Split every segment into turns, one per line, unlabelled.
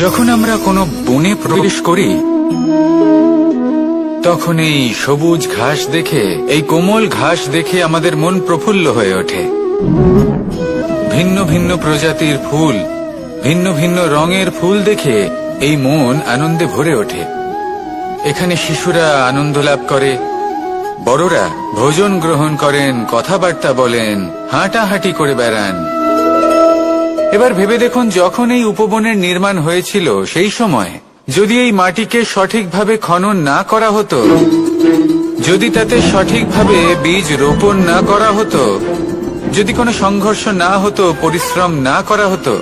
যখন আমরা কোনো বনে প্রবেশ করি তখন এই সবুজ ঘাস দেখে, এই কোমল ঘাস দেখে আমাদের মন প্রফুল্ল হয়ে ওঠে। ভিন্ন ভিন্ন প্রজাতির ফুল, ভিন্ন ভিন্ন রঙের ফুল দেখে এই মন আনন্দে ভরে ওঠে। এখানে শিশুরা আনন্দ লাভ করে, বড়রা ভোজন গ্রহণ করেন, কথাবার্তা বলেন, হাঁটাহাঁটি করে বেড়ান। এবার ভেবে দেখুন, যখন এই উপবনের নির্মাণ হয়েছিল সেই সময় যদি এই মাটিকে সঠিকভাবে খনন না করা হতো, যদি তাতে সঠিকভাবে বীজ রোপণ না করা হতো, যদি কোনো সংঘর্ষ না হতো, পরিশ্রম না করা হতো,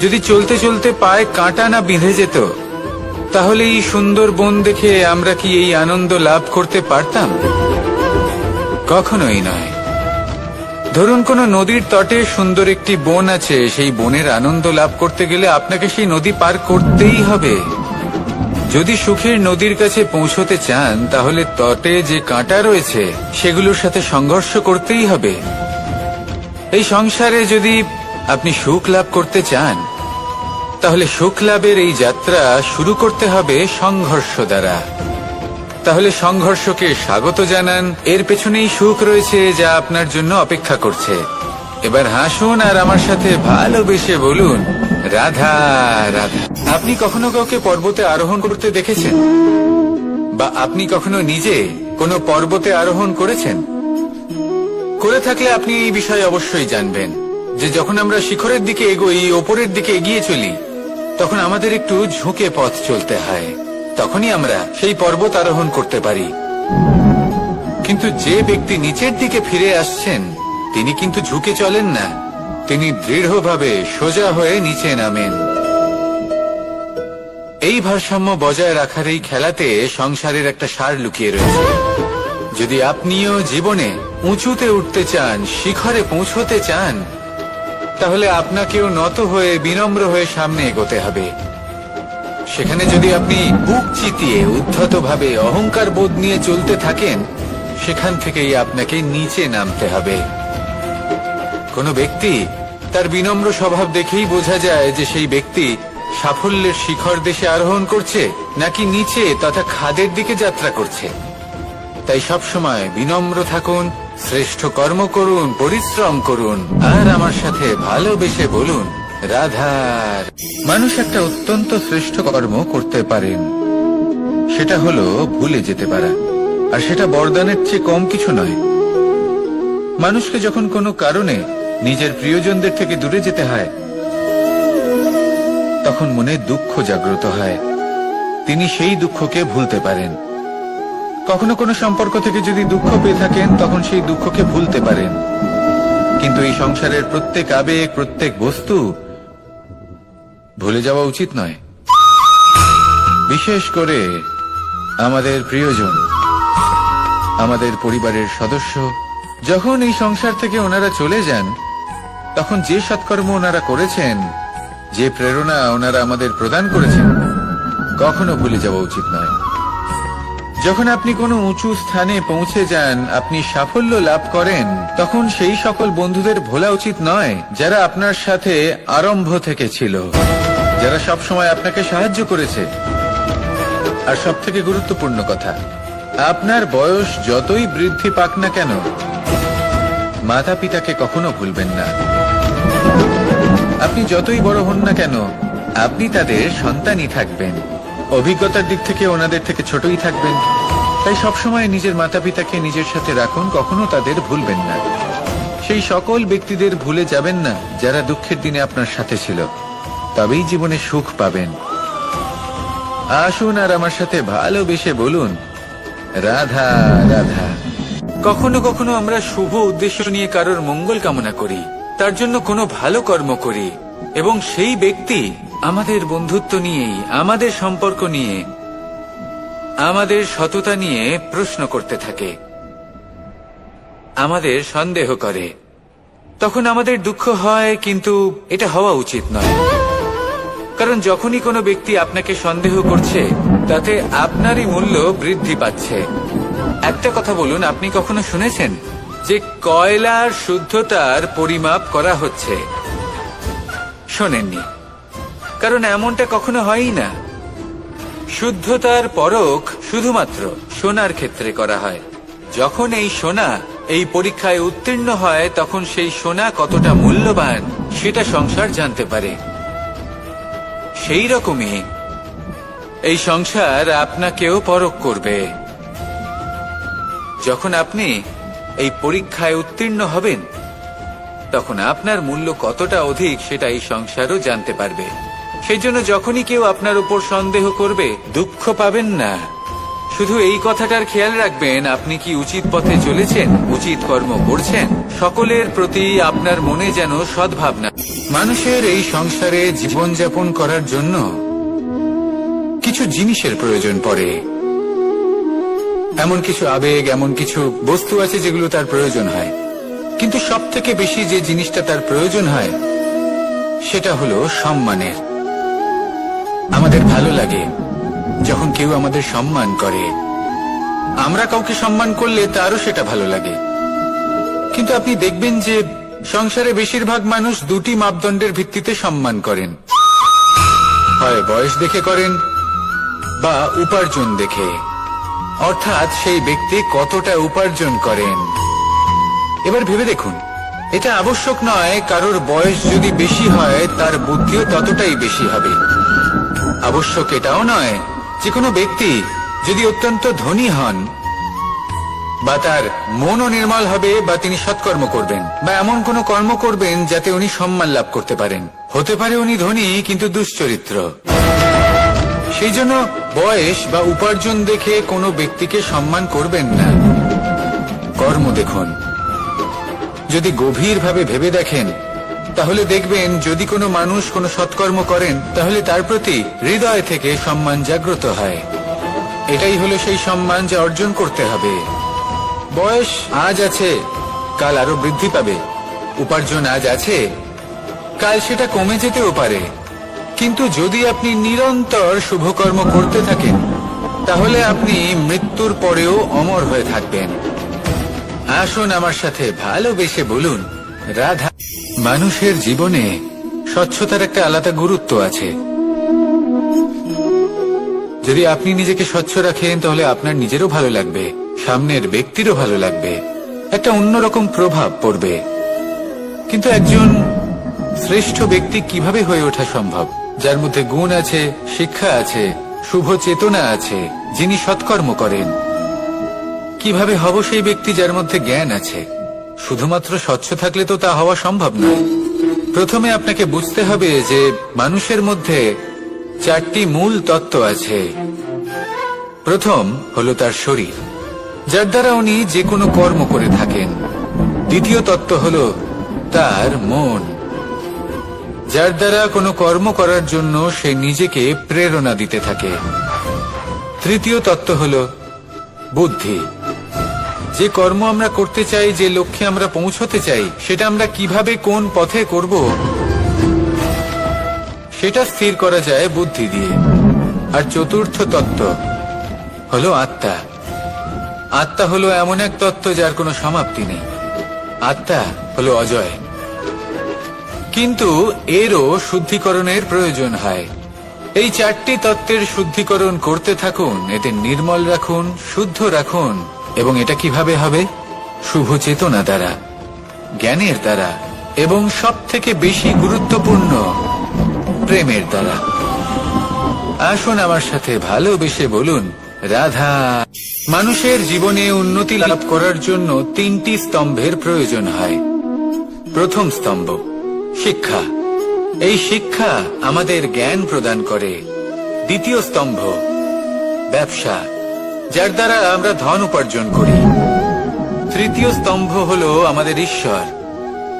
যদি চলতে চলতে পায়ে কাঁটা না বিঁধে যেত, তাহলে এই সুন্দর বন দেখে আমরা কি এই আনন্দ লাভ করতে পারতাম? কখনোই নয়। ধরুন কোনো নদীর তটে সুন্দর একটি বন আছে, সেই বনের আনন্দ লাভ করতে গেলে আপনাকে সেই নদী পার করতেই হবে। যদি সুখের নদীর কাছে পৌঁছতে চান, তাহলে তটে যে কাঁটা রয়েছে সেগুলোর সাথে সংঘর্ষ করতেই হবে। এই সংসারে যদি আপনি সুখ লাভ করতে চান, তাহলে সুখ লাভের এই যাত্রা শুরু করতে হবে সংঘর্ষ দ্বারা। তাহলে সংঘর্ষকে স্বাগত জানান, এর পেছনেই সুখ রয়েছে যা আপনার জন্য অপেক্ষা করছে। এবার হাসুন আর আমার সাথে ভালোবেসে বলুন, রাধা রাধা। আপনি কখনো কাউকে পর্বতে আরোহণ করতে দেখেছেন? বা আপনি কখনো নিজে কোনো পর্বতে আরোহণ করেছেন? করে থাকলে আপনি এই বিষয়ে অবশ্যই জানবেন যে যখন আমরা শিখরের দিকে এগোই, ওপরের দিকে এগিয়ে চলি, তখন আমাদের একটু ঝুঁকে পথ চলতে হয়। তখনই আমরা সেই পর্বত আরোহণ করতে পারি। কিন্তু যে ব্যক্তি নিচের দিকে ফিরে আসছেন, তিনি কিন্তু ঝুঁকে চলেন না, তিনি দৃঢ়ভাবে সোজা হয়ে নিচে নামেন। এই ভারসাম্য বজায় রাখার এই খেলাতে সংসারের একটা সার লুকিয়ে রয়েছে। যদি আপনিও জীবনে উঁচুতে উঠতে চান, শিখরে পৌঁছতে চান, তাহলে আপনাকেও নত হয়ে, বিনম্র হয়ে সামনে এগোতে হবে। সেখানে যদি আপনি বুক চিতিয়ে, উদ্ধতভাবে, অহংকার বোধ নিয়ে চলতে থাকেন, সেখান থেকেই আপনাকে নিচে নামতে হবে। কোনো ব্যক্তি তার বিনম্র স্বভাব দেখেই বোঝা যায় যে সেই ব্যক্তি সাফল্যের শিখর দেশে আরোহণ করছে নাকি নিচে তথা খাদের দিকে যাত্রা করছে। তাই সবসময় বিনম্র থাকুন, শ্রেষ্ঠ কর্ম করুন, পরিশ্রম করুন, আর আমার সাথে ভালোবেসে বলুন, রাধার। মানুষ একটা অত্যন্ত শ্রেষ্ঠ কর্ম করতে পারেন, সেটা হলো ভুলে যেতে পারা। আর সেটা বরদানের চেয়ে কম কিছু নয়। মানুষকে যখন কোনো কারণে নিজের প্রিয়জনদের থেকে দূরে যেতে হয়, তখন মনে দুঃখ জাগ্রত হয়। তিনি সেই দুঃখকে ভুলতে পারেন। কখনো কোনো সম্পর্ক থেকে যদি দুঃখ পেয়ে থাকেন, তখন সেই দুঃখকে ভুলতে পারেন। কিন্তু এই সংসারের প্রত্যেক আবেগ, প্রত্যেক বস্তু ভুলে যাওয়া উচিত নয়। বিশেষ করে আমাদের প্রিয়জন, আমাদের পরিবারের সদস্য। যখন এই সংসার থেকে ওনারা চলে যান, তখন যে সৎকর্ম ওনারা করেছেন, যে প্রেরণা ওনারা আমাদের প্রদান করেছেন, কখনো ভুলে যাওয়া উচিত নয়। যখন আপনি কোনো উঁচু স্থানে পৌঁছে যান, আপনি সাফল্য লাভ করেন, তখন সেই সকল বন্ধুদের ভোলা উচিত নয় যারা আপনার সাথে আরম্ভ থেকে ছিল, যারা সব সময় আপনাকে সাহায্য করেছে। আর সব থেকে গুরুত্বপূর্ণ কথা, আপনার বয়স যতই বৃদ্ধি পাক না কেন, মাতা পিতাকে কখনো ভুলবেন না। আপনি যতই বড় হন না কেন, আপনি তাদের সন্তানই থাকবেন। অভিজ্ঞতার দিক থেকে ওনাদের থেকে ছোটই থাকবেন। তাই সবসময় নিজের মাতা পিতাকে নিজের সাথে রাখুন, কখনো তাদের ভুলবেন না। সেই সকল ব্যক্তিদের ভুলে যাবেন না যারা দুঃখের দিনে আপনার সাথে ছিল, তবেই জীবনে সুখ পাবেন। আসুন আর আমার সাথে ভালোবেসে বলুন, রাধা রাধা। কখনো কখনো আমরা শুভ উদ্দেশ্য নিয়ে কারোর মঙ্গল কামনা করি, তার জন্য কোনো ভালো কর্ম করি, এবং সেই ব্যক্তি আমাদের বন্ধুত্ব নিয়েই, আমাদের সম্পর্ক নিয়ে, আমাদের সততা নিয়ে প্রশ্ন করতে থাকে, আমাদের সন্দেহ করে। তখন আমাদের দুঃখ হয়, কিন্তু এটা হওয়া উচিত নয়। কারণ যখনই কোনো ব্যক্তি আপনাকে সন্দেহ করছে, তাতে আপনারই মূল্য বৃদ্ধি পাচ্ছে। একটা কথা বলুন, আপনি কখনো শুনেছেন যে কয়লার শুদ্ধতার পরিমাপ করা হচ্ছে? শোনেননি। কারণ এমনটা কখনো হয়ই না। শুদ্ধতার পরখ শুধুমাত্র সোনার ক্ষেত্রে করা হয়। যখন এই সোনা এই পরীক্ষায় উত্তীর্ণ হয়, তখন সেই সোনা কতটা মূল্যবান সেটা সংসার জানতে পারে। সেই রকমই এই সংসার আপনাকেও পরখ করবে। যখন আপনি এই পরীক্ষায় উত্তীর্ণ হবেন, তখন আপনার মূল্য কতটা অধিক সেটা এই সংসারও জানতে পারবে। সেই জন্য যখনই কেউ আপনার উপর সন্দেহ করবে, দুঃখ পাবেন না। শুধু এই কথাটার খেয়াল রাখবেন, আপনি কি উচিত পথে চলেছেন, উচিত কর্ম করছেন। সকলের প্রতি আপনার মনে যেন সদ্ভাবনা। মানুষের এই সংসারে জীবনযাপন করার জন্য কিছু জিনিসের প্রয়োজন পড়ে। এমন কিছু আবেগ, এমন কিছু বস্তু আছে যেগুলো তার প্রয়োজন হয়। কিন্তু সব থেকে বেশি যে জিনিসটা তার প্রয়োজন হয় সেটা হলো সম্মানের। আমাদের ভালো লাগে যখন কেউ আমাদের সম্মান করে। আমরা কাউকে সম্মান করলে তারও সেটা ভালো লাগে। কিন্তু আপনি দেখবেন যে সংসারে বেশিরভাগ মানুষ দুটি মাপদণ্ডের ভিত্তিতে সম্মান করেন। হয় বয়স দেখে করেন বা উপার্জন দেখে, অর্থাৎ সেই ব্যক্তি কতটা উপার্জন করেন। এবার ভেবে দেখুন, এটা আবশ্যক নয় কারোর বয়স যদি বেশি হয় তার বুদ্ধিও ততটাই বেশি হবে। আবশ্যক এটাও নয় যে কোনো ব্যক্তি যদি অত্যন্ত ধনী হন বা তার মনও নির্মল হবে বা তিনি সৎকর্ম করবেন বা এমন কোনো কর্ম করবেন যাতে উনি সম্মান লাভ করতে পারেন। হতে পারে উনি ধনী কিন্তু দুশ্চরিত্র। সেই জন্য বয়স বা উপার্জন দেখে কোনো ব্যক্তিকে সম্মান করবেন না। কর্ম দেখুন। যদি গভীরভাবে ভেবে দেখেন তাহলে দেখবেন যদি কোনো মানুষ কোনো সৎকর্ম করেন তাহলে তার প্রতি হৃদয় থেকে সম্মান জাগ্রত হয়। এটাই হলো সেই সম্মান যা অর্জন করতে হবে। বয়স আজ আছে, কাল আরো বৃদ্ধি পাবে। উপার্জন আজ আছে, কাল সেটা কমে যেতেও পারে। কিন্তু যদি আপনি নিরন্তর শুভকর্ম করতে থাকেন তাহলে আপনি মৃত্যুর পরেও অমর হয়ে থাকবেন। আসুন আমার সাথে ভালোবেসে বলুন, রাধা। মানুষের জীবনে স্বচ্ছতার একটা আলাদা গুরুত্ব আছে। যদি আপনি নিজেকে স্বচ্ছ রাখেন তাহলে আপনার নিজেরও ভালো লাগবে, সামনের ব্যক্তিরও ভালো লাগবে, একটা অন্যরকম প্রভাব পড়বে। কিন্তু একজন শ্রেষ্ঠ ব্যক্তি কিভাবে হয়ে ওঠা সম্ভব? যার মধ্যে গুণ আছে, শিক্ষা আছে, শুভ চেতনা আছে, যিনি সৎকর্ম করেন। কিভাবে হব সেই ব্যক্তি যার মধ্যে জ্ঞান আছে? শুধুমাত্র স্বচ্ছ থাকলে তো তা হওয়া সম্ভব নয়। প্রথমে আপনাকে বুঝতে হবে যে মানুষের মধ্যে চারটি মূল তত্ত্ব আছে। প্রথম হলো তার শরীর, যার দ্বারা উনি যে কোনো কর্ম করে থাকেন। দ্বিতীয় তত্ত্ব হলো তার মন, যার দ্বারা কোনো কর্ম করার জন্য সে নিজেকে প্রেরণা দিতে থাকে। তৃতীয় তত্ত্ব হলো বুদ্ধি, যে কর্ম আমরা করতে চাই, যে লক্ষ্যে আমরা পৌঁছতে চাই, সেটা আমরা কিভাবে কোন পথে করব সেটা স্থির করা যায় বুদ্ধি দিয়ে। আর চতুর্থ তত্ত্ব হলো আত্মা। আত্মা হলো এমন এক তত্ত্ব যার কোনো সমাপ্তি নেই। আত্মা হলো অজয়। কিন্তু এরও শুদ্ধিকরণের প্রয়োজন হয়। এই চারটি তত্ত্বের শুদ্ধিকরণ করতে থাকুন, এদের নির্মল রাখুন, শুদ্ধ রাখুন। এবং এটা কিভাবে হবে? শুভ চেতনা দ্বারা, জ্ঞানের দ্বারা, এবং সব থেকে বেশি গুরুত্বপূর্ণ প্রেমের দ্বারা। আসুন আমার সাথে ভালোবেসে বলুন, রাধা। মানুষের জীবনে উন্নতি লাভ করার জন্য তিনটি স্তম্ভের প্রয়োজন হয়। প্রথম স্তম্ভ শিক্ষা। এই শিক্ষা আমাদের জ্ঞান প্রদান করে। দ্বিতীয় স্তম্ভ ব্যবসা, যার দ্বারা আমরা ধন উপার্জন করি। তৃতীয় স্তম্ভ হলো আমাদের ঈশ্বর,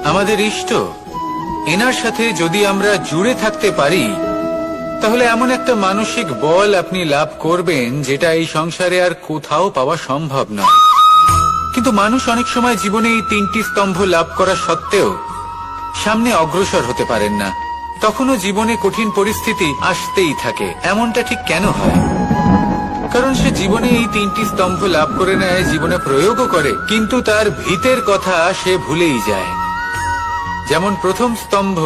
আমাদের ইষ্ট। এনার সাথে যদি আমরা জুড়ে থাকতে পারি তাহলে এমন একটা মানসিক বল আপনি লাভ করবেন যেটা এই সংসারে আর কোথাও পাওয়া সম্ভব নয়। কিন্তু মানুষ অনেক সময় জীবনে এই তিনটি স্তম্ভ লাভ করা সত্ত্বেও সামনে অগ্রসর হতে পারেন না। তখনও জীবনে কঠিন পরিস্থিতি আসতেই থাকে। এমনটা ঠিক কেন হয়? কারণ সে জীবনে এই তিনটি স্তম্ভ লাভ করে নেয়, জীবনে প্রয়োগও করে, কিন্তু তার ভিতের কথা সে ভুলেই যায়। যেমন প্রথম স্তম্ভ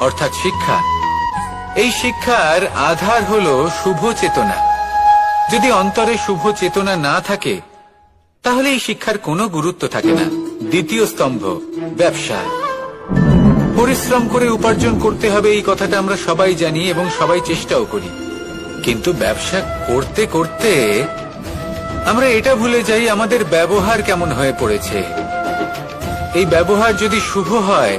অর্থাৎ শিক্ষা, এই শিক্ষার আধার হলো শুভ চেতনা। যদি অন্তরে শুভ চেতনা না থাকে তাহলে এই শিক্ষার কোনো গুরুত্ব থাকে না। দ্বিতীয় স্তম্ভ, ব্যবসা। পরিশ্রম করে উপার্জন করতে হবে, এই কথাটা আমরা সবাই জানি এবং সবাই চেষ্টাও করি। কিন্তু ব্যবসা করতে করতে আমরা এটা ভুলে যাই আমাদের ব্যবহার কেমন হয়ে পড়েছে। এই ব্যবহার যদি শুভ হয়,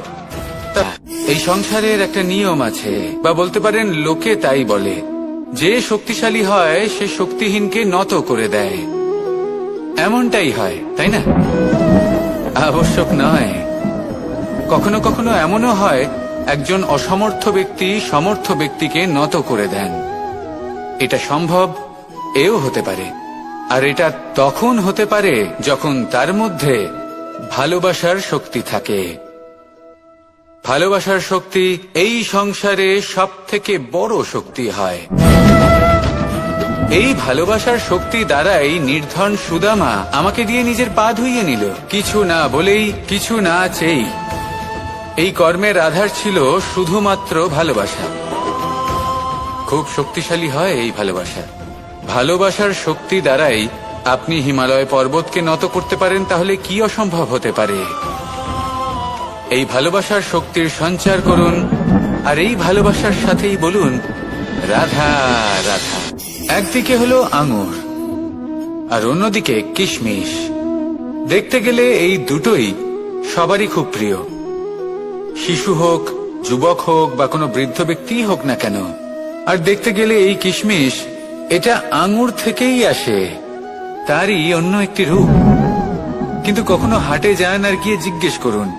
তা এই সংসারের একটা নিয়ম আছে, বা বলতে পারেন লোকে তাই বলে, যে শক্তিশালী হয় সে শক্তিহীনকে নত করে দেয়। এমনটাই হয়, তাই না? আবশ্যক নয়। কখনো কখনো এমনও হয় একজন অসমর্থ ব্যক্তি সমর্থ ব্যক্তিকে নত করে দেন। এটা সম্ভব, এও হতে পারে। আর এটা তখন হতে পারে যখন তার মধ্যে ভালোবাসার শক্তি থাকে। ভালোবাসার শক্তি এই সংসারে সবথেকে বড় শক্তি হয়। এই ভালোবাসার শক্তি দ্বারাই নির্ধন সুদামা আমাকে দিয়ে নিজের পা ধুইয়ে নিল, কিছু না বলেই, কিছু না চেয়েই। এই কর্মের আধার ছিল শুধুমাত্র ভালোবাসা। খুব শক্তিশালী হয় এই ভালোবাসা। ভালোবাসার শক্তি দ্বারাই আপনি হিমালয় পর্বতকে নত করতে পারেন, তাহলে কি অসম্ভব হতে পারে? এই ভালোবাসার শক্তির সঞ্চার করুন, আর এই ভালোবাসার সাথেই বলুন রাধা রাধা। একদিকে হলো আঙুর আর অন্যদিকে কিশমিশ। দেখতে গেলে এই দুটোই সবারই খুব প্রিয়। শিশু হোক, যুবক হোক, বা কোনো বৃদ্ধ ব্যক্তি হোক না কেন। আর দেখতে গেলে এই কিশমিশ, এটা আঙুর থেকেই আসে, তারই অন্য একটি রূপ। কিন্তু কখনো হাটে যান আর গিয়ে জিজ্ঞেস করুন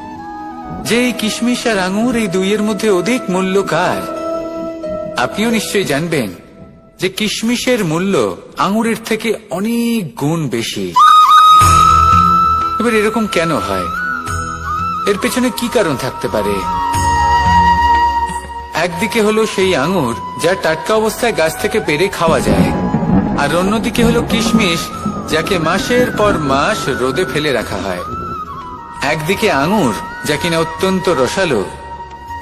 যে এই কিশমিশ আর আঙুর, এই দুইয়ের মধ্যে অধিক মূল্য কার? আপনিও নিশ্চয়ই জানবেন যে কিশমিশের মূল্য আঙুরের থেকে অনেক গুণ বেশি। এবার এরকম কেন হয়? এর পেছনে কি কারণ থাকতে পারে? একদিকে হলো সেই আঙুর যা টাটকা অবস্থায় গাছ থেকে পেড়ে খাওয়া যায়, আর অন্যদিকে হলো কিশমিশ যাকে মাসের পর মাস রোদে ফেলে রাখা হয়। একদিকে আঙুর যা কিনা অত্যন্ত রসালো,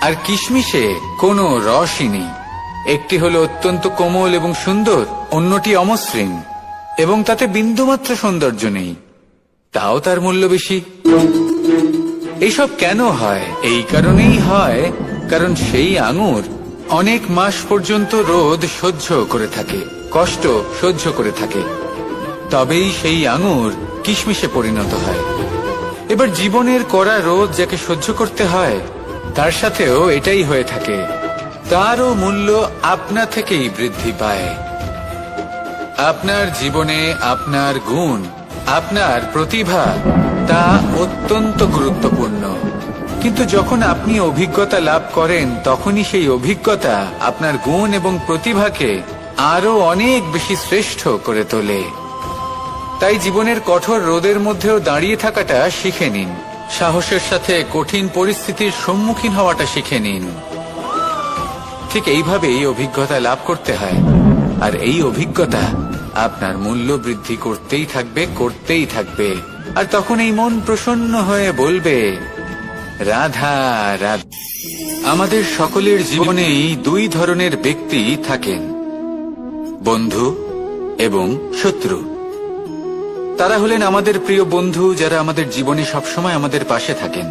আর কিশমিশে কোনো রসই নেই। একটি হলো অত্যন্ত কোমল এবং সুন্দর, অন্যটি অমসৃণ এবং তাতে বিন্দুমাত্র সৌন্দর্য নেই, তাও তার মূল্য বেশি। এইসব কেন হয়? এই কারণেই হয় কারণ সেই আঙুর অনেক মাস পর্যন্ত রোদ সহ্য করে থাকে, কষ্ট সহ্য করে থাকে, তবেই সেই আঙুর কিশমিশে পরিণত হয়। এবার জীবনের কড়া রোদ যাকে সহ্য করতে হয়, তার সাথেও এটাই হয়ে থাকে। তারও মূল্য আপনা থেকেই বৃদ্ধি পায়। আপনার জীবনে আপনার গুণ, আপনার প্রতিভা, তা অত্যন্ত গুরুত্বপূর্ণ। কিন্তু যখন আপনি অভিজ্ঞতা লাভ করেন, তখনই সেই অভিজ্ঞতা আপনার গুণ এবং প্রতিভাকে আরো অনেক বেশি শ্রেষ্ঠ করে তোলে। তাই জীবনের কঠোর রোদের মধ্যেও দাঁড়িয়ে থাকাটা শিখে নিন। সাহসের সাথে কঠিন পরিস্থিতির সম্মুখীন হওয়াটা শিখে নিন। ঠিক এইভাবেই অভিজ্ঞতা লাভ করতে হয়, আর এই অভিজ্ঞতা আপনার মূল্য বৃদ্ধি করতেই থাকবে, করতেই থাকবে। আর তখন এই মন প্রসন্ন হয়ে বলবে রাধা রাধা। আমাদের সকলের জীবনেই দুই ধরনের ব্যক্তি থাকেন, বন্ধু এবং শত্রু। তারা হলেন আমাদের প্রিয় বন্ধু, যারা আমাদের জীবনে সবসময় আমাদের পাশে থাকেন।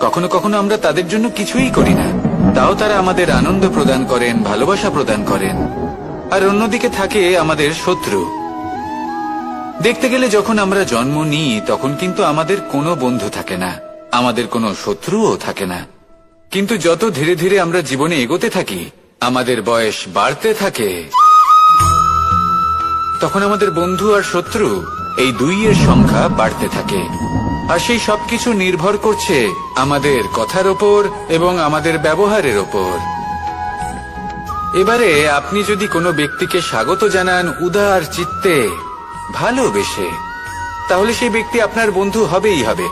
কখনো কখনো আমরা তাদের জন্য কিছুই করি না, তাও তারা আমাদের আনন্দ প্রদান করেন, ভালোবাসা প্রদান করেন। আর অন্যদিকে থাকে আমাদের শত্রু। দেখতে গেলে যখন আমরা জন্ম নিই, তখন কিন্তু আমাদের কোনো বন্ধু থাকে না, আমাদের কোনো শত্রুও থাকে না। কিন্তু যত ধীরে ধীরে আমরা জীবনে এগোতে থাকি, আমাদের বয়স বাড়তে থাকে, তখন আমাদের বন্ধু আর শত্রু এই দুইয়ের সংখ্যা বাড়তে থাকে। আর সেই সবকিছু নির্ভর করছে আমাদের কথার ওপর এবং আমাদের ব্যবহারের ওপর। এবারে আপনি যদি কোনো ব্যক্তিকে স্বাগত জানান উদার চিত্তে, ভালোবেসে, তাহলে সেই ব্যক্তি আপনার বন্ধু হবেই হবে।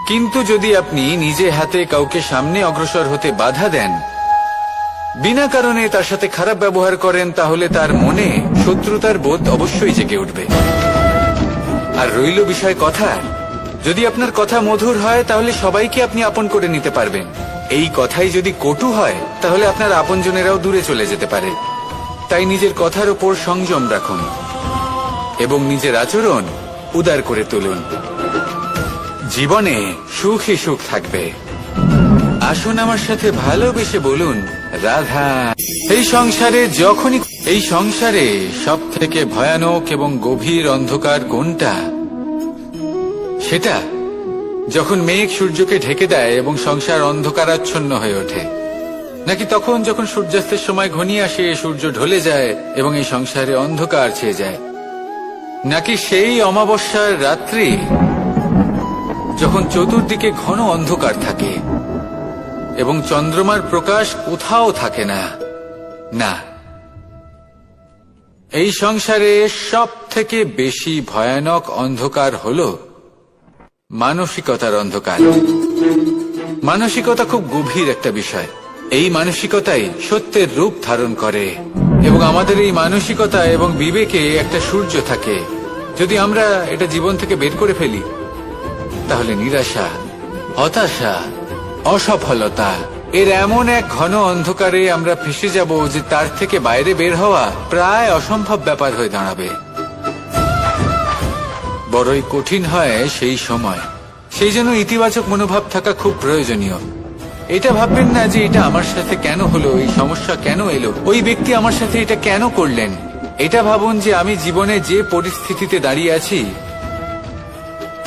কিন্তু যদি আপনি নিজে হাতে কাউকে সামনে অগ্রসর হতে বাধা দেন, বিনা কারণে তার সাথে খারাপ ব্যবহার করেন, তাহলে তার মনে শত্রুতার বোধ অবশ্যই জেগে উঠবে। আর রইল বিষয় কথা, যদি আপনার কথা মধুর হয়, তাহলে সবাইকে আপনি আপন করে নিতে পারবেন। এই কথাই যদি কটু হয় তাহলে আপনার আপনজনেরাও দূরে চলে যেতে পারে। তাই নিজের কথার উপর সংযম রাখুন এবং নিজের আচরণ উদার করে তুলুন। জীবনে সুখই সুখ থাকবে। আসুন আমার সাথে ভালোবেসে বলুন, রাধা। এই সংসারে সব থেকে ভয়ানক এবং গভীর অন্ধকার কোনটা? সেটা যখন মেঘ সূর্যকে ঢেকে দেয় এবং সংসার অন্ধকারাচ্ছন্ন হয়ে ওঠে, নাকি তখন যখন সূর্যাস্তের সময় ঘনিয়ে আসে, সূর্য ঢলে যায় এবং এই সংসারে অন্ধকার ছেয়ে যায়, নাকি সেই অমাবস্যার রাত্রি যখন চতুর্দিকে ঘন অন্ধকার থাকে এবং চন্দ্রমার প্রকাশ কোথাও থাকে না? না, এই সংসারে সব থেকে বেশি ভয়ানক অন্ধকার হলো মানসিকতার অন্ধকার। মানসিকতা খুব গভীর একটা বিষয়। এই মানসিকতাই সত্যের রূপ ধারণ করে এবং আমাদের এই মানসিকতা এবং বিবেকে একটা সূর্য থাকে। যদি আমরা এটা জীবন থেকে বের করে ফেলি তাহলে নিরাশা, হতাশা, অসফলতা এর এমন এক ঘন অন্ধকারে আমরা ফেসে যাব যে তার থেকে বাইরে বের হওয়া প্রায় অসম্ভব ব্যাপার হয়ে দাঁড়াবে। বড়ই কঠিন হয় সেই সময়। সেই জন্য ইতিবাচক মনোভাব থাকা খুব প্রয়োজনীয়। এটা ভাববেন না যে এটা আমার সাথে কেন হলো, এই সমস্যা কেন এলো, ওই ব্যক্তি আমার সাথে এটা কেন করলেন। এটা ভাবুন যে আমি জীবনে যে পরিস্থিতিতে দাঁড়িয়ে আছি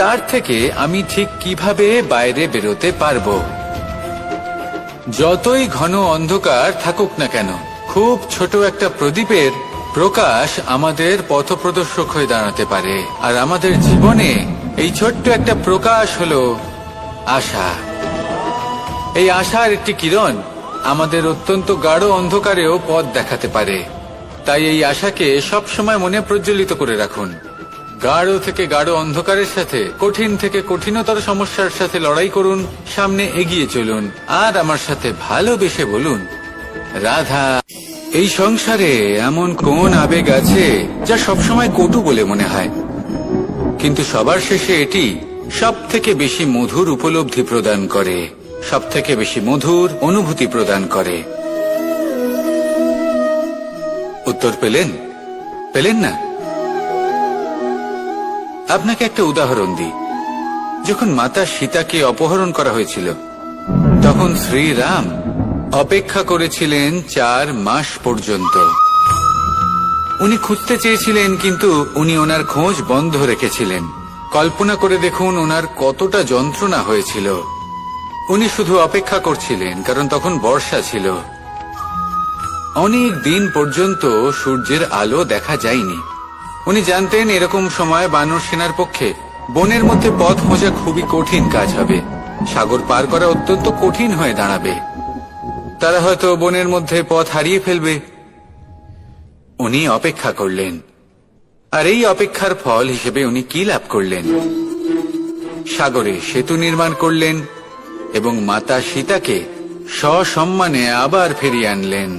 তার থেকে আমি ঠিক কিভাবে বাইরে বেরোতে পারবো। যতই ঘন অন্ধকার থাকুক না কেন, খুব ছোট একটা প্রদীপের প্রকাশ আমাদের পথপ্রদর্শক হয়ে দাঁড়াতে পারে। আর আমাদের জীবনে এই ছোট্ট একটা প্রকাশ হলো আশা। এই আশার একটি কিরণ আমাদের অত্যন্ত গাঢ় অন্ধকারেও পথ দেখাতে পারে। তাই এই আশাকে সবসময় মনে প্রজ্বলিত করে রাখুন। গাঢ় থেকে গাঢ় অন্ধকারের সাথে, কঠিন থেকে কঠিনতর সমস্যার সাথে লড়াই করুন, সামনে এগিয়ে চলুন আর আমার সাথে ভালোবেসে বলুন, রাধা। এই সংসারে এমন কোন আবেগ আছে যা সবসময় কটু বলে মনে হয়, কিন্তু সবার শেষে এটি সব থেকে বেশি মধুর উপলব্ধি প্রদান করে, সব থেকে বেশি মধুর অনুভূতি প্রদান করে। উত্তর পেলেন না? আপনাকে একটা উদাহরণ দিই। যখন মাতা সীতাকে অপহরণ করা হয়েছিল তখন শ্রীরাম অপেক্ষা করেছিলেন 4 মাস পর্যন্ত। উনি খুঁজতে চেয়েছিলেন কিন্তু উনি ওনার খোঁজ বন্ধ রেখেছিলেন। কল্পনা করে দেখুন ওনার কতটা যন্ত্রণা হয়েছিল। উনি শুধু অপেক্ষা করছিলেন কারণ তখন বর্ষা ছিল। অনেক দিন পর্যন্ত সূর্যের আলো দেখা যায়নি। উনি জানতেন এরকম সময় বানর সেনার পক্ষে বনের মধ্যে পথ খোঁজা খুবই কঠিন কাজ হবে। সাগর পার করা অত্যন্ত কঠিন হয়ে দাঁড়াবে। তারা হয়তো বনের মধ্যে পথ হারিয়ে ফেলবে। উনি অপেক্ষা করলেন, আর এই অপেক্ষার ফল হিসেবে উনি কি লাভ করলেন? সাগরে সেতু নির্মাণ করলেন এবং মাতা সীতাকে সসম্মানে আবার ফিরিয়ে আনলেন।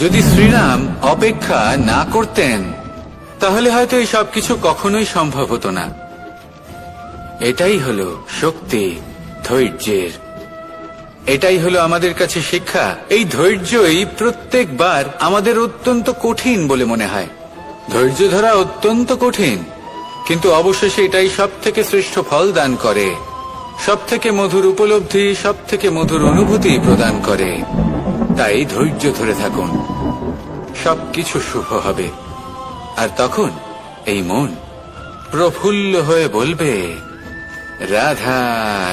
যদি শ্রীরাম অপেক্ষা না করতেন তাহলে হয়তো এই সবকিছু কখনোই সম্ভব হতো না। এটাই হলো শক্তি ধৈর্যের। এটাই হলো আমাদের কাছে শিক্ষা। এই ধৈর্যই প্রত্যেকবার আমাদের অত্যন্ত কঠিন বলে মনে হয়। ধৈর্য ধরা অত্যন্ত কঠিন, কিন্তু অবশেষে এটাই সব থেকে শ্রেষ্ঠ ফল দান করে, সব থেকে মধুর উপলব্ধি, সব থেকে মধুর অনুভূতি প্রদান করে। তাই ধৈর্য ধরে থাকুন, সবকিছু শুভ হবে। আর তখন এই মন প্রফুল্ল হয়ে বলবে, রাধা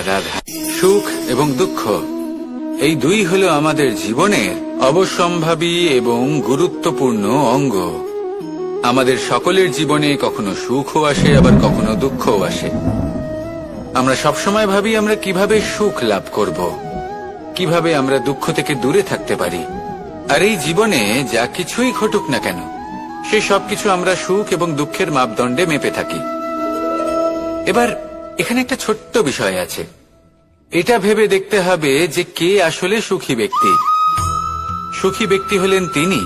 রাধা। সুখ এবং দুঃখ এই দুই হলো আমাদের জীবনের অবশ্যম্ভাবী এবং গুরুত্বপূর্ণ অঙ্গ। আমাদের সকলের জীবনে কখনো সুখও আসে, আবার কখনো দুঃখও আসে। আমরা সবসময় ভাবি আমরা কিভাবে সুখ লাভ করব, কিভাবে আমরা দুঃখ থেকে দূরে থাকতে পারি। আর এই জীবনে যা কিছুই ঘটুক না কেন, সে সবকিছু আমরা সুখ এবং দুঃখের মাপদণ্ডে মেপে থাকি। এবার এখানে একটা ছোট্ট বিষয় আছে। এটা ভেবে দেখতে হবে যে কে আসলে সুখী ব্যক্তি। সুখী ব্যক্তি হলেন তিনি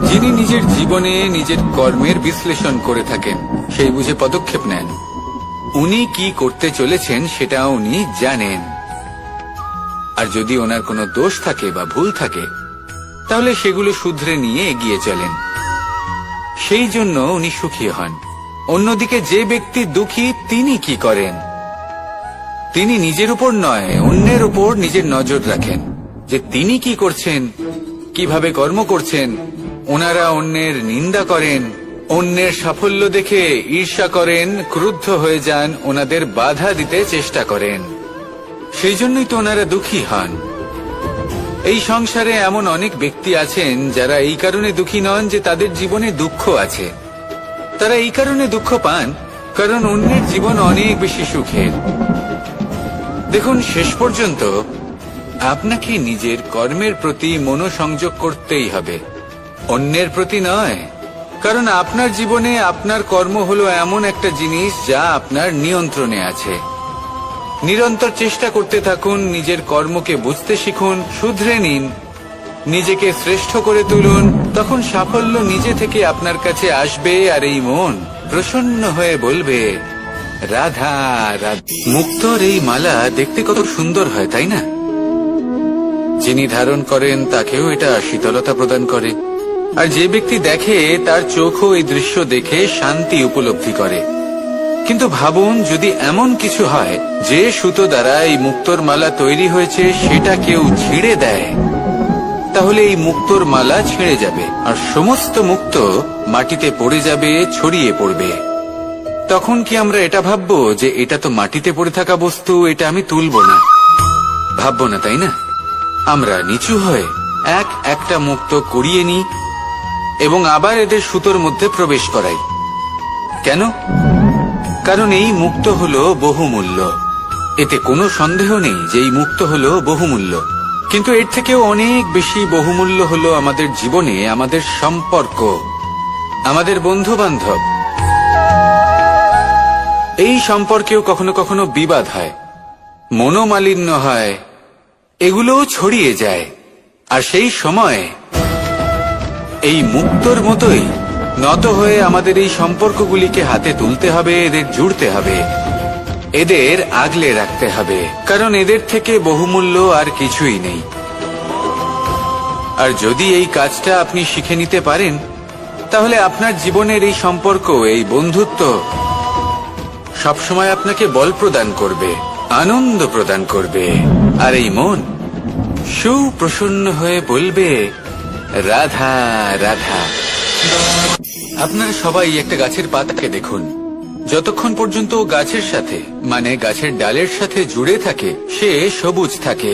যিনি নিজের জীবনে নিজের কর্মের বিশ্লেষণ করে থাকেন, সেই বুঝে পদক্ষেপ নেন। উনি কি করতে চলেছেন সেটা উনি জানেন। আর যদি ওনার কোনো দোষ থাকে বা ভুল থাকে তাহলে সেগুলো শুধরে নিয়ে এগিয়ে চলেন। সেই জন্য উনি সুখী হন। অন্যদিকে যে ব্যক্তি দুঃখী তিনি কি করেন? তিনি নিজের উপর নয়, অন্যের উপর নিজের নজর রাখেন যে তিনি কি করছেন, কিভাবে কর্ম করছেন। ওনারা অন্যের নিন্দা করেন, অন্যের সাফল্য দেখে ঈর্ষা করেন, ক্রুদ্ধ হয়ে যান, ওনাদের বাধা দিতে চেষ্টা করেন। সেই জন্যই তো ওনারা দুঃখী হন। এই সংসারে এমন অনেক ব্যক্তি আছেন যারা এই কারণে দুঃখী নন যে তাদের জীবনে দুঃখ আছে। তারা এই কারণে দুঃখ পান কারণ অন্যের জীবন অনেক বেশি সুখের। দেখুন, শেষ পর্যন্ত আপনাকে নিজের কর্মের প্রতি মনোসংযোগ করতেই হবে, অন্যের প্রতি নয়। কারণ আপনার জীবনে আপনার কর্ম হলো এমন একটা জিনিস যা আপনার নিয়ন্ত্রণে আছে। নিরন্তর চেষ্টা করতে থাকুন, নিজের কর্মকে বুঝতে শিখুন, শুধরে নিন, নিজেকে শ্রেষ্ঠ করে তুলুন। তখন সাফল্য নিজে থেকে আপনার কাছে আসবে আর এই মন প্রসন্ন হয়ে বলবে, রাধা রাধা। মুক্তোর এই মালা দেখতে কত সুন্দর হয়, তাই না? যিনি ধারণ করেন তাকেও এটা শীতলতা প্রদান করে, আর যে ব্যক্তি দেখে তার চোখও এই দৃশ্য দেখে শান্তি উপলব্ধি করে। কিন্তু ভাবুন, যদি এমন কিছু হয় যে সুতো দ্বারা এই মুক্তোর মালা তৈরি হয়েছে সেটা কেউ ছিঁড়ে দেয়, তাহলে এই মুক্তোর মালা ছিঁড়ে যাবে আর সমস্ত মুক্তো মাটিতে পড়ে যাবে, ছড়িয়ে পড়বে। তখন কি আমরা এটা ভাববো যে এটা তো মাটিতে পড়ে থাকা বস্তু, এটা আমি তুলবো না? ভাববো না, তাই না? আমরা নিচু হয়ে একটা মুক্তো কুড়িয়ে নিই এবং আবার এদের সুতোর মধ্যে প্রবেশ করাই। কেন? কারণ এই মুক্তো হলো বহুমূল্য। এতে কোনো সন্দেহ নেই যে এই মুক্তো হলো বহুমূল্য। কিন্তু এর থেকেও অনেক বেশি বহুমূল্য হলো আমাদের জীবনে আমাদের সম্পর্ক, আমাদের বন্ধু বান্ধব। এই সম্পর্কেও কখনো কখনো বিবাদ হয়, মনোমালিন্য হয়, এগুলোও ছড়িয়ে যায়। আর সেই সময় এই মুক্তোর মতোই নত হয়ে আমাদের এই সম্পর্কগুলিকে হাতে তুলতে হবে, এদের জুড়তে হবে, এদের আগলে রাখতে হবে, কারণ এদের থেকে বহুমূল্য আর কিছুই নেই। আর যদি এই কাজটা আপনি শিখে নিতে পারেন তাহলে আপনার জীবনের এই সম্পর্ক, এই বন্ধুত্ব সবসময় আপনাকে বল প্রদান করবে, আনন্দ প্রদান করবে, আর এই মন সুপ্রসন্ন হয়ে বলবে, রাধা রাধা। আপনারা সবাই একটা গাছের পাতাকে দেখুন, যতক্ষণ পর্যন্ত গাছের সাথে মানে গাছের ডালের সাথে জুড়ে থাকে সে সবুজ থাকে,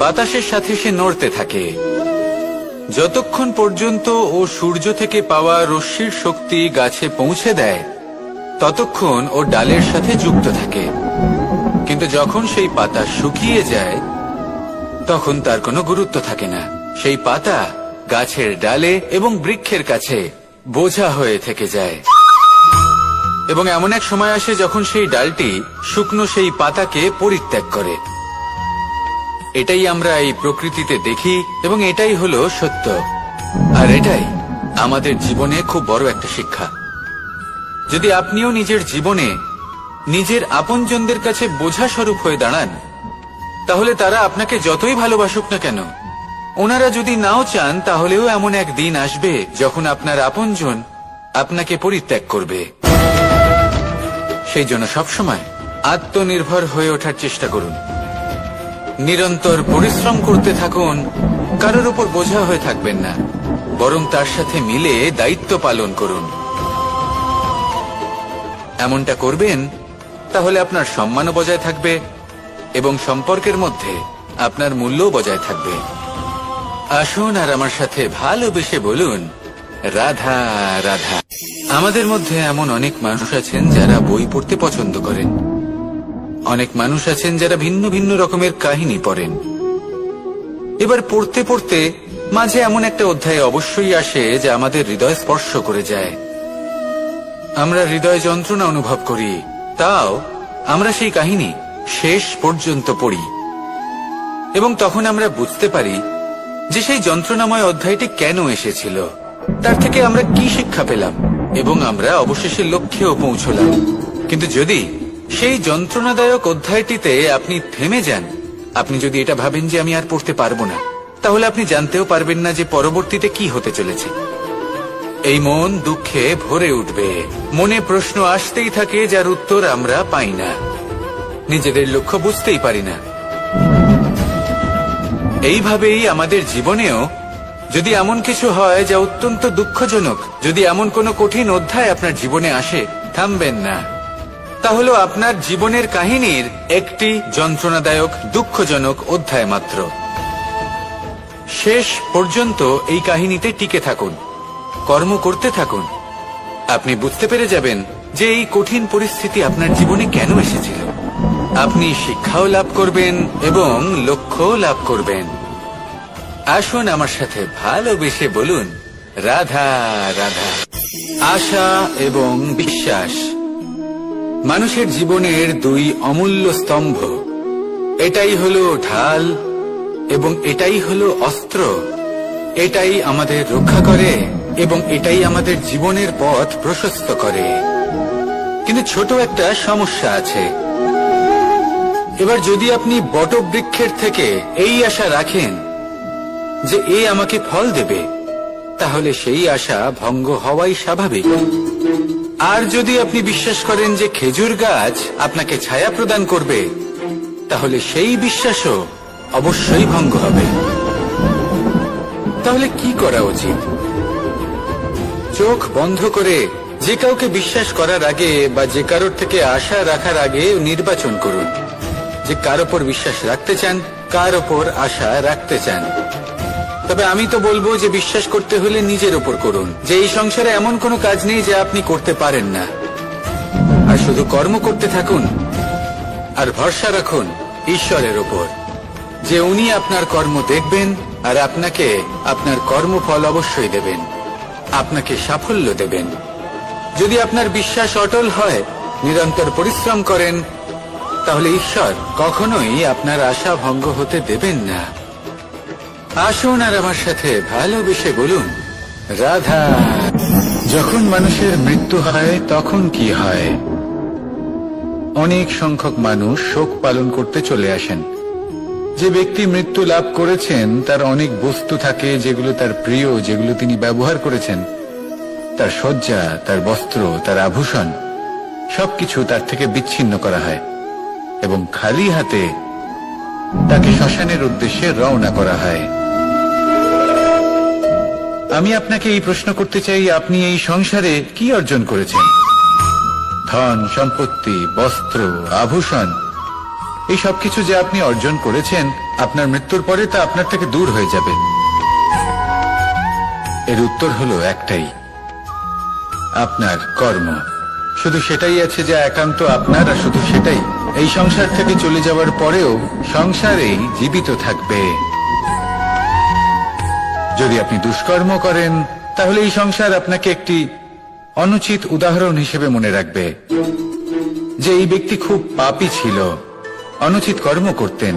বাতাসের সাথে সে নড়তে থাকে। যতক্ষণ পর্যন্ত ও সূর্য থেকে পাওয়া রশ্মির শক্তি গাছে পৌঁছে দেয় ততক্ষণ ও ডালের সাথে যুক্ত থাকে। কিন্তু যখন সেই পাতা শুকিয়ে যায় তখন তার কোনো গুরুত্ব থাকে না। সেই পাতা গাছের ডালে এবং বৃক্ষের কাছে বোঝা হয়ে থেকে যায়। এবং এমন এক সময় আসে যখন সেই ডালটি শুকনো সেই পাতাকে পরিত্যাগ করে। এটাই আমরা এই প্রকৃতিতে দেখি এবং এটাই হলো সত্য। আর এটাই আমাদের জীবনে খুব বড় একটা শিক্ষা। যদি আপনিও নিজের জীবনে নিজের আপনজনদের কাছে বোঝা স্বরূপ হয়ে দাঁড়ান তাহলে তারা আপনাকে যতই ভালোবাসুক না কেন, ওনারা যদি নাও চান তাহলেও এমন এক দিন আসবে যখন আপনার আপনজন আপনাকে পরিত্যাগ করবে। সেই জন্য সবসময় আত্মনির্ভর হয়ে ওঠার চেষ্টা করুন, নিরন্তর পরিশ্রম করতে থাকুন, কারোর উপর বোঝা হয়ে থাকবেন না, বরং তার সাথে মিলে দায়িত্ব পালন করুন। এমনটা করবেন তাহলে আপনার সম্মানও বজায় থাকবে এবং সম্পর্কের মধ্যে আপনার মূল্যও বজায় থাকবে। আসুন আর আমার সাথে ভালোবেসে বলুন, রাধা রাধা। আমাদের মধ্যে এমন অনেক মানুষ আছেন যারা বই পড়তে পছন্দ করেন, অনেক মানুষ আছেন যারা ভিন্ন ভিন্ন রকমের কাহিনী পড়েন। এবার পড়তে পড়তে মাঝে এমন একটা অধ্যায় অবশ্যই আসে যা আমাদের হৃদয় স্পর্শ করে যায়। আমরা হৃদয় যন্ত্রণা অনুভব করি, তাও আমরা সেই কাহিনী শেষ পর্যন্ত পড়ি এবং তখন আমরা বুঝতে পারি যে সেই যন্ত্রণাময় অধ্যায়টি কেন এসেছিল, তার থেকে আমরা কি শিক্ষা পেলাম এবং আমরা অবশেষে লক্ষ্যেও পৌঁছলাম। কিন্তু যদি সেই যন্ত্রণাদায়ক অধ্যায়টিতে আপনি থেমে যান আপনি যদি এটা ভাবেন যে আমি আর পড়তে পারবো না, তাহলে আপনি জানতেও পারবেন না যে পরবর্তীতে কি হতে চলেছে। এই মন দুঃখে ভরে উঠবে, মনে প্রশ্ন আসতেই থাকে যার উত্তর আমরা পাই না, নিজেদের লক্ষ্য বুঝতেই পারি না। এইভাবেই আমাদের জীবনেও যদি এমন কিছু হয় যা অত্যন্ত দুঃখজনক, যদি এমন কোনো কঠিন অধ্যায় আপনার জীবনে আসে, থামবেন না। তা হলো আপনার জীবনের কাহিনীর একটি যন্ত্রণাদায়ক দুঃখজনক অধ্যায় মাত্র। শেষ পর্যন্ত এই কাহিনীতে টিকে থাকুন, কর্ম করতে থাকুন। আপনি বুঝতে পেরে যাবেন যে এই কঠিন পরিস্থিতি আপনার জীবনে কেন এসেছিল। আপনি শিক্ষাও লাভ করবেন এবং লক্ষ্যও লাভ করবেন। আসুন আমার সাথে ভালোবেসে বলুন, রাধা রাধা। আশা এবং বিশ্বাস মানুষের জীবনের দুই অমূল্য স্তম্ভ। এটাই হলো ঢাল এবং এটাই হলো অস্ত্র। এটাই আমাদের রক্ষা করে এবং এটাই আমাদের জীবনের পথ প্রশস্ত করে। কিন্তু ছোট একটা সমস্যা আছে। এবার যদি আপনি বটবৃক্ষের থেকে এই আশা রাখেন যে এ আমাকে ফল দেবে, তাহলে সেই আশা ভঙ্গ হওয়াই স্বাভাবিক। আর যদি আপনি বিশ্বাস করেন যে খেজুর গাছ আপনাকে ছায়া প্রদান করবে, তাহলে সেই বিশ্বাসও অবশ্যই ভঙ্গ হবে। তাহলে কি করা উচিত? চোখ বন্ধ করে যে কাউকে বিশ্বাস করার আগে বা যে কারোর থেকে আশা রাখার আগে নির্বাচন করুন যে কার ওপর বিশ্বাস রাখতে চান, কার ওপর আশা রাখতে চান। তবে আমি তো বলবো যে বিশ্বাস করতে হলে নিজের ওপর করুন, যে এই সংসারে এমন কোনো কাজ নেই যা আপনি করতে পারেন না। আর শুধু কর্ম করতে থাকুন আর ভরসা রাখুন ঈশ্বরের ওপর, যে উনি আপনার কর্ম দেখবেন আর আপনাকে আপনার কর্মফল অবশ্যই দেবেন, আপনাকে সাফল্য দেবেন। যদি আপনার বিশ্বাস অটল হয়, নিরন্তর পরিশ্রম করেন, তাহলে ঈশ্বর কখনোই আপনার আশা ভঙ্গ হতে দেবেন না। আসুন আর আমার সাথে ভালোবেসে বলুন, রাধা। যখন মানুষের মৃত্যু হয় তখন কি হয়? অনেক সংখ্যক মানুষ শোক পালন করতে চলে আসেন। যে ব্যক্তি মৃত্যু লাভ করেছেন তার অনেক বস্তু থাকে যেগুলো তার প্রিয়, যেগুলো তিনি ব্যবহার করেছেন। তার শয্যা, তার বস্ত্র, তার আভূষণ সবকিছু তার থেকে বিচ্ছিন্ন করা হয় এবং খালি হাতে তাকে শ্মশানের উদ্দেশ্যে রওনা করা হয়। আমি আপনাকে এই প্রশ্ন করতে চাই, আপনি এই সংসারে কি অর্জন করেছেন? ধন সম্পত্তি, বস্ত্র, আভূষণ, এই সবকিছু যে আপনি অর্জন করেছেন, আপনার মৃত্যুর পরে তা আপনার থেকে দূর হয়ে যাবে। এর উত্তর হলো একটাই, আপনার কর্ম। শুধু সেটাই আছে যা একান্ত আপনার, আর শুধু সেটাই এই সংসার থেকে চলে যাওয়ার পরেও সংসারেই জীবিত থাকবে। যদি আপনি দুষ্কর্ম করেন, তাহলে এই সংসার আপনাকে একটি অনুচিত উদাহরণ হিসেবে মনে রাখবে যে এই ব্যক্তি খুব পাপী ছিল, অনুচিত কর্ম করতেন।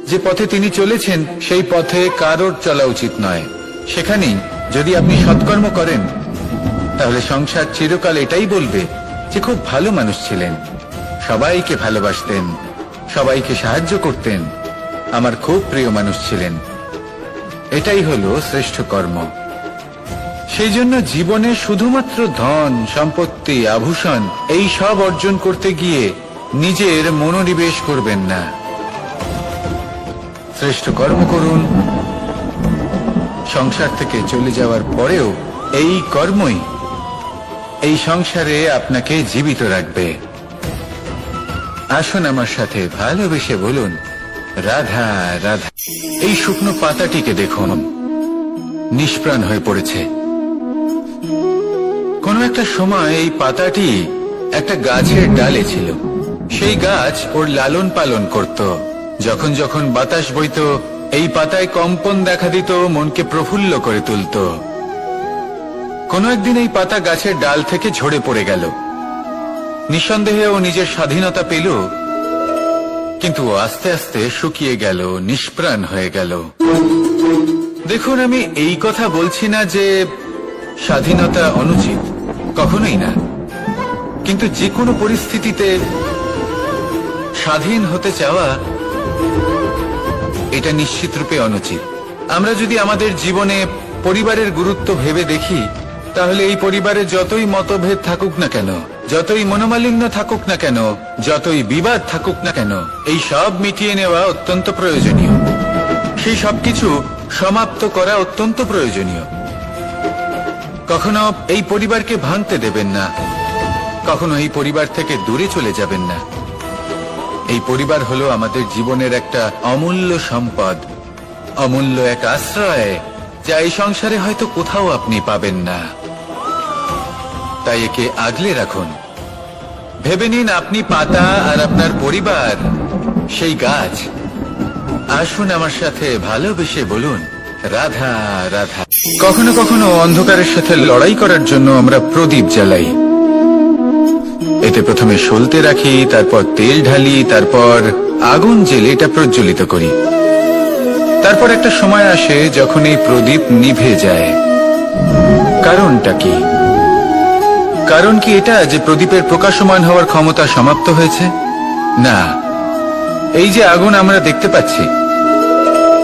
যে পথে তিনি চলেছেন সেই পথে কারোর চলা উচিত নয়। সেখানেই যদি আপনি সৎকর্ম করেন, তাহলে সংসার চিরকাল এটাই বলবে যে খুব ভালো মানুষ ছিলেন, সবাইকে ভালোবাসতেন, সবাইকে সাহায্য করতেন, আমার খুব প্রিয় মানুষ ছিলেন। এটাই হলো শ্রেষ্ঠ কর্ম। সেই জন্য জীবনে শুধুমাত্র ধন সম্পত্তি, আভূষণ এই সব অর্জন করতে গিয়ে নিজের মনোনিবেশ করবেন না। শ্রেষ্ঠ কর্ম করুন। সংসার থেকে চলে যাওয়ার পরেও এই কর্মই এই সংসারে আপনাকে জীবিত রাখবে। আসুন আমার সাথে ভালোবেসে বলুন, রাধা রাধা। এই শুকনো পাতাটিকে দেখুন, নিষ্প্রাণ হয়ে পড়েছে। কোন একটা সময় এই পাতাটি একটা গাছের ডালে ছিল। সেই গাছ ওর লালন পালন করত। যখন যখন বাতাস বইত, এই পাতায় কম্পন দেখা দিত, মনকে প্রফুল্ল করে তুলত। কোন একদিন এই পাতা গাছের ডাল থেকে ঝরে পড়ে গেল। নিঃসন্দেহে ও নিজের স্বাধীনতা পেল, কিন্তু আস্তে আস্তে শুকিয়ে গেল, নিষ্প্রাণ হয়ে গেল। দেখুন, আমি এই কথা বলছি না যে স্বাধীনতা অনুচিত, কখনোই না। কিন্তু যে কোনো পরিস্থিতিতে স্বাধীন হতে চাওয়া এটা নিশ্চিত রূপে অনুচিত। আমরা যদি আমাদের জীবনে পরিবারের গুরুত্ব ভেবে দেখি, তাহলে এই পরিবারে যতই মতভেদ থাকুক না কেন, যতই মনোমালিন্য থাকুক না কেন, যতই বিবাদ থাকুক না কেন, এই সব মিটিয়ে নেওয়া অত্যন্ত প্রয়োজনীয়। সেই সবকিছু সমাপ্ত করা অত্যন্ত প্রয়োজনীয়। কখনো এই পরিবারকে ভাঙতে দেবেন না, কখনো এই পরিবার থেকে দূরে চলে যাবেন না। এই পরিবার হলো আমাদের জীবনের একটা অমূল্য সম্পদ, অমূল্য এক আশ্রয়, যা এই সংসারে হয়তো কোথাও আপনি পাবেন না। তাই একে আগলে রাখুন। ভেবে নিন আপনি পাতা আর আপনার পরিবার সেই গাছ। আসুন আমার সাথে ভালোবেসে বলুন, রাধা রাধা। কখনো কখনো অন্ধকারের সাথে লড়াই করার জন্য আমরা প্রদীপ জ্বালাই। এতে প্রথমে সলতে রাখি, তারপর তেল ঢালি, তারপর আগুন জেলে এটা প্রজ্বলিত করি। তারপর একটা সময় আসে যখন এই প্রদীপ নিভে যায়। কারণটা কি? কারণ কি এটা যে প্রদীপের প্রকাশমান হওয়ার ক্ষমতা সমাপ্ত হয়েছে? না, এই যে আগুন আমরা দেখতে পাচ্ছি,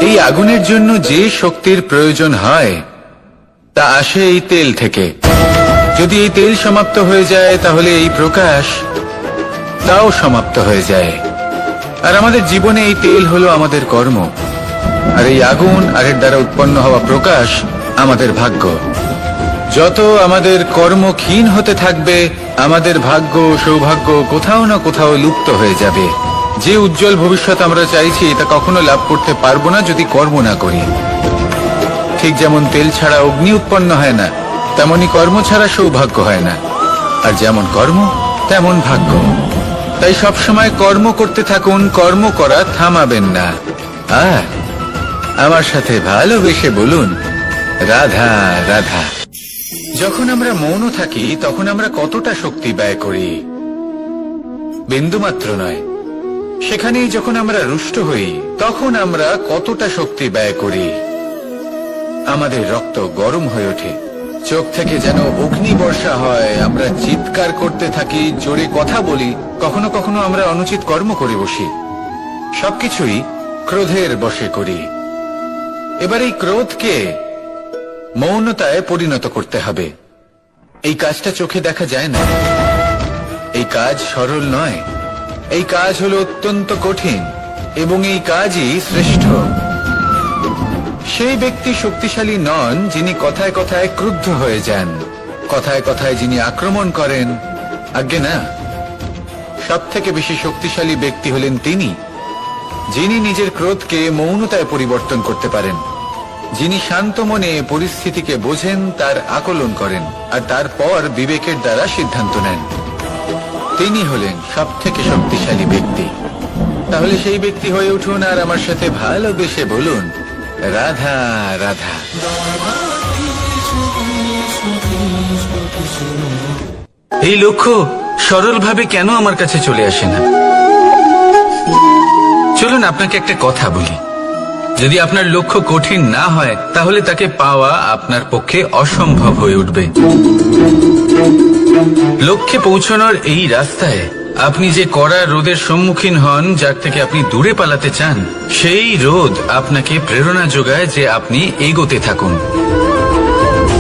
এই আগুনের জন্য যে শক্তির প্রয়োজন হয় তা আসে এই তেল থেকে। যদি এই তেল সমাপ্ত হয়ে যায়, তাহলে এই প্রকাশ তাও সমাপ্ত হয়ে যায়। আর আমাদের জীবনে এই তেল হলো আমাদের কর্ম, আর এই আগুন আর এর দ্বারা উৎপন্ন হওয়া প্রকাশ আমাদের ভাগ্য। যত আমাদের কর্ম ক্ষীণ হতে থাকবে, আমাদের ভাগ্য সৌভাগ্য কোথাও না কোথাও লুপ্ত হয়ে যাবে। যে উজ্জ্বল ভবিষ্যৎ আমরা চাইছি তা কখনো লাভ করতে পারবো না যদি কর্ম না করি। ঠিক যেমন তেল ছাড়া অগ্নি উৎপন্ন হয় না, তেমনি কর্ম ছাড়া সৌভাগ্য হয় না। আর যেমন কর্ম তেমন ভাগ্য। তাই সবসময় কর্ম করতে থাকুন, কর্ম করা থামাবেন না। আর আমার সাথে ভালোবেসে বলুন, রাধা রাধা। যখন আমরা মৌন থাকি তখন আমরা কতটা শক্তি ব্যয় করি, বিন্দুমাত্র নয়। সেখানেই যখন আমরা রুষ্ট হই তখন আমরা কতটা শক্তি ব্যয় করি। আমাদের রক্ত গরম হয়ে ওঠে, চোখ থেকে যেন অগ্নি বর্ষা হয়, আমরা চিৎকার করতে থাকি, জোরে কথা বলি, কখনো কখনো আমরা অনুচিত কর্ম করে বসি। সবকিছুই ক্রোধের বশে করি। এবার এই ক্রোধকে মৌনতায় পরিণত করতে হবে। এই কাজটা চোখে দেখা যায় না, এই কাজ সরল নয়, এই কাজ হলো অত্যন্ত কঠিন, এবং এই কাজই শ্রেষ্ঠ। সেই ব্যক্তি শক্তিশালী নন যিনি কথায় কথায় ক্রুদ্ধ হয়ে যান, কথায় কথায় যিনি আক্রমণ করেন। আজ্ঞে না, সব থেকে বেশি শক্তিশালী ব্যক্তি হলেন তিনি যিনি নিজের ক্রোধকে মৌনতায় পরিবর্তন করতে পারেন, যিনি শান্ত মনে পরিস্থিতিকে বোঝেন, তার আকলন করেন, আর তারপর বিবেকের দ্বারা সিদ্ধান্ত নেন। তিনি হলেন সব থেকে শক্তিশালী ব্যক্তি। তাহলে সেই ব্যক্তি হয়ে উঠুন আর আমার সাথে ভালোবেসে বলুন, রাধা রাধা। এই লক্ষ্য সরলভাবে কেন আমার কাছে চলে আসে না? চলুন আপনাকে একটা কথা বলি, যদি আপনার লক্ষ্য কঠিন না হয় তাহলে তাকে পাওয়া আপনার পক্ষে অসম্ভব হয়ে উঠবে। লক্ষ্যে পৌঁছানোর এই রাস্তায় আপনি যে কড়া রোদের সম্মুখীন হন, যার থেকে আপনি দূরে পালাতে চান, সেই রোদ আপনাকে প্রেরণা যোগায় যে আপনি এগোতে থাকুন।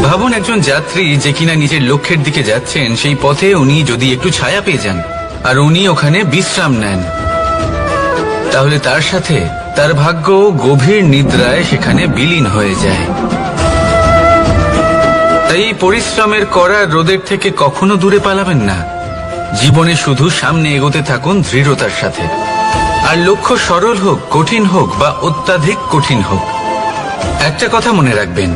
ভাবুন একজন যাত্রী যে কিনা নিজের লক্ষ্যের দিকে যাচ্ছেন, সেই পথে উনি যদি একটু ছায়া পেয়ে যান আর উনি ওখানে বিশ্রাম নেন, তাহলে তার সাথে তার ভাগ্য গভীর নিদ্রায় সেখানে বিলীন হয়ে যায়। তাই পরিশ্রমের করা রোদের থেকে কখনো দূরে পালাবেন না। জীবনে শুধু সামনে এগোতে থাকুন দৃঢ়তার সাথে। আর লক্ষ্য সরল হোক, কঠিন হোক বা অত্যাধিক কঠিন হোক, একটা কথা মনে রাখবেন,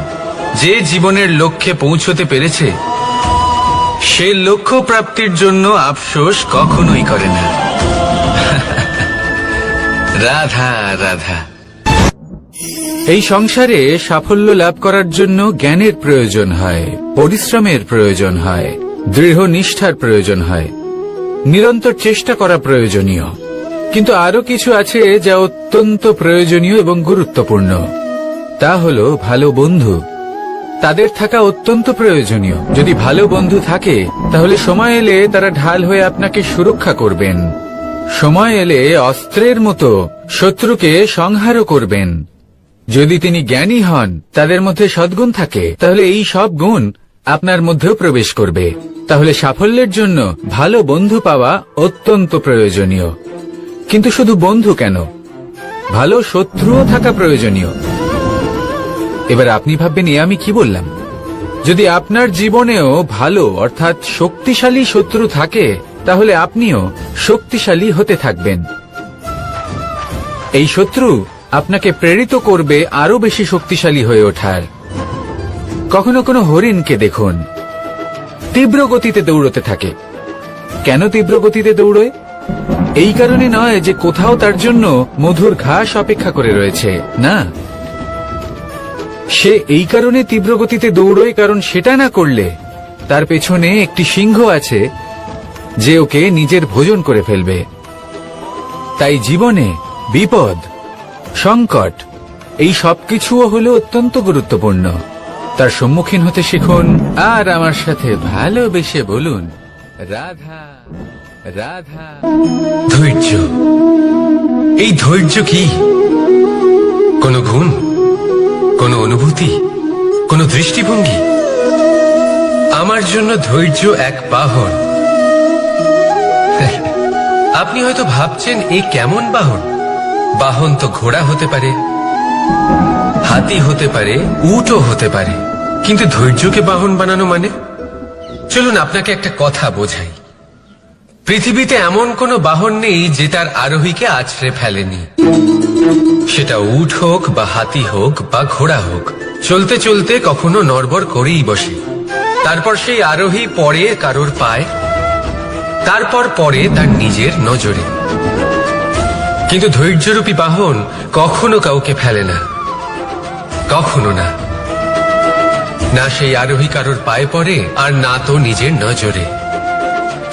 যে জীবনের লক্ষ্যে পৌঁছতে পেরেছে সে লক্ষ্য প্রাপ্তির জন্য আফসোস কখনোই করে না। রাধা রাধা। এই সংসারে সাফল্য লাভ করার জন্য জ্ঞানের প্রয়োজন হয়, পরিশ্রমের প্রয়োজন হয়, দৃঢ় নিষ্ঠার প্রয়োজন হয়, নিরন্তর চেষ্টা করা প্রয়োজনীয়। কিন্তু আরো কিছু আছে যা অত্যন্ত প্রয়োজনীয় এবং গুরুত্বপূর্ণ। তা হলো ভালো বন্ধু। তাদের থাকা অত্যন্ত প্রয়োজনীয়। যদি ভালো বন্ধু থাকে তাহলে সময় এলে তারা ঢাল হয়ে আপনাকে সুরক্ষা করবেন। সময় এলে অস্ত্রের মতো শত্রুকে সংহারও করবেন। যদি তিনি জ্ঞানী হন, তাদের মধ্যে সদ্গুণ থাকে, তাহলে এই সব গুণ আপনার মধ্যেও প্রবেশ করবে। তাহলে সাফল্যের জন্য ভালো বন্ধু পাওয়া অত্যন্ত প্রয়োজনীয়। কিন্তু শুধু বন্ধু কেন, ভালো শত্রুও থাকা প্রয়োজনীয়। এবার আপনি ভাববেন, আমি কি বললাম? যদি আপনার জীবনেও ভালো অর্থাৎ শক্তিশালী শত্রু থাকে, তাহলে আপনিও শক্তিশালী হতে থাকবেন। এই শত্রু আপনাকে প্রেরিত করবে আরো বেশি শক্তিশালী হয়ে ওঠার। কখনো কোনো হরিণকে দেখুন, তীব্র গতিতে দৌড়তে থাকে। কেন তীব্র গতিতে দৌড়য়? এই কারণে নয় যে কোথাও তার জন্য মধুর ঘাস অপেক্ষা করে রয়েছে, না। সে এই কারণে তীব্র গতিতে দৌড়য় কারণ সেটা না করলে তার পেছনে একটি সিংহ আছে যে ওকে নিজের ভোজন করে ফেলবে। তাই জীবনে বিপদ, সংকট, এই সবকিছুও হলো অত্যন্ত গুরুত্বপূর্ণ। তার সম্মুখীন হতে শিখুন আর আমার সাথে ভালোবেসে বলুন, রাধা রাধা।
ধৈর্য। এই ধৈর্য কি কোনো গুণ, কোনো অনুভূতি, কোনো দৃষ্টিভঙ্গি? আমার জন্য ধৈর্য এক বাহন। আপনি হয়তো ভাবছেন, এই কেমন বাহন? বাহন তো ঘোড়া হতে পারে, হাতি হতে পারে, উটও হতে পারে, কিন্তু ধৈর্যকে বাহন বানানো মানে? চলুন আপনাকে একটা কথা বোঝাই। পৃথিবীতে এমন কোনো বাহন নেই যে তার আরোহীকে আছড়ে ফেলেনি। সেটা উট হোক বা হাতি হোক বা ঘোড়া হোক, চলতে চলতে কখনো নড়বড় করেই বসে। তারপর সেই আরোহী পড়ে কারোর পায়, তারপর পড়ে তার নিজের নজরে। কিন্তু ধৈর্যরূপী বাহন কখনো কাউকে ফেলে না, কখনো না। না সেই আরোহী কারোর পায়ে পড়ে, আর না তো নিজের নজরে।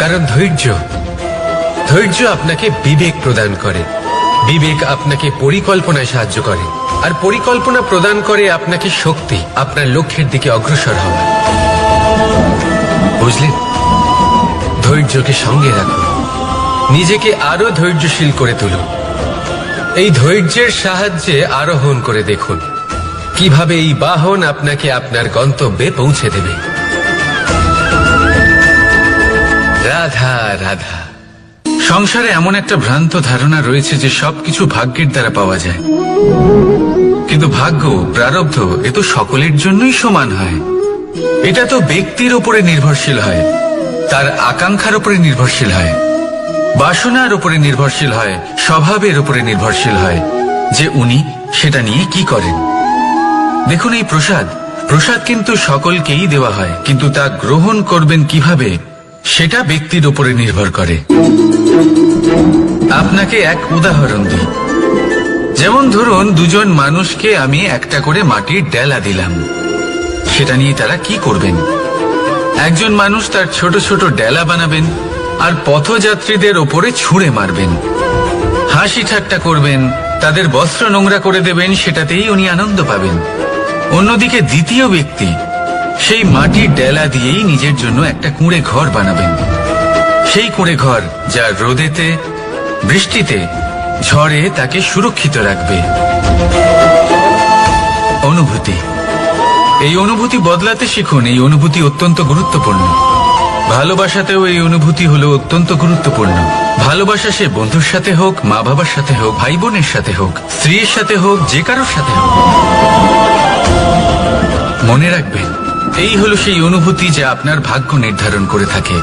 কারণ ধৈর্য আপনাকে বিবেক প্রদান করে, বিবেক আপনাকে পরিকল্পনায় সাহায্য করে, আর পরিকল্পনা প্রদান করে আপনাকে শক্তি, আপনার লক্ষ্যের দিকে অগ্রসর হওয়া। বুঝলেন? ধৈর্যকে সঙ্গে রাখুন, নিজেকে আরো ধৈর্যশীল করে তুলুন। এই ধৈর্যের সাহায্যে আরোহণ করে দেখুন কিভাবে এই বাহন আপনাকে আপনার গন্তব্যে পৌঁছে দেবে। রাধা রাধা।
সংসারে এমন একটা ভ্রান্ত ধারণা রয়েছে যে সবকিছু ভাগ্যের দ্বারা পাওয়া যায়, কিন্তু ভাগ্য, প্রারব্ধ এ তো সকলের জন্যই সমান হয়। এটা তো ব্যক্তির উপরে নির্ভরশীল হয়, তার আকাঙ্ক্ষার উপরে নির্ভরশীল হয়, বাসনার উপরে নির্ভরশীল হয়, স্বভাবের উপরে নির্ভরশীল হয় যে উনি সেটা নিয়ে কি করেন। দেখুন, এই প্রসাদ কিন্তু সকলকেই দেওয়া হয়, কিন্তু তা গ্রহণ করবেন কিভাবে সেটা ব্যক্তির উপরে নির্ভর করে। আপনাকে এক উদাহরণ দিই। যেমন ধরুন, দুজন মানুষকে আমি একটা করে মাটির ডেলা দিলাম, সেটা নিয়ে তারা কি করবেন? একজন মানুষ তার ছোট ছোট ডেলা বানাবেন আর পথযাত্রীদের ওপরে ছুঁড়ে মারবেন, হাসি ঠাট্টা করবেন, তাদের বস্ত্র নোংরা করে দেবেন, সেটাতেই উনি আনন্দ পাবেন। অন্যদিকে দ্বিতীয় ব্যক্তি সেই মাটির ডেলা দিয়েই নিজের জন্য একটা কুঁড়ে ঘর বানাবেন। সেই কুঁড়ে ঘর যা রোদেতে, বৃষ্টিতে, ঝড়ে তাকে সুরক্ষিত রাখবে। অনুভূতি, এই অনুভূতি বদলাতে শিখুন। এই অনুভূতি অত্যন্ত গুরুত্বপূর্ণ। ভালোবাসাতেও এই অনুভূতি হলো অত্যন্ত গুরুত্বপূর্ণ। ভালোবাসা সে বন্ধুর সাথে হোক, মা বাবার সাথে হোক, ভাই বোনের সাথে হোক, স্ত্রীর সাথে হোক, যে কারোর সাথে হোক। মনে রাখবেন, এই হলো সেই অনুভূতি যা আপনার ভাগ্য নির্ধারণ করে থাকে।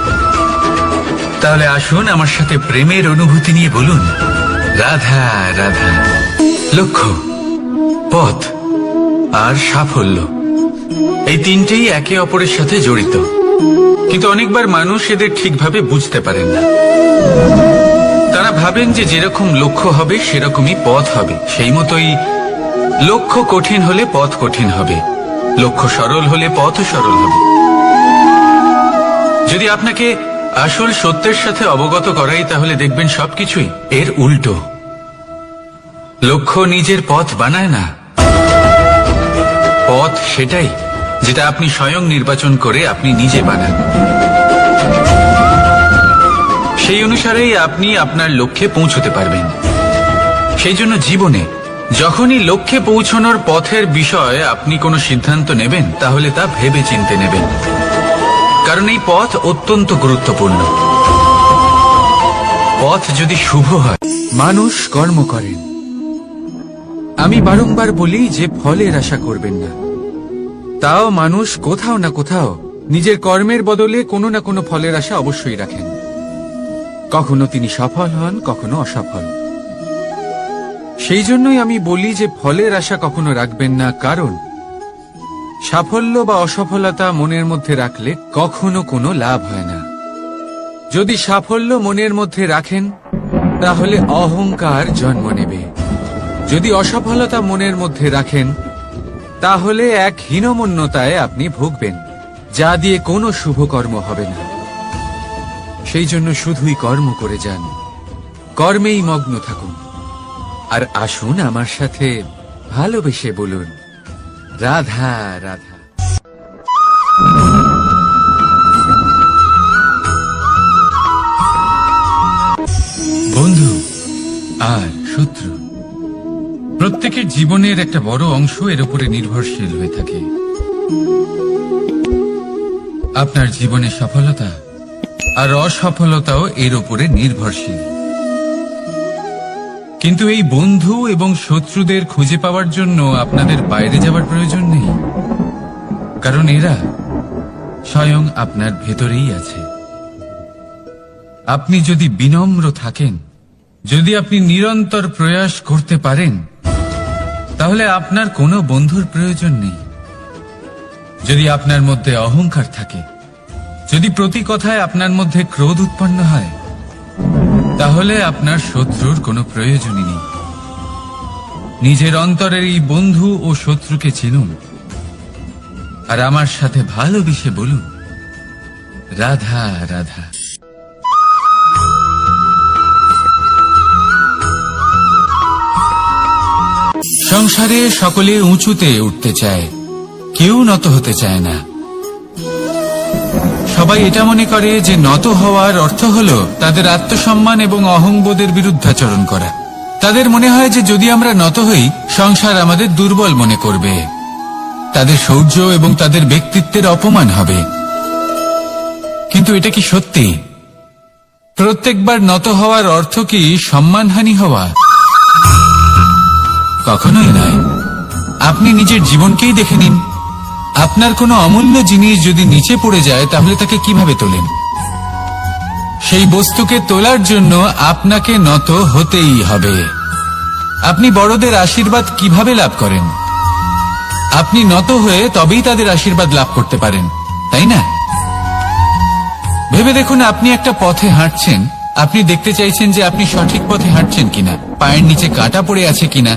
তাহলে আসুন আমার সাথে প্রেমের অনুভূতি নিয়ে বলুন, রাধা রাধা। লক্ষ্য, পথ আর সাফল্য, এই তিনটেই একে অপরের সাথে জড়িত, কিন্তু অনেকবার মানুষ এদের ঠিকভাবে বুঝতে পারেন না। তারা ভাবেন যে যেরকম লক্ষ্য হবে সেরকমই পথ হবে, সেই মতোই লক্ষ্য কঠিন হলে পথ কঠিন হবে, লক্ষ্য সরল হলে পথও সরল হবে। যদি আপনাকে আসল সত্যের সাথে অবগত করাই, তাহলে দেখবেন সবকিছুই এর উল্টো। লক্ষ্য নিজের পথ বানায় না, পথ সেটাই যেটা আপনি স্বয়ং নির্বাচন করে আপনি নিজে বানান। সেই অনুসারেই আপনি আপনার লক্ষ্যে পৌঁছতে পারবেন। সেই জন্য জীবনে যখনই লক্ষ্যে পৌঁছানোর পথের বিষয়ে আপনি কোনো সিদ্ধান্ত নেবেন তাহলে তা ভেবে চিন্তে নেবেন, কারণ এই পথ অত্যন্ত গুরুত্বপূর্ণ। পথ যদি শুভ হয়, মানুষ কর্ম করেন। আমি বারংবার বলি যে ফলের আশা করবেন না। তাও মানুষ কোথাও না কোথাও নিজের কর্মের বদলে কোনো না কোনো ফলের আশা অবশ্যই রাখেন। কখনো তিনি সফল হন, কখনো অসফল। সেই জন্যই আমি বলি যে ফলের আশা কখনো রাখবেন না, কারণ সাফল্য বা অসফলতা মনের মধ্যে রাখলে কখনো কোনো লাভ হয় না। যদি সাফল্য মনের মধ্যে রাখেন তাহলে অহংকার জন্ম নেবে। যদি অসফলতা মনের মধ্যে রাখেন তাহলে এক হীনমন্যতায় আপনি ভুগবেন, যা দিয়ে কোনো শুভ কর্ম হবে না। সেই জন্য শুধুই কর্ম করে যান, কর্মেই মগ্ন থাকুন। আর আসুন আমার সাথে ভালোবেসে বলুন, রাধা রাধা। বন্ধু আর শত্রু প্রত্যেকের জীবনের একটা বড় অংশ এর উপরে নির্ভরশীল হয়ে থাকে। আপনার জীবনের সফলতা আর অসফলতাও এর উপরে নির্ভরশীল। কিন্তু এই বন্ধু এবং শত্রুদের খুঁজে পাওয়ার জন্য আপনাদের বাইরে যাবার প্রয়োজন নেই, কারণ এরা স্বয়ং আপনার ভেতরেই আছে। আপনি যদি বিনম্র থাকেন, যদি আপনি নিরন্তর প্রয়াস করতে পারেন, তাহলে আপনার কোনো বন্ধুর প্রয়োজন নেই। যদি আপনার মধ্যে অহংকার থাকে, যদি প্রতি কথায় আপনার মধ্যে ক্রোধ উৎপন্ন হয়, তাহলে আপনার শত্রুর কোনো প্রয়োজনই নেই। নিজের অন্তরের এই বন্ধু ও শত্রুকে চিনুন, আর আমার সাথে ভালোবেসে বলুন, রাধা রাধা। সংসারে সকলে উঁচুতে উঠতে চায়, কেউ নত হতে চায় না। সবাই এটা মনে করে যে নত হওয়ার অর্থ হলো তাদের আত্মসম্মান এবং অহংবোধের বিরুদ্ধাচরণ করা। তাদের মনে হয় যে যদি আমরা নত হই, সংসার আমাদের দুর্বল মনে করবে, তাদের শৌর্য এবং তাদের ব্যক্তিত্বের অপমান হবে। কিন্তু এটা কি সত্যি? প্রত্যেকবার নত হওয়ার অর্থ কি সম্মানহানি হওয়া? কখনোই নয়। আপনি নিজের জীবনকেই দেখে নিন। আপনার কোনো অমূল্য জিনিস যদি নিচে পড়ে যায় তাহলে তাকে কিভাবে তোলেন? সেই বস্তুকে তোলার জন্য আপনাকে নত হতেই হবে। আপনি বড়দের আশীর্বাদ কিভাবে লাভ করেন? আপনি নত হয়ে তবেই তাদের আশীর্বাদ লাভ করতে পারেন, তাই না? ভেবে দেখুন, আপনি একটা পথে হাঁটছেন, আপনি দেখতে চাইছেন যে আপনি সঠিক পথে হাঁটছেন কিনা, পায়ের নিচে কাঁটা পড়ে আছে কিনা।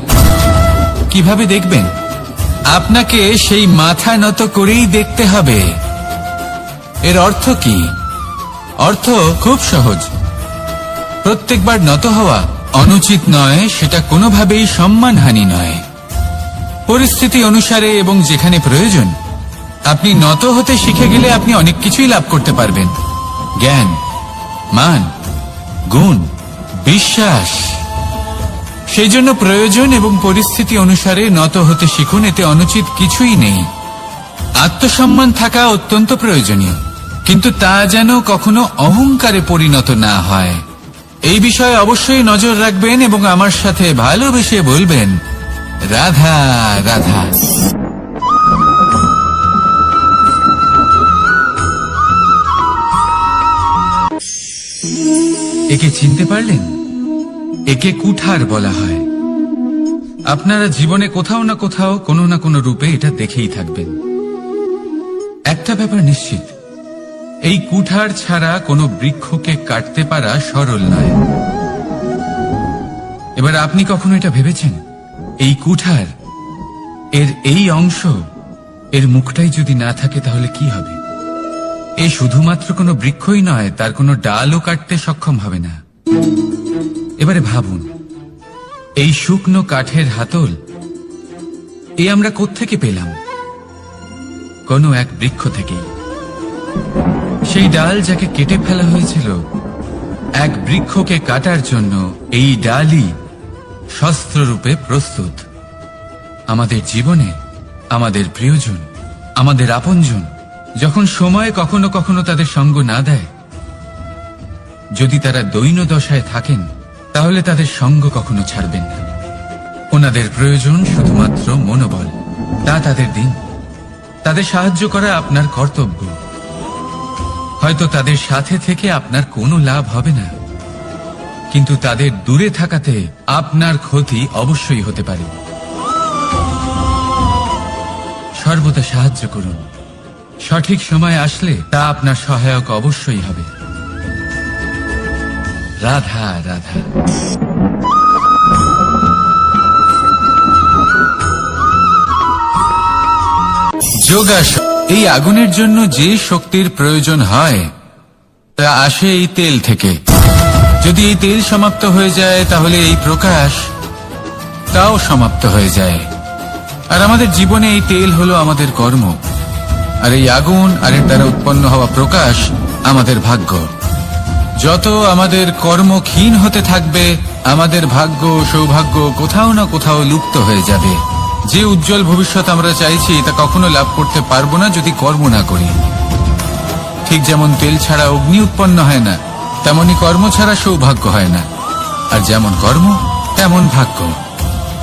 কিভাবে দেখবেন? আপনাকে সেই মাথা নত করেই দেখতে হবে। এর অর্থ কি? অর্থ খুব সহজ। প্রত্যেকবার নত হওয়া অনুচিত নয়, সেটা কোনোভাবেই সম্মানহানি নয়। পরিস্থিতি অনুসারে এবং যেখানে প্রয়োজন আপনি নত হতে শিখে গেলে আপনি অনেক কিছুই লাভ করতে পারবেন। জ্ঞান, মান, গুণ, বিশ্বাস। সেই জন্য প্রয়োজন এবং পরিস্থিতি অনুসারে নত হতে শিখুন, এতে অনুচিত কিছুই নেই। আত্মসম্মান থাকা অত্যন্ত প্রয়োজনীয়, কিন্তু তা যেন কখনো অহংকারে পরিণত না হয়। এই বিষয়ে অবশ্যই নজর রাখবেন এবং আমার সাথে ভালোবেসে বলবেন, রাধা রাধা। একে চিনতে পারলেন? একে কুঠার বলা হয়। আপনারা জীবনে কোথাও না কোথাও কোনো না কোনো রূপে এটা দেখেই থাকবেন। একটা ব্যাপার নিশ্চিত, এই কুঠার ছাড়া কোনো বৃক্ষকে কাটতে পারা সরল নয়। এবার আপনি কখনো এটা ভেবেছেন, এই কুঠার এর এই অংশ, এর মুখটাই যদি না থাকে তাহলে কি হবে? এ শুধুমাত্র কোনো বৃক্ষই নয়, তার কোনো ডালও কাটতে সক্ষম হবে না। এবারে ভাবুন, এই শুকনো কাঠের হাতল এ আমরা কোত্থেকে পেলাম? কোনো এক বৃক্ষ থেকেই। সেই ডাল যাকে কেটে ফেলা হয়েছিল এক বৃক্ষকে কাটার জন্য, এই ডালই শস্ত্ররূপে প্রস্তুত। আমাদের জীবনে আমাদের প্রিয়জন, আমাদের আপনজন যখন সময় কখনো কখনো তাদের সঙ্গ না দেয়, যদি তারা দৈন্য দশায় থাকেন, তাহলে তাদের সঙ্গ কখনো ছাড়বেন না। ওনাদের প্রয়োজন শুধুমাত্র মনোবল। তা তাদের দিন। তাদের সাহায্য করা আপনার কর্তব্য। হয়তো তাদের সাথে থেকে আপনার কোনো লাভ হবে না, কিন্তু তাদের দূরে থাকাতে আপনার ক্ষতি অবশ্যই হতে পারে। সর্বদা সাহায্য করুন। সঠিক সময় আসলে তা আপনার সহায়ক অবশ্যই হবে। রাধা রাধা। যোগাসন। এই আগুনের জন্য যে শক্তির প্রয়োজন হয় তা আসে এই তেল থেকে। যদি এই তেল সমাপ্ত হয়ে যায়, তাহলে এই প্রকাশ তাও সমাপ্ত হয়ে যায়। আর আমাদের জীবনে এই তেল হলো আমাদের কর্ম, আর এই আগুন আর এর দ্বারা উৎপন্ন হওয়া প্রকাশ আমাদের ভাগ্য। যত আমাদের কর্ম ক্ষীণ হতে থাকবে, আমাদের ভাগ্য সৌভাগ্য কোথাও না কোথাও লুপ্ত হয়ে যাবে। যে উজ্জ্বল ভবিষ্যৎ আমরা চাইছি তা কখনো লাভ করতে পারবো না যদি কর্ম না করি। ঠিক যেমন তেল ছাড়া অগ্নি উৎপন্ন হয় না, তেমনি কর্ম ছাড়া সৌভাগ্য হয় না। আর যেমন কর্ম তেমন ভাগ্য।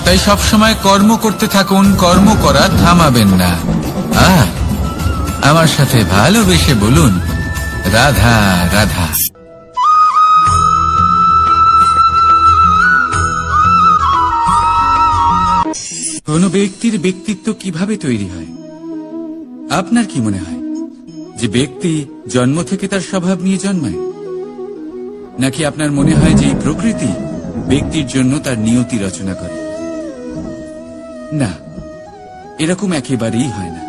তাই সবসময় কর্ম করতে থাকুন, কর্ম করা থামাবেন না। আর আমার সাথে ভালোবেসে বলুন, রাধা রাধা। কোন ব্যক্তির ব্যক্তিত্ব কিভাবে তৈরি হয়? আপনার কি মনে হয় যে ব্যক্তি জন্ম থেকে তার স্বভাব নিয়ে জন্মায়, নাকি আপনার মনে হয় যে এই প্রকৃতি ব্যক্তির জন্য তার নিয়তি রচনা করে? না, এরকম একেবারেই হয় না।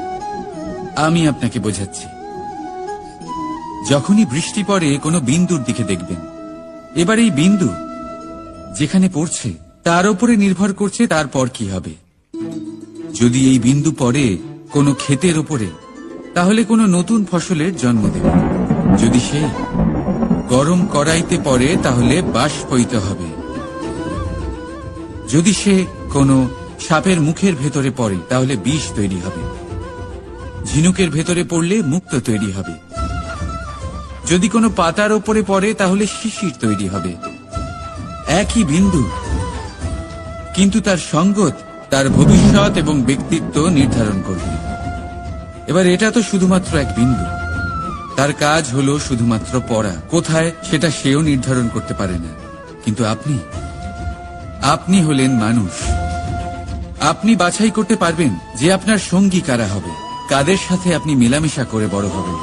আমি আপনাকে বোঝাচ্ছি। যখনই বৃষ্টি পড়ে কোনো বিন্দুর দিকে দেখবেন। এবার এই বিন্দু যেখানে পড়ছে তার উপরে নির্ভর করছে তারপর কি হবে। যদি এই বিন্দু পড়ে কোনো ক্ষেতের উপরে, তাহলে কোনো নতুন ফসলের জন্ম দেবে। যদি সে গরম কড়াইতে পড়ে, তাহলে বাষ্পীত হবে। যদি সে কোনো সাপের মুখের ভেতরে পড়ে, তাহলে বিষ তৈরি হবে। ঝিনুকের ভেতরে পড়লে মুক্তো তৈরি হবে। যদি কোনো পাতার ওপরে পড়ে, তাহলে শিশির তৈরি হবে। একই বিন্দু, কিন্তু তার সঙ্গত তার ভবিষ্যৎ এবং ব্যক্তিত্ব নির্ধারণ করবে। এবার এটা তো শুধুমাত্র এক বিন্দু। তার কাজ হলো শুধুমাত্র পড়া। কোথায় সেটা সেও নির্ধারণ করতে পারে না। কিন্তু আপনি হলেন মানুষ। আপনি বাছাই করতে পারবেন যে আপনার সঙ্গী কারা হবে, কাদের সাথে আপনি মেলামেশা করে বড় হবেন।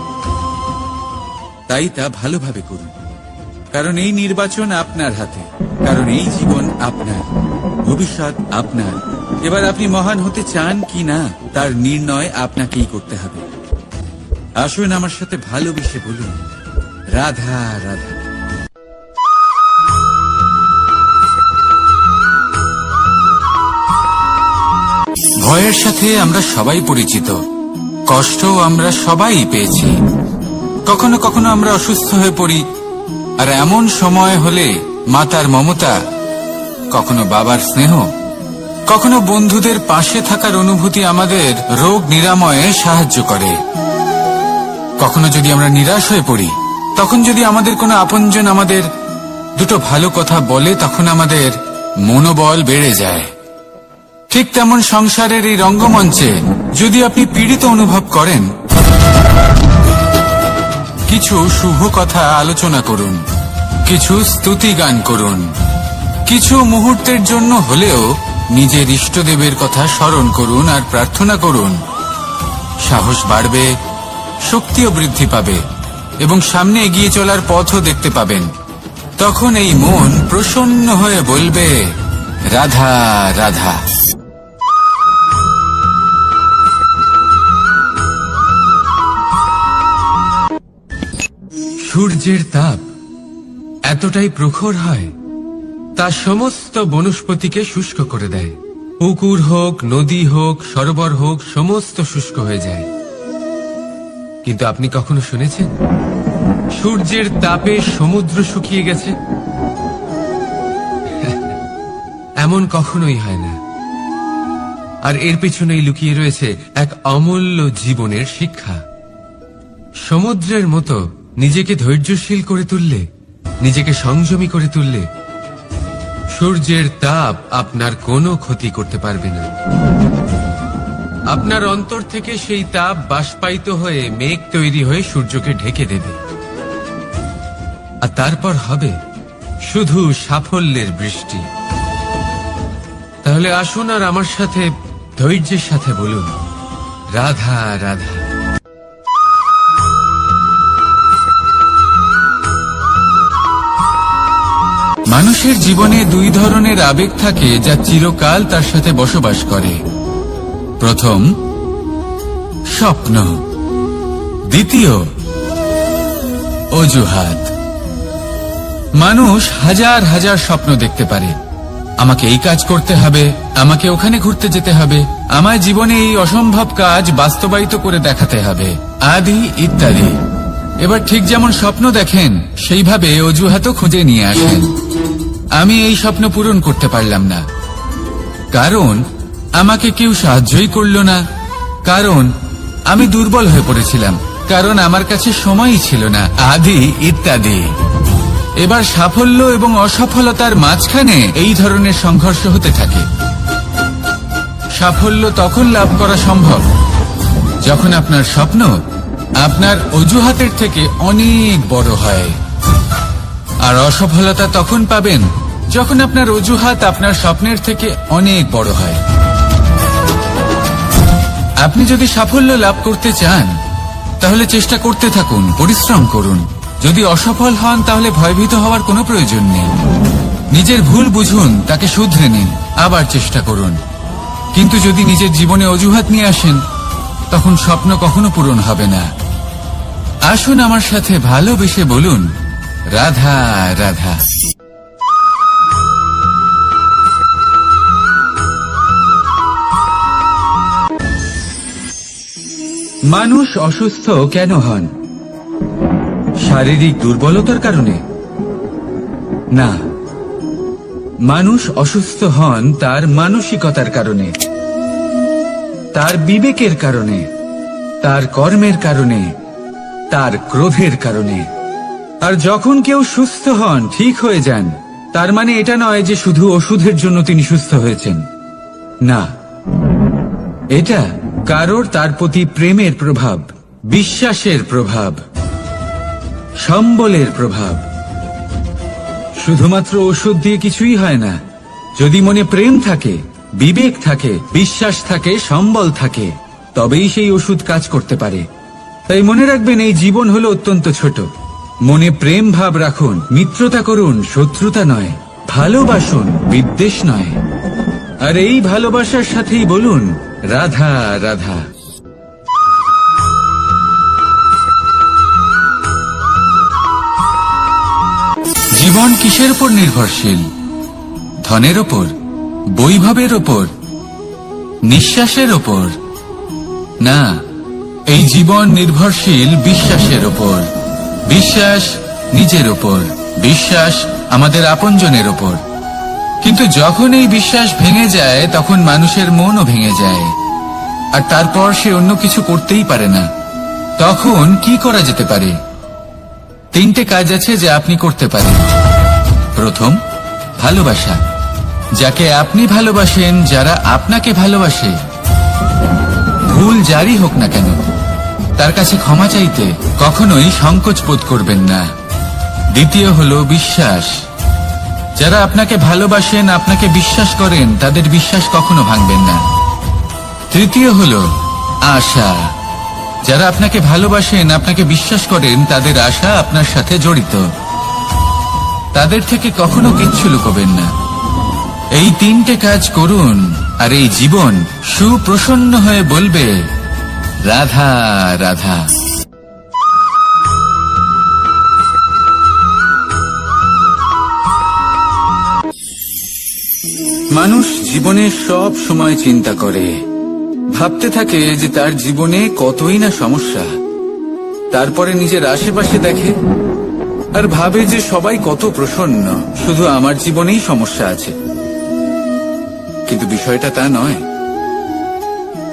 তাই তা ভালোভাবে করুন, কারণ এই নির্বাচন আপনার হাতে। কারণ এই জীবন আপনার, ভবিষ্যৎ আপনার। এবার আপনি মহান হতে চান কি না, তার নির্ণয় আপনাকেই করতে হবে। আসুন আমার সাথে ভালোবেসে বলুন, রাধা রাধা। ভয়ের সাথে আমরা সবাই পরিচিত। কষ্টও আমরা সবাই পেয়েছি। কখনো কখনো আমরা অসুস্থ হয়ে পড়ি, আর এমন সময় হলে মাতার মমতা, কখনো বাবার স্নেহ, কখনো বন্ধুদের পাশে থাকার অনুভূতি আমাদের রোগ নিরাময়ে সাহায্য করে। কখনো যদি আমরা নিরাশ হয়ে পড়ি, তখন যদি আমাদের কোনো আপনজন আমাদের দুটো ভালো কথা বলে, তখন আমাদের মনোবল বেড়ে যায়। ঠিক তেমন সংসারের এই রঙ্গমঞ্চে যদি আপনি পীড়িত অনুভব করেন, কিছু শুভ কথা আলোচনা করুন, কিছু স্তুতি গান করুন, কিছু মুহূর্তের জন্য হলেও নিজের ইষ্টদেবের কথা স্মরণ করুন আর প্রার্থনা করুন। সাহস বাড়বে, শক্তিও বৃদ্ধি পাবে এবং সামনে এগিয়ে চলার পথও দেখতে পাবেন। তখন এই মন প্রসন্ন হয়ে বলবে, রাধা রাধা। সূর্যের তাপ এতটাই প্রখর হয়, তা সমস্ত বনস্পতিকে শুষ্ক করে দেয়। পুকুর হোক, নদী হোক, সরোবর হোক, সমস্ত শুষ্ক হয়ে যায়। কিন্তু আপনি কখনো শুনেছেন সূর্যের তাপে সমুদ্র শুকিয়ে গেছে?
এমন কখনোই হয় না। আর এর পেছনেই লুকিয়ে রয়েছে এক অমূল্য জীবনের শিক্ষা। সমুদ্রের মতো নিজেকে ধৈর্যশীল করে তুললে, নিজেকে সংযমী করে তুললে, সূর্যের তাপ আপনার কোনো ক্ষতি করতে পারবে না। আপনার অন্তর থেকে সেই তাপ বাষ্পায়িত হয়ে মেঘ তৈরি হয়ে সূর্যকে ঢেকে দেবে, আর তারপর হবে শুধু সাফল্যের বৃষ্টি। তাহলে আসুন আর আমার সাথে ধৈর্যের সাথে বলুন, রাধা রাধা।
মানুষের জীবনে দুই ধরনের আবেগ থাকে যা চিরকাল তার সাথে বসবাস করে। প্রথম, স্বপ্ন। দ্বিতীয়, অজুহাত। মানুষ হাজার হাজার স্বপ্ন দেখতে পারে। আমাকে এই কাজ করতে হবে, আমাকে ওখানে ঘুরতে যেতে হবে, আমার জীবনে এই অসম্ভব কাজ বাস্তবায়িত করে দেখাতে হবে, আদি ইত্যাদি। এবার ঠিক যেমন স্বপ্ন দেখেন সেইভাবে অজুহাতও খুঁজে নিয়ে আসেন। আমি এই স্বপ্ন পূরণ করতে পারলাম না, কারণ আমাকে কেউ সাহায্যই করল না, কারণ আমি দুর্বল হয়ে পড়েছিলাম, কারণ আমার কাছে সময়ই ছিল না, আদি ইত্যাদি। এবার সাফল্য এবং অসফলতার মাঝখানে এই ধরনের সংঘর্ষ হতে থাকে। সাফল্য তখন লাভ করা সম্ভব যখন আপনার স্বপ্ন আপনার অজুহাতের থেকে অনেক বড় হয়, আর অসফলতা তখন পাবেন যখন আপনার অজুহাত আপনার স্বপ্নের থেকে অনেক বড় হয়। আপনি যদি সাফল্য লাভ করতে চান তাহলে চেষ্টা করতে থাকুন, পরিশ্রম করুন। যদি অসফল হন তাহলে ভয়ভীত হওয়ার কোনো প্রয়োজন নেই। নিজের ভুল বুঝুন, তাকে শুধরে নিন, আবার চেষ্টা করুন। কিন্তু যদি নিজের জীবনে অজুহাত নিয়ে আসেন তখন স্বপ্ন কখনো পূরণ হবে না। আসুন আমার সাথে ভালোবেসে বলুন, রাধা রাধা। মানুষ অসুস্থ কেন হন? শারীরিক দুর্বলতার কারণে? না, মানুষ অসুস্থ হন তার মানসিকতার কারণে, তার বিবেকের কারণে, তার কর্মের কারণে, তার ক্রোধের কারণে। আর যখন কেউ সুস্থ হন, ঠিক হয়ে যান, তার মানে এটা নয় যে শুধু ওষুধের জন্য তিনি সুস্থ হয়েছেন। না, এটা কারোর তার প্রতি প্রেমের প্রভাব, বিশ্বাসের প্রভাব, সম্বলের প্রভাব। শুধুমাত্র ওষুধ দিয়ে কিছুই হয় না। যদি মনে প্রেম থাকে, বিবেক থাকে, বিশ্বাস থাকে, সম্বল থাকে, তবেই সেই ওষুধ কাজ করতে পারে। তাই মনে রাখবেন, এই জীবন হলো অত্যন্ত ছোট। মনে প্রেম ভাব রাখুন, মিত্রতা করুন, শত্রুতা নয়। ভালোবাসুন, বিদ্বেষ নয়। আর এই ভালোবাসার সাথেই বলুন, রাধা রাধা। জীবন কিসের উপর নির্ভরশীল? ধনের ওপর, বৈভবের ওপর, নিঃশ্বাসের ওপর? না, এই জীবন নির্ভরশীল বিশ্বাসের ওপর। বিশ্বাস নিজের ওপর, বিশ্বাস আমাদের আপনজনের ওপর। কিন্তু যখন এই বিশ্বাস ভেঙে যায় তখন মানুষের মনও ভেঙে যায়, আর তারপর সে অন্য কিছু করতেই পারে না। তখন কি করা যেতে পারে? 3টে কাজ আছে যা আপনি করতে পারেন। প্রথম, ভালোবাসা। যাকে আপনি ভালোবাসেন, যারা আপনাকে ভালোবাসে, ভুল যারই হোক না কেন, তার কাছে ক্ষমা চাইতে কখনোই সংকোচ বোধ করবেন না। দ্বিতীয় হলো বিশ্বাস। যারা আপনাকে ভালোবাসেন, আপনাকে বিশ্বাস করেন, তাদের বিশ্বাস কখনো ভাঙবেন না। তৃতীয় হলো আশা। যারা আপনাকে ভালোবাসেন, আপনাকে বিশ্বাস করেন, তাদের আশা আপনার সাথে জড়িত। তাদের থেকে কখনো কিচ্ছু লুকোবেন না। এই 3টে কাজ করুন, আর এই জীবন সুপ্রসন্ন হয়ে বলবে, রাধা রাধা। মানুষ জীবনে সব সময় চিন্তা করে, ভাবতে থাকে যে তার জীবনে কতই না সমস্যা। তারপরে নিজের আশেপাশে দেখে আর ভাবে যে সবাই কত প্রসন্ন, শুধু আমার জীবনেই সমস্যা আছে। কিন্তু বিষয়টা তা নয়।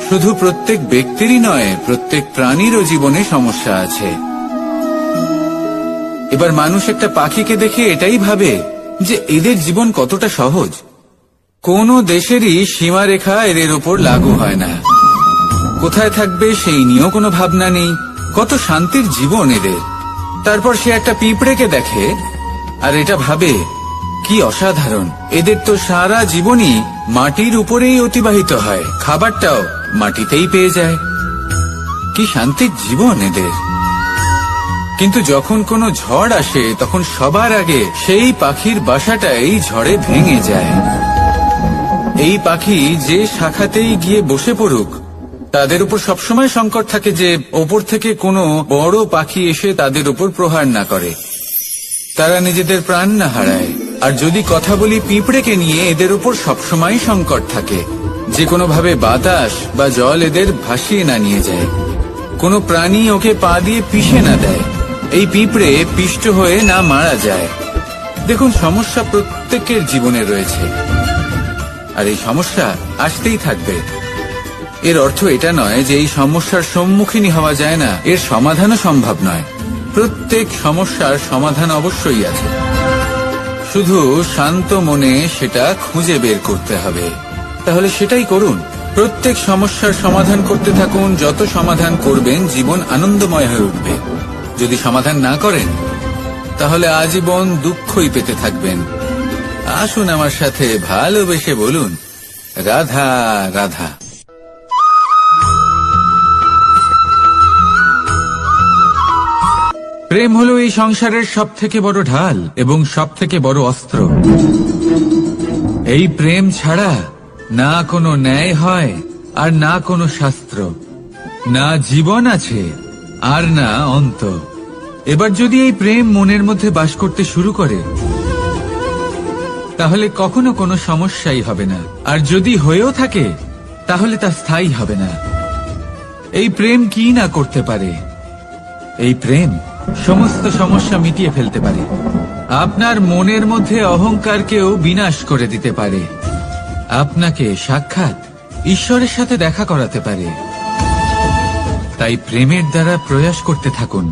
শুধু প্রত্যেক ব্যক্তিরই নয়, প্রত্যেক প্রাণীরও জীবনে সমস্যা আছে। এবার মানুষ একটা পাখিকে দেখে এটাই ভাবে যে এদের জীবন কতটা সহজ। কোন দেশেরই সীমারেখা এদের ওপর লাগু হয় না। কোথায় থাকবে সেই নিয়েও কোনো ভাবনা নেই। কত শান্তির জীবন এদের। তারপর সে একটা পিঁপড়েকে দেখে আর এটা ভাবে কি অসাধারণ, এদের তো সারা জীবনই মাটির উপরেই অতিবাহিত হয়, খাবারটাও মাটিতেই পেয়ে যায়। কি শান্তির জীবন এদের। কিন্তু যখন কোনো ঝড় আসে তখন সবার আগে সেই পাখির বাসাটাই ঝড়ে ভেঙে যায়। এই পাখি যে শাখাতেই গিয়ে বসে পড়ুক, তাদের উপর সবসময় সংকট থাকে যে ওপর থেকে কোনো বড় পাখি এসে তাদের উপর প্রহার না করে, তারা নিজেদের প্রাণ না হারায়। আর যদি কথা বলি পিঁপড়েকে নিয়ে, এদের উপর সবসময় সংকট থাকে যে কোনোভাবে বাতাস বা জল এদের ভাসিয়ে না নিয়ে যায়, কোনো প্রাণী ওকে পা দিয়ে পিষে না দেয়, এই পিঁপড়ে পিষ্ট হয়ে না মারা যায়। দেখুন, সমস্যা প্রত্যেকের জীবনে রয়েছে আর এই সমস্যা আসতেই থাকবে। এর অর্থ এটা নয় যে এই সমস্যার সম্মুখীন হওয়া যায় না, এর সমাধানও সম্ভব নয়। প্রত্যেক সমস্যার সমাধান অবশ্যই আছে, শুধু শান্ত মনে সেটা খুঁজে বের করতে হবে। তাহলে সেটাই করুন, প্রত্যেক সমস্যার সমাধান করতে থাকুন। যত সমাধান করবেন জীবন আনন্দময় হয়ে উঠবে। যদি সমাধান না করেন তাহলে আজীবন দুঃখই পেতে থাকবেন। আসুন আমার সাথে ভালোবেসে বলুন, রাধা রাধা। প্রেম হলো এই সংসারের সবথেকে বড় ঢাল এবং সবথেকে বড় অস্ত্র। এই প্রেম ছাড়া না কোনো ন্যায় হয় আর না কোনো শাস্ত্র, না জীবন আছে আর না অন্ত। এবার যদি এই প্রেম মনের মধ্যে বাস করতে শুরু করে তাহলে কখনো কোনো সমস্যাই হবে না, আর যদি হয়েও থাকে তাহলে তা স্থায়ী হবে না। এই প্রেম কি না করতে পারে? এই প্রেম সমস্ত সমস্যা মিটিয়ে ফেলতে পারে, আপনার মনের মধ্যে অহংকারকেও বিনাশ করে দিতে পারে, আপনাকে সাক্ষাৎ ঈশ্বরের সাথে দেখা করাতে পারে। তাই প্রেমের দ্বারা প্রয়াস করতে থাকুন।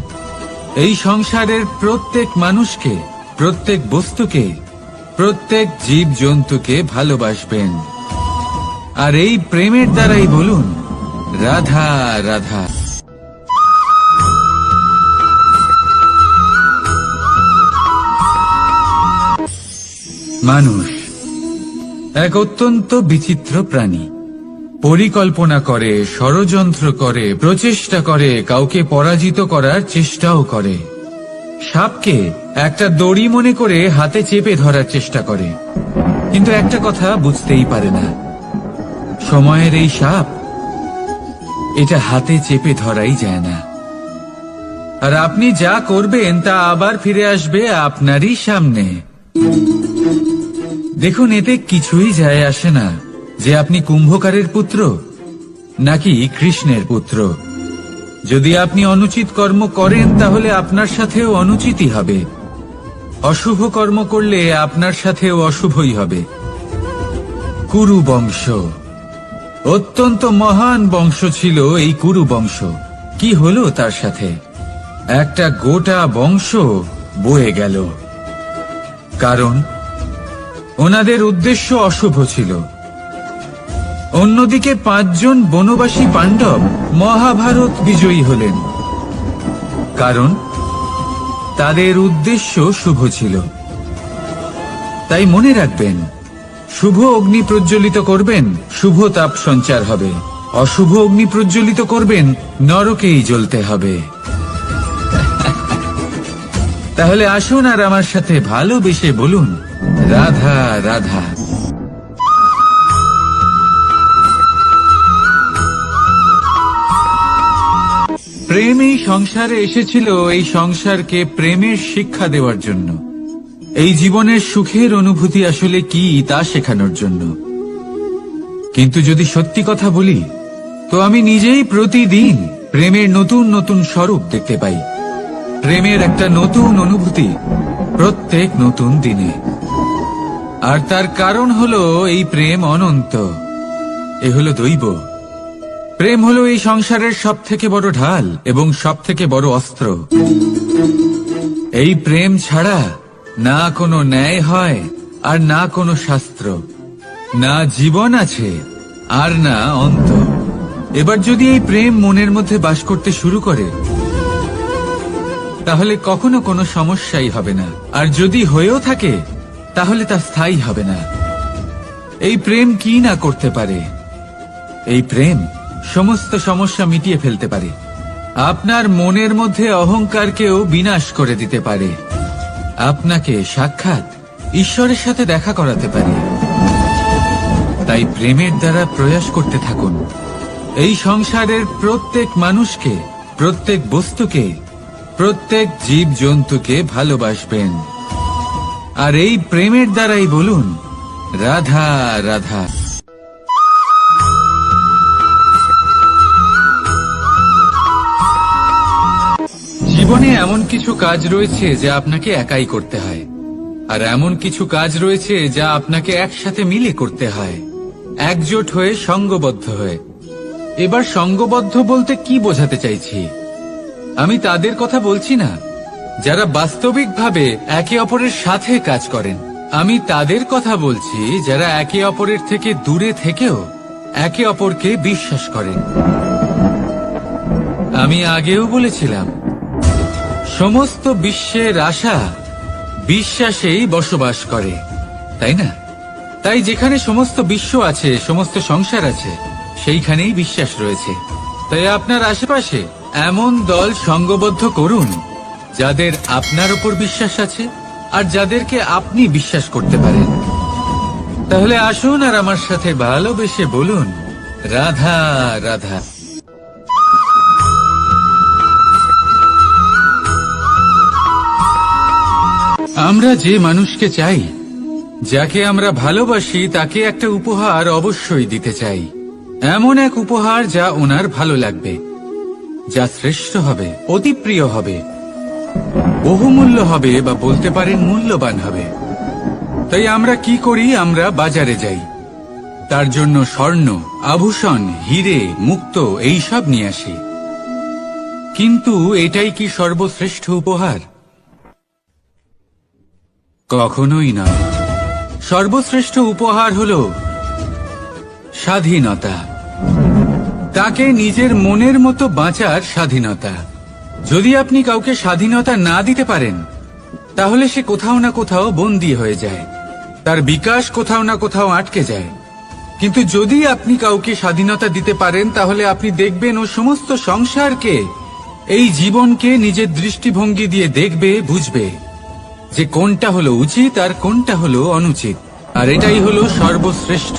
এই সংসারের প্রত্যেক মানুষকে, প্রত্যেক বস্তুকে, প্রত্যেক জীব জন্তুকে ভালোবাসবেন, আর এই প্রেমের দ্বারাই বলুন, রাধা রাধা। মানুষ এক অত্যন্ত বিচিত্র প্রাণী। পরিকল্পনা করে, ষড়যন্ত্র করে, প্রচেষ্টা করে, কাউকে পরাজিত করার চেষ্টাও করে। সাপকে একটা দড়ি মনে করে হাতে চেপে ধরার চেষ্টা করে, কিন্তু একটা কথা বুঝতেই পারে না, সময়ের এই সাপ, এটা হাতে চেপে ধরাই যায় না। আর আপনি যা করবেন তা আবার ফিরে আসবে আপনারই সামনে। দেখুন, এতে কিছুই যায় আসে না যে আপনি কুম্ভকারের পুত্র নাকি কৃষ্ণের পুত্র। যদি আপনি অনুচিত কর্ম করেন তাহলে আপনার সাথেও অনুচিতই হবে, অশুভ কর্ম করলে আপনার সাথেও অশুভই হবে। কুরু বংশ অত্যন্ত মহান বংশ ছিল। এই কুরু বংশ কি হলো তার সাথে? একটা গোটা বংশ বয়ে গেল, কারণ ওনাদের উদ্দেশ্য অশুভ ছিল। অন্যদিকে 5 জন বনবাসী পাণ্ডব মহাভারত বিজয়ী হলেন, কারণ তাদের উদ্দেশ্য শুভ ছিল। তাই মনে রাখবেন, শুভ অগ্নি প্রজ্বলিত করবেন, শুভ তাপ সঞ্চার হবে। অশুভ অগ্নি প্রজ্বলিত করবেন, নরকেই জ্বলতে হবে। তাহলে আসুন আর আমার সাথে ভালোবেসে বলুন, রাধা রাধা। প্রেম এই সংসারে এসেছিল এই সংসারকে প্রেমের শিক্ষা দেওয়ার জন্য, এই জীবনের সুখের অনুভূতি আসলে কি তা শেখানোর জন্য। কিন্তু যদি সত্যি কথা বলি তো আমি নিজেই প্রতিদিন প্রেমের নতুন নতুন স্বরূপ দেখতে পাই, প্রেমের একটা নতুন অনুভূতি প্রত্যেক নতুন দিনে। আর তার কারণ হলো এই প্রেম অনন্ত। এ হলো দৈব। প্রেম হলো এই সংসারের সব থেকে বড় ঢাল এবং সব থেকে বড় অস্ত্র। এই প্রেম ছাড়া না কোনো ন্যায় হয় আর না কোনো শাস্ত্র, না জীবন আছে আর না অন্ত। এবার যদি এই প্রেম মনের মধ্যে বাস করতে শুরু করে, তাহলে কখনো কোনো সমস্যাই হবে না, আর যদি হয়েও থাকে তাহলে তা স্থায়ী হবে না। এই প্রেম কি না করতে পারে? এই প্রেম সমস্ত সমস্যা মিটিয়ে ফেলতে পারে। আপনার মনের মধ্যে অহংকারকেও বিনাশ করে দিতে পারে। আপনাকে সাক্ষাৎ ঈশ্বরের সাথে দেখা করাতে পারে। তাই প্রেমের দ্বারা প্রয়াস করতে থাকুন। এই সংসারের প্রত্যেক মানুষকে, প্রত্যেক বস্তুকে, প্রত্যেক জীব জন্তুকে ভালোবাসবেন। আর এই প্রেমের দ্বারাই বলুন রাধা রাধা। জীবনে এমন কিছু কাজ রয়েছে যা আপনাকে একাই করতে হয়, আর এমন কিছু কাজ রয়েছে যা আপনাকে একসাথে মিলে করতে হয়, একজোট হয়ে, সঙ্গবদ্ধ হয়ে। এবার সঙ্গবদ্ধ বলতে কি বোঝাতে চাইছি? আমি তাদের কথা বলছি না যারা বাস্তবিকভাবে একে অপরের সাথে কাজ করেন। আমি তাদের কথা বলছি যারা একে অপরের থেকে দূরে থেকেও একে অপরকে বিশ্বাস করেন। আমি আগেও বলেছিলাম, সমস্ত বিশ্বের আশা বিশ্বাসেই বসবাস করে, তাই না? তাই যেখানে সমস্ত বিশ্ব আছে, সমস্ত সংসার আছে, সেইখানেই বিশ্বাস রয়েছে। তাই আপনার আশেপাশে এমন দল সঙ্গবদ্ধ করুন যাদের আপনার উপর বিশ্বাস আছে আর যাদেরকে আপনি বিশ্বাস করতে পারেন। তাহলে আসুন আর আমার সাথে ভালোবেসে বলুন রাধা রাধা। আমরা যে মানুষকে চাই, যাকে আমরা ভালোবাসি, তাকে একটা উপহার অবশ্যই দিতে চাই। এমন এক উপহার যা ওনার ভালো লাগবে, যা শ্রেষ্ঠ হবে, অতি প্রিয় হবে, বহুমূল্য হবে, বা বলতে পারেন মূল্যবান হবে। তাই আমরা কি করি? আমরা বাজারে যাই, তার জন্য স্বর্ণ, আভূষণ, হিরে, মুক্ত এইসব নিয়ে আসি। কিন্তু এটাই কি সর্বশ্রেষ্ঠ উপহার? কখনোই নয়। সর্বশ্রেষ্ঠ উপহার হলো স্বাধীনতা, তাকে নিজের মনের মতো বাঁচার স্বাধীনতা। যদি আপনি কাউকে স্বাধীনতা না দিতে পারেন, তাহলে সে কোথাও না কোথাও বন্দী হয়ে যায়, তার বিকাশ কোথাও না কোথাও আটকে যায়। কিন্তু যদি আপনি কাউকে স্বাধীনতা দিতে পারেন, তাহলে আপনি দেখবেন ও সমস্ত সংসারকে, এই জীবনকে নিজের দৃষ্টিভঙ্গি দিয়ে দেখবে, বুঝবে যে কোনটা হলো উচিত আর কোনটা হলো অনুচিত। আর এটাই হলো সর্বশ্রেষ্ঠ।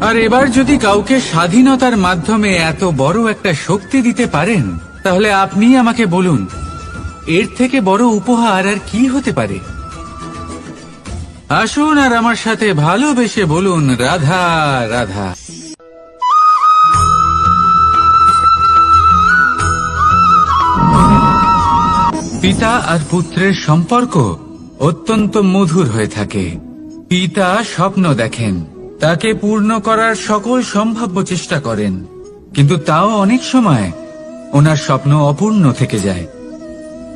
আর এবার যদি কাউকে স্বাধীনতার মাধ্যমে এত বড় একটা শক্তি দিতে পারেন, তাহলে আপনি আমাকে বলুন, এর থেকে বড় উপহার আর কি হতে পারে? আসুন আর আমার সাথে ভালোবেসে বলুন রাধা রাধা। পিতা আর পুত্রের সম্পর্ক অত্যন্ত মধুর হয়ে থাকে। পিতা স্বপ্ন দেখেন, তাকে পূর্ণ করার সকল সম্ভাব্য চেষ্টা করেন, কিন্তু তাও অনেক সময় ওনার স্বপ্ন অপূর্ণ থেকে যায়।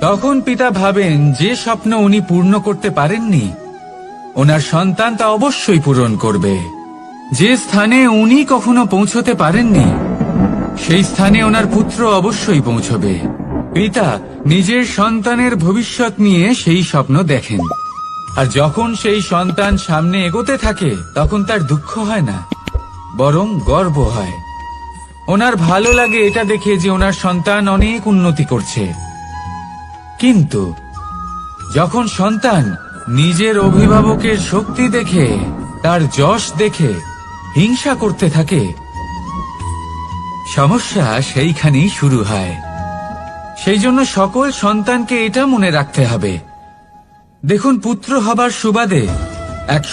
তখন পিতা ভাবেন যে স্বপ্ন উনি পূর্ণ করতে পারেননি, ওনার সন্তান তা অবশ্যই পূরণ করবে। যে স্থানে উনি কখনো পৌঁছতে পারেননি, সেই স্থানে ওনার পুত্র অবশ্যই পৌঁছবে। পিতা নিজের সন্তানের ভবিষ্যৎ নিয়ে সেই স্বপ্ন দেখেন, আর যখন সেই সন্তান সামনে এগোতে থাকে, তখন তার দুঃখ হয় না, বরং গর্ব হয়। ওনার ভালো লাগে এটা দেখে যে ওনার সন্তান অনেক উন্নতি করছে। কিন্তু যখন সন্তান নিজের অভিভাবকের শক্তি দেখে, তার যশ দেখে হিংসা করতে থাকে, সমস্যা সেইখানেই শুরু হয়। সেই জন্য সকল সন্তানকে এটা মনে রাখতে হবে, দেখুন, পুত্র হবার সুবাদে এক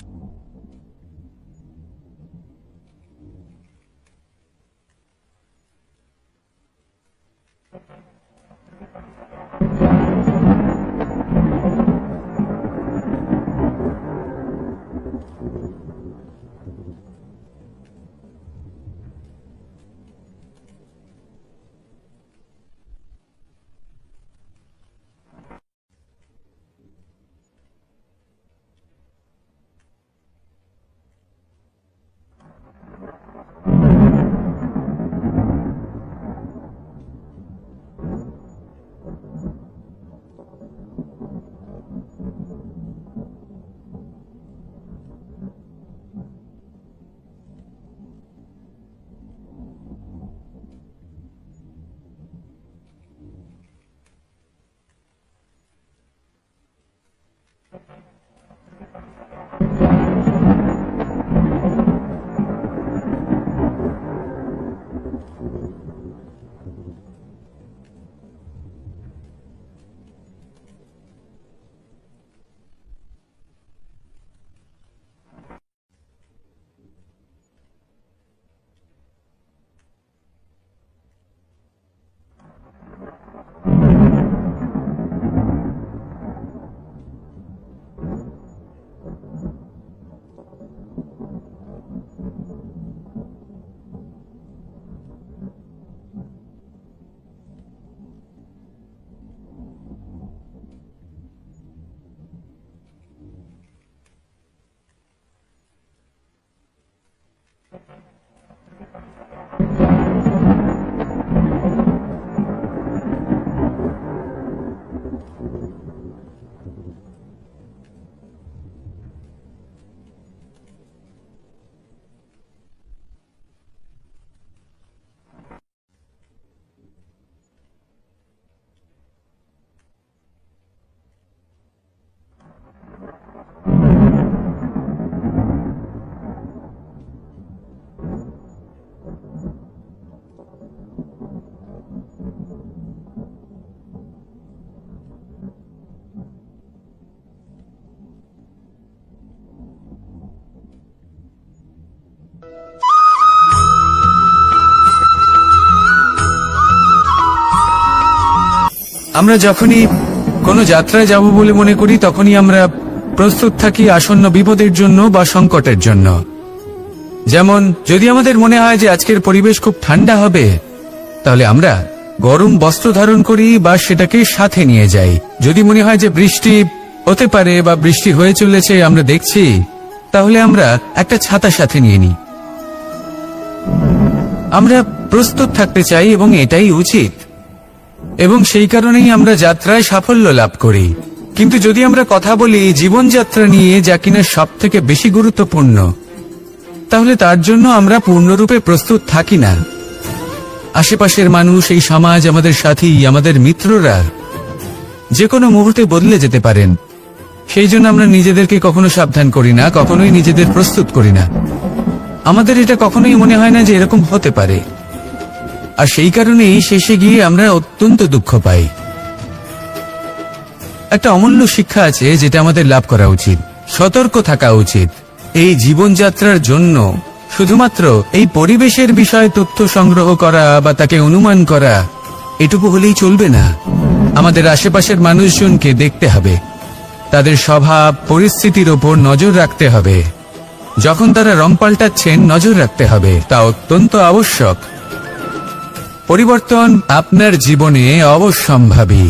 আমরা যখনই কোনো যাত্রায় যাব বলে মনে করি তখনই আমরা প্রস্তুত থাকি আসন্ন বিপদের জন্য বা সংকটের জন্য। যেমন যদি আমাদের মনে হয় যে আজকের পরিবেশ খুব ঠান্ডা হবে, তাহলে আমরা গরম বস্ত্র ধারণ করি বা সেটাকে সাথে নিয়ে যাই। যদি মনে হয় যে বৃষ্টি হতে পারে বা বৃষ্টি হয়ে চলেছে আমরা দেখছি, তাহলে আমরা একটা ছাতা সাথে নিয়ে নিই। আমরা প্রস্তুত থাকতে চাই এবং এটাই উচিত, এবং সেই কারণেই আমরা যাত্রায় সাফল্য লাভ করি। কিন্তু যদি আমরা কথা বলি জীবনযাত্রা নিয়ে, যা কিনা সব থেকে বেশি গুরুত্বপূর্ণ, তাহলে তার জন্য আমরা পূর্ণরূপে প্রস্তুত থাকি না। আশেপাশের মানুষ, এই সমাজ, আমাদের সাথী, আমাদের মিত্ররা যে কোনো মুহূর্তে বদলে যেতে পারেন। সেই জন্য আমরা নিজেদেরকে কখনো সাবধান করি না, কখনোই নিজেদের প্রস্তুত করি না। আমাদের এটা কখনোই মনে হয় না যে এরকম হতে পারে, আর সেই কারণেই শেষে গিয়ে আমরা অত্যন্ত দুঃখ পাই। একটা অমূল্য শিক্ষা আছে যেটা আমাদের লাভ করা উচিত। সতর্ক থাকা উচিত। এই জীবনযাত্রার জন্য শুধুমাত্র এই পরিবেশের বিষয়ে তথ্য সংগ্রহ করা বা তাকে অনুমান করা, এটুকু হলেই চলবে না। আমাদের আশেপাশের মানুষজনকে দেখতে হবে, তাদের স্বভাব পরিস্থিতির ওপর নজর রাখতে হবে। যখন তারা রং পাল্টাচ্ছেন নজর রাখতে হবে, তা অত্যন্ত আবশ্যক। পরিবর্তন আপনার জীবনে অবশ্যম্ভাবী।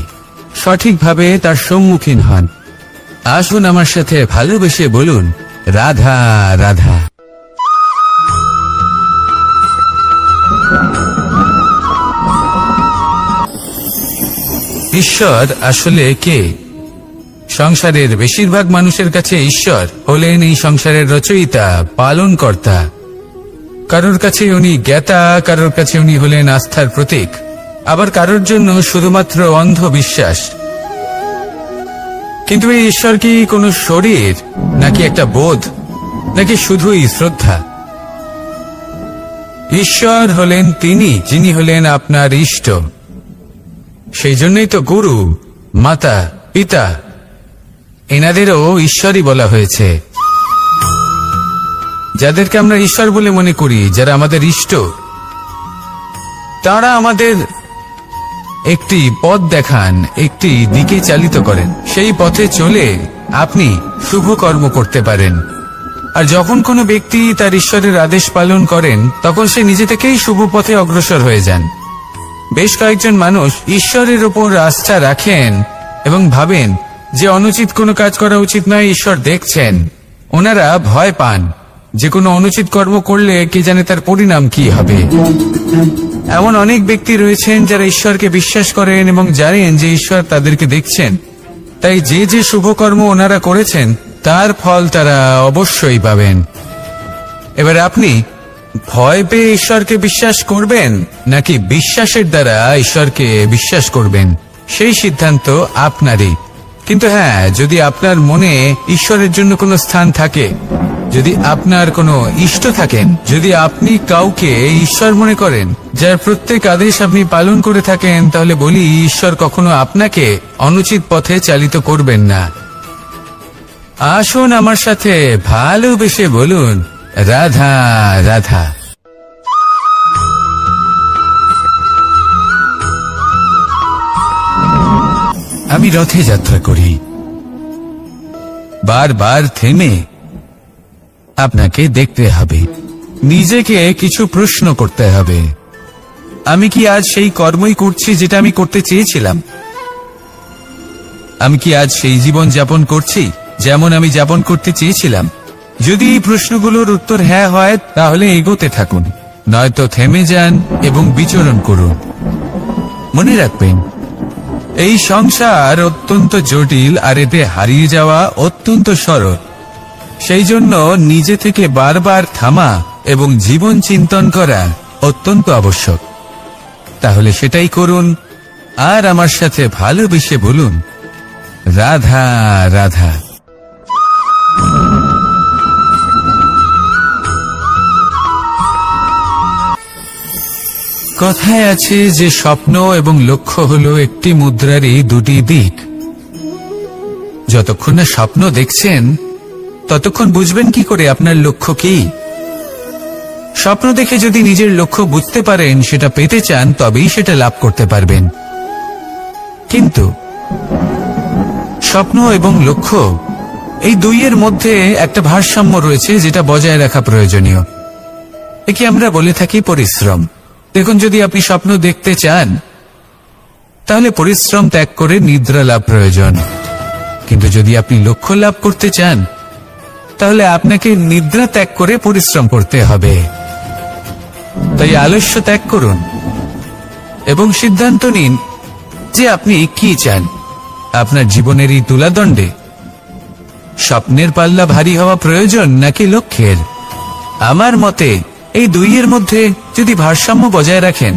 সঠিকভাবে তার সম্মুখীন হন। আসুন আমার সাথে ভালোবেসে বলুন, রাধা রাধা। ঈশ্বর আসলে কে? সংসারের বেশিরভাগ মানুষের কাছে ঈশ্বর হলেন এই সংসারের রচয়িতা, পালনকর্তা। কারোর কাছে উনি জ্ঞাতা, কারোর কাছে উনি হলেন আস্থার প্রতীক, আবার কারোর জন্য শুধুমাত্র অন্ধবিশ্বাস। কিন্তু এই ঈশ্বর কি কোনো শরীর, নাকি একটা বোধ, নাকি শুধুই শ্রদ্ধা? ঈশ্বর হলেন তিনি যিনি হলেন আপনার ইষ্ট। সেই জন্যই তো গুরু, মাতা, পিতা এনাদেরও ঈশ্বরই বলা হয়েছে। যাদেরকে আমরা ঈশ্বর বলে মনে করি, যারা আমাদের ইষ্ট, তারা আমাদের একটি পথ দেখান, একটি দিকে চালিত করেন। সেই পথে চলে আপনি শুভ কর্ম করতে পারেন। আর যখন কোনো ব্যক্তি তার ঈশ্বরের আদেশ পালন করেন, তখন সে নিজে থেকেই শুভ পথে অগ্রসর হয়ে যান। বেশ কয়েকজন মানুষ ঈশ্বরের ওপর আস্থা রাখেন এবং ভাবেন যে অনুচিত কোনো কাজ করা উচিত নয়, ঈশ্বর দেখছেন। ওনারা ভয় পান যে কোনো অনুচিত কর্ম করলে কে জানে তার পরিণাম কি হবে। এমন অনেক ব্যক্তি রয়েছেন যারা ঈশ্বরকে বিশ্বাস করেন এবং জানেন যে ঈশ্বর তাদেরকে দেখছেন, তাই যে যে শুভ কর্ম ওনারা করেছেন তার ফল তারা অবশ্যই পাবেন। এবার আপনি ভয় পেয়ে ঈশ্বরকে বিশ্বাস করবেন নাকি বিশ্বাসের দ্বারা ঈশ্বরকে বিশ্বাস করবেন, সেই সিদ্ধান্ত আপনারই। কিন্তু হ্যাঁ, যদি আপনার মনে ঈশ্বরের জন্য কোনো স্থান থাকে, যদি আপনার কোনো ইষ্ট থাকেন, যদি আপনি কাউকে ঈশ্বর মনে করেন, যার প্রত্যেক আদেশ আপনি পালন করে থাকেন, তাহলে বলি ঈশ্বর কখনো আপনাকে অনুচিত পথে চালিত করবেন না। আসুন আমার সাথে ভালোবেসে বলুন, রাধা রাধা। আমি রথে যাত্রা করি। বারবার থেমে আপনাকে দেখতে হবে, নিজেকে কিছু প্রশ্ন করতে হবে। আমি কি আজ সেই কর্মই করছি যেটা আমি করতে চেয়েছিলাম? আমি কি আজ সেই জীবন যাপন করছি যেমন আমি যাপন করতে চেয়েছিলাম? যদি এই প্রশ্নগুলোর উত্তর হ্যাঁ হয়, তাহলে এগোতে থাকুন, নয়তো থেমে যান এবং বিচরণ করুন। মনে রাখবেন, এই সংসার অত্যন্ত জটিল, আর এতে হারিয়ে যাওয়া অত্যন্ত সরল। সেই জন্য নিজে থেকে বারবার থামা এবং জীবন চিন্তন করা অত্যন্ত আবশ্যক। তাহলে সেটাই করুন, আর আমার সাথে ভালোবেসে বলুন, রাধা রাধা। কথায় আছে যে স্বপ্ন এবং লক্ষ্য হলো একটি মুদ্রারই দুটি দিক। যতক্ষণ না স্বপ্ন দেখছেন, ততক্ষণ বুঝবেন কি করে আপনার লক্ষ্য কি? স্বপ্ন দেখে যদি নিজের লক্ষ্য বুঝতে পারেন, সেটা পেতে চান, তবেই সেটা লাভ করতে পারবেন। কিন্তু স্বপ্ন এবং লক্ষ্য এই দুইয়ের মধ্যে একটা ভারসাম্য রয়েছে, যেটা বজায় রাখা প্রয়োজনীয়। একে আমরা বলে থাকি পরিশ্রম। দেখুন, যদি আপনি স্বপ্ন দেখতে চান তাহলে পরিশ্রম ত্যাগ করে নিদ্রা লাভ প্রয়োজন, কিন্তু যদি আপনি লক্ষ্য লাভ করতে চান তাহলে আপনাকে নিদ্রা ত্যাগ করে পরিশ্রম করতে হবে। তাই আলস্য ত্যাগ করুন এবং সিদ্ধান্ত নিন যে আপনি কি চান। আপনার জীবনের এই তুলাদণ্ডে স্বপ্নের পাল্লা ভারী হওয়া প্রয়োজন নাকি লক্ষ্যের? আমার মতে এই দুইয়ের মধ্যে যদি ভারসাম্য বজায় রাখেন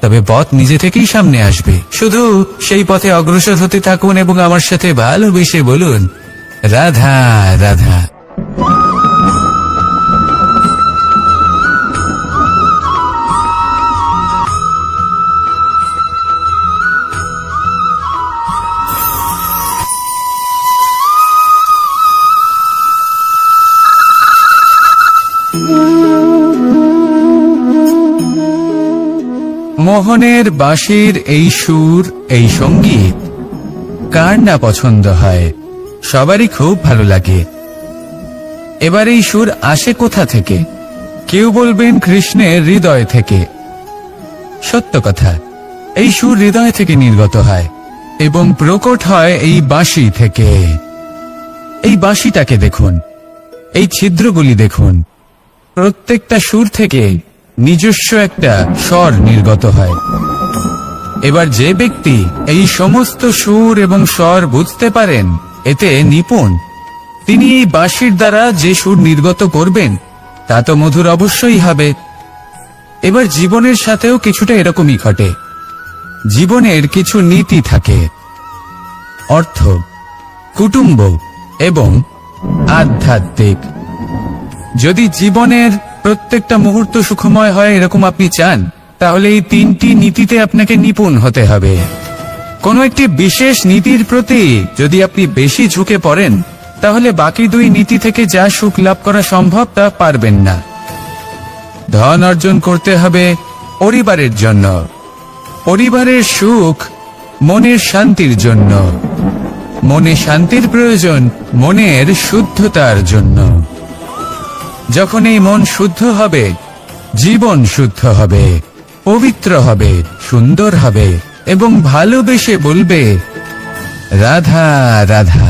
তবে পথ নিজে থেকেই সামনে আসবে। শুধু সেই পথে অগ্রসর হতে থাকুন এবং আমার সাথে ভালোবেসে বলুন, রাধা রাধা। মোহনের বাঁশির এই সুর, এই সঙ্গীত কার না পছন্দ হয়? সবারই খুব ভালো লাগে। এবার এই সুর আসে কোথা থেকে? কেউ বলবেন কৃষ্ণের হৃদয় থেকে। সত্য কথা, এই সুর হৃদয় থেকে নির্গত হয় এবং প্রকট হয় এই বাঁশি থেকে। এই বাঁশিটাকে দেখুন, এই ছিদ্রগুলি দেখুন, প্রত্যেকটা সুর থেকে নিজস্ব একটা স্বর নির্গত হয়। এবার যে ব্যক্তি এই সমস্ত সুর এবং স্বর বুঝতে পারেন, এতে নিপুণ, তিনি এই বাঁশির দ্বারা যে সুর নির্গত করবেন তা তো মধুর অবশ্যই হবে। এবার জীবনের সাথেও কিছুটা এরকমই ঘটে। জীবনের কিছু নীতি থাকে, অর্থ, কুটুম্ব এবং আধ্যাত্মিক। যদি জীবনের প্রত্যেকটা মুহূর্ত সুখময় হয় এরকম আপনি চান, তাহলে এই তিনটি নীতিতে আপনাকে নিপুণ হতে হবে। কোনো একটি বিশেষ নীতির প্রতি যদি আপনি বেশি ঝুঁকে পড়েন তাহলে বাকি দুই নীতি থেকে যা সুখ লাভ করা সম্ভব তা পারবেন না। ধন অর্জন করতে হবে পরিবারের জন্য, পরিবারের সুখ মনের শান্তির জন্য, মনে শান্তির প্রয়োজন মনের শুদ্ধতার জন্য। যখন এই মন শুদ্ধ হবে, জীবন শুদ্ধ হবে, পবিত্র হবে, সুন্দর হবে এবং ভালোবেসে বলবে, রাধা রাধা।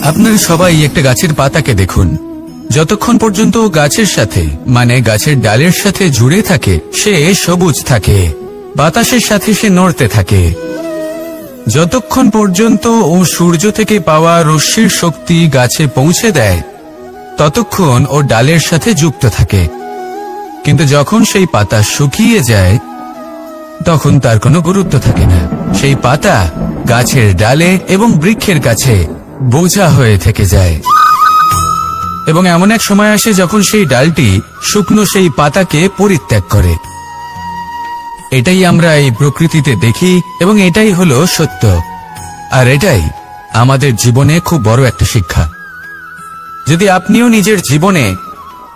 আপনারা সবাই একটা গাছের পাতাকে দেখুন। যতক্ষণ পর্যন্ত গাছের সাথে, মানে গাছের ডালের সাথে জুড়ে থাকে, সে সবুজ থাকে, বাতাসের সাথে সে নড়তে থাকে। যতক্ষণ পর্যন্ত ও সূর্য থেকে পাওয়া রশ্মির শক্তি গাছে পৌঁছে দেয় ততক্ষণ ও ডালের সাথে যুক্ত থাকে। কিন্তু যখন সেই পাতা শুকিয়ে যায় তখন তার কোনো গুরুত্ব থাকে না। সেই পাতা গাছের ডালে এবং বৃক্ষের কাছে বোঝা হয়ে থেকে যায়। এবং এমন এক সময় আসে যখন সেই ডালটি শুকনো সেই পাতাকে পরিত্যাগ করে। এটাই আমরা এই প্রকৃতিতে দেখি এবং এটাই হলো সত্য। আর এটাই আমাদের জীবনে খুব বড় একটা শিক্ষা। যদি আপনিও নিজের জীবনে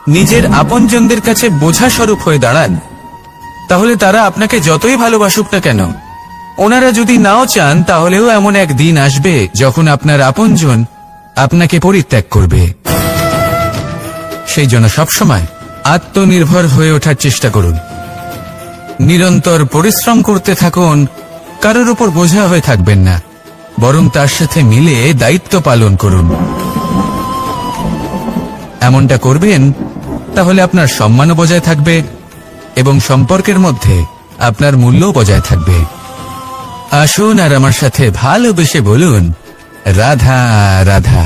নিজের আপনজনদের কাছে বোঝা স্বরূপ হয়ে দাঁড়ান, তাহলে তারা আপনাকে যতই ভালোবাসুক না কেন, ওনারা যদি নাও চান তাহলেও এমন এক দিন আসবে যখন আপনার আপনজন আপনাকে পরিত্যাগ করবে। সেই জন্য সবসময় আত্মনির্ভর হয়ে ওঠার চেষ্টা করুন, নিরন্তর পরিশ্রম করতে থাকুন, কারোর উপর বোঝা হয়ে থাকবেন না, বরং তার সাথে মিলে দায়িত্ব পালন করুন। এমনটা করবেন তাহলে আপনার সম্মানও বজায় থাকবে এবং সম্পর্কের মধ্যে আপনার মূল্যও বজায় থাকবে। আসুন আর আমার সাথে ভালোবেসে বলুন, রাধা রাধা।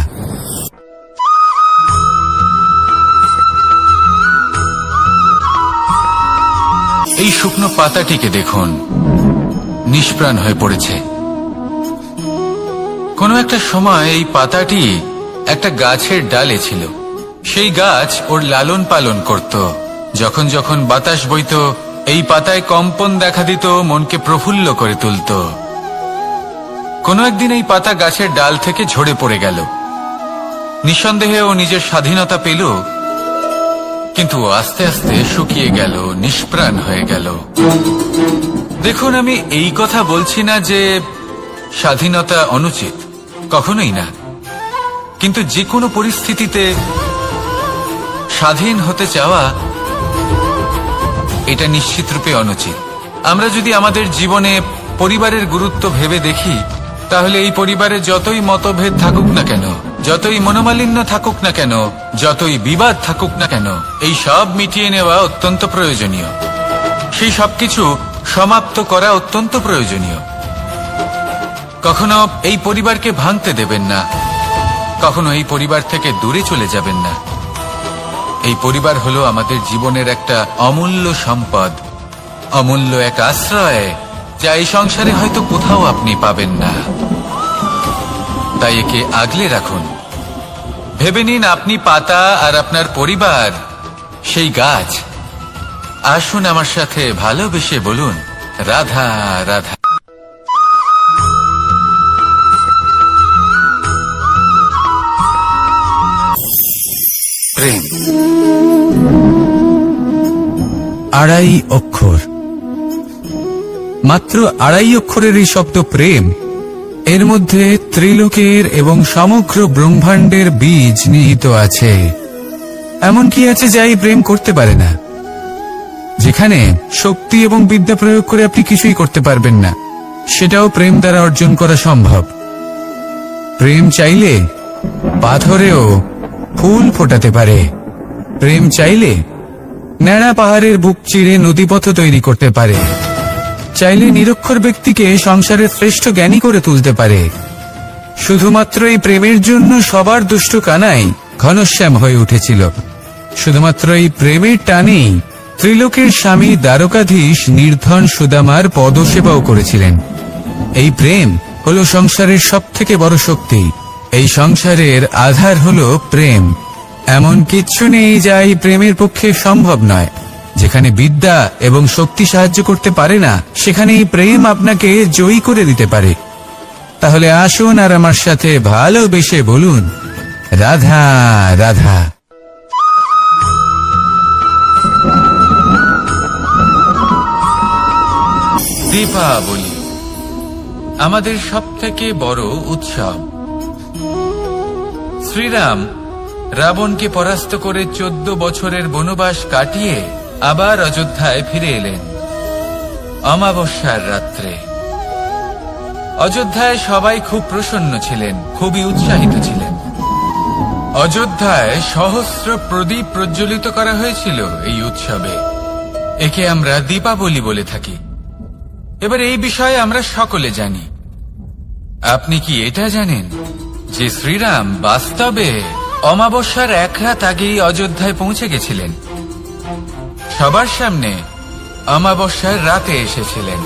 এই শুকনো পাতাটিকে দেখুন, নিষ্প্রাণ হয়ে পড়েছে। কোনো একটা সময় এই পাতাটি একটা গাছের ডালে ছিল। সেই গাছ ওর লালন পালন করত। যখন যখন বাতাস বইত, এই পাতায় কম্পন দেখা দিত, মনকে প্রফুল্ল করে তুলত। কোনো একদিন এই পাতা গাছের ডাল থেকে ঝরে পড়ে গেল। নিঃসন্দেহে ও নিজের স্বাধীনতা পেল, কিন্তু আস্তে আস্তে শুকিয়ে গেল, নিষ্প্রাণ হয়ে গেল। দেখুন, আমি এই কথা বলছি না যে স্বাধীনতা অনুচিত, কখনোই না। কিন্তু যে কোনো পরিস্থিতিতে স্বাধীন হতে চাওয়া এটা নিশ্চিতরূপে অনুচিত। আমরা যদি আমাদের জীবনে পরিবারের গুরুত্ব ভেবে দেখি, তাহলে এই পরিবারে যতই মতভেদ থাকুক না কেন, যতই মনোমালিন্য থাকুক না কেন, যতই বিবাদ থাকুক না কেন, এই সব মিটিয়ে নেওয়া অত্যন্ত প্রয়োজনীয়। সেই সবকিছু সমাপ্ত করা অত্যন্ত প্রয়োজনীয়। কখনো এই পরিবারকে ভাঙতে দেবেন না, কখনো এই পরিবার থেকে দূরে চলে যাবেন না। এই পরিবার হলো আমাদের জীবনের একটা অমূল্য সম্পদ, অমূল্য এক আশ্রয়, যা এই সংসারে হয়তো কোথাও আপনি পাবেন না। তাই একে আগলে রাখুন। ভেবে নিন আপনি পাতা আর আপনার পরিবার সেই গাছ। আসুন আমার সাথে ভালোবেসে বলুন, রাধা রাধা। প্রেম
2.5 অক্ষর, মাত্র 2.5 অক্ষরের এই শব্দ প্রেম, এর মধ্যে ত্রিলোকের এবং সমগ্র ব্রহ্মাণ্ডের বীজ নিহিত আছে। এমন কি আছে যা এই প্রেম করতে পারে না? যেখানে শক্তি এবং বিদ্যা প্রয়োগ করে আপনি কিছুই করতে পারবেন না, সেটাও প্রেম দ্বারা অর্জন করা সম্ভব। প্রেম চাইলে পাথরেও ফুল ফোটাতে পারে। প্রেম চাইলে ন্যাড়া পাহাড়ের বুক চিরে নদীপথ তৈরি করতে পারে। চাইলে নিরক্ষর ব্যক্তিকে সংসারের শ্রেষ্ঠ জ্ঞানী করে তুলতে পারে। শুধুমাত্র এই প্রেমের জন্য সবার দুষ্ট কানাই ঘনশ্যাম হয়ে উঠেছিল। শুধুমাত্র এই প্রেমের টানেই ত্রিলোকের স্বামী দ্বারকাধীশ নির্ধন সুদামার পদসেবাও করেছিলেন। এই প্রেম হলো সংসারের সবথেকে বড় শক্তি। এই সংসারের আধার হলো প্রেম। এমন কিচ্ছু নেই যা এই প্রেমের পক্ষে সম্ভব নয়। যেখানে বিদ্যা এবং শক্তি সাহায্য করতে পারে না, সেখানে এই প্রেম আপনাকে জয়ী করে দিতে পারে। তাহলে আসুন আর আমার সাথে ভালোবেসে বলুন, রাধা রাধা।
দীপাবলি আমাদের সবথেকে বড় উৎসব। শ্রীরাম রাবণকে পরাস্ত করে 14 বছরের বনবাস কাটিয়ে আবার অযোধ্যায় ফিরে এলেন অমাবস্যার রাত্রে। অযোধ্যায় সবাই খুব প্রসন্ন ছিলেন, খুবই উৎসাহিত ছিলেন। অযোধ্যায় সহস্র প্রদীপ প্রজ্বলিত করা হয়েছিল এই উৎসবে। একে আমরা দীপাবলি বলে থাকি। এবার এই বিষয়ে আমরা সকলে জানি। আপনি কি এটা জানেন যে শ্রীরাম বাস্তবে অমাবস্যার এক রাত আগেই অযোধ্যায় পৌঁছে গেছিলেন? সবার সামনে অমাবস্যার রাতে এসেছিলেন।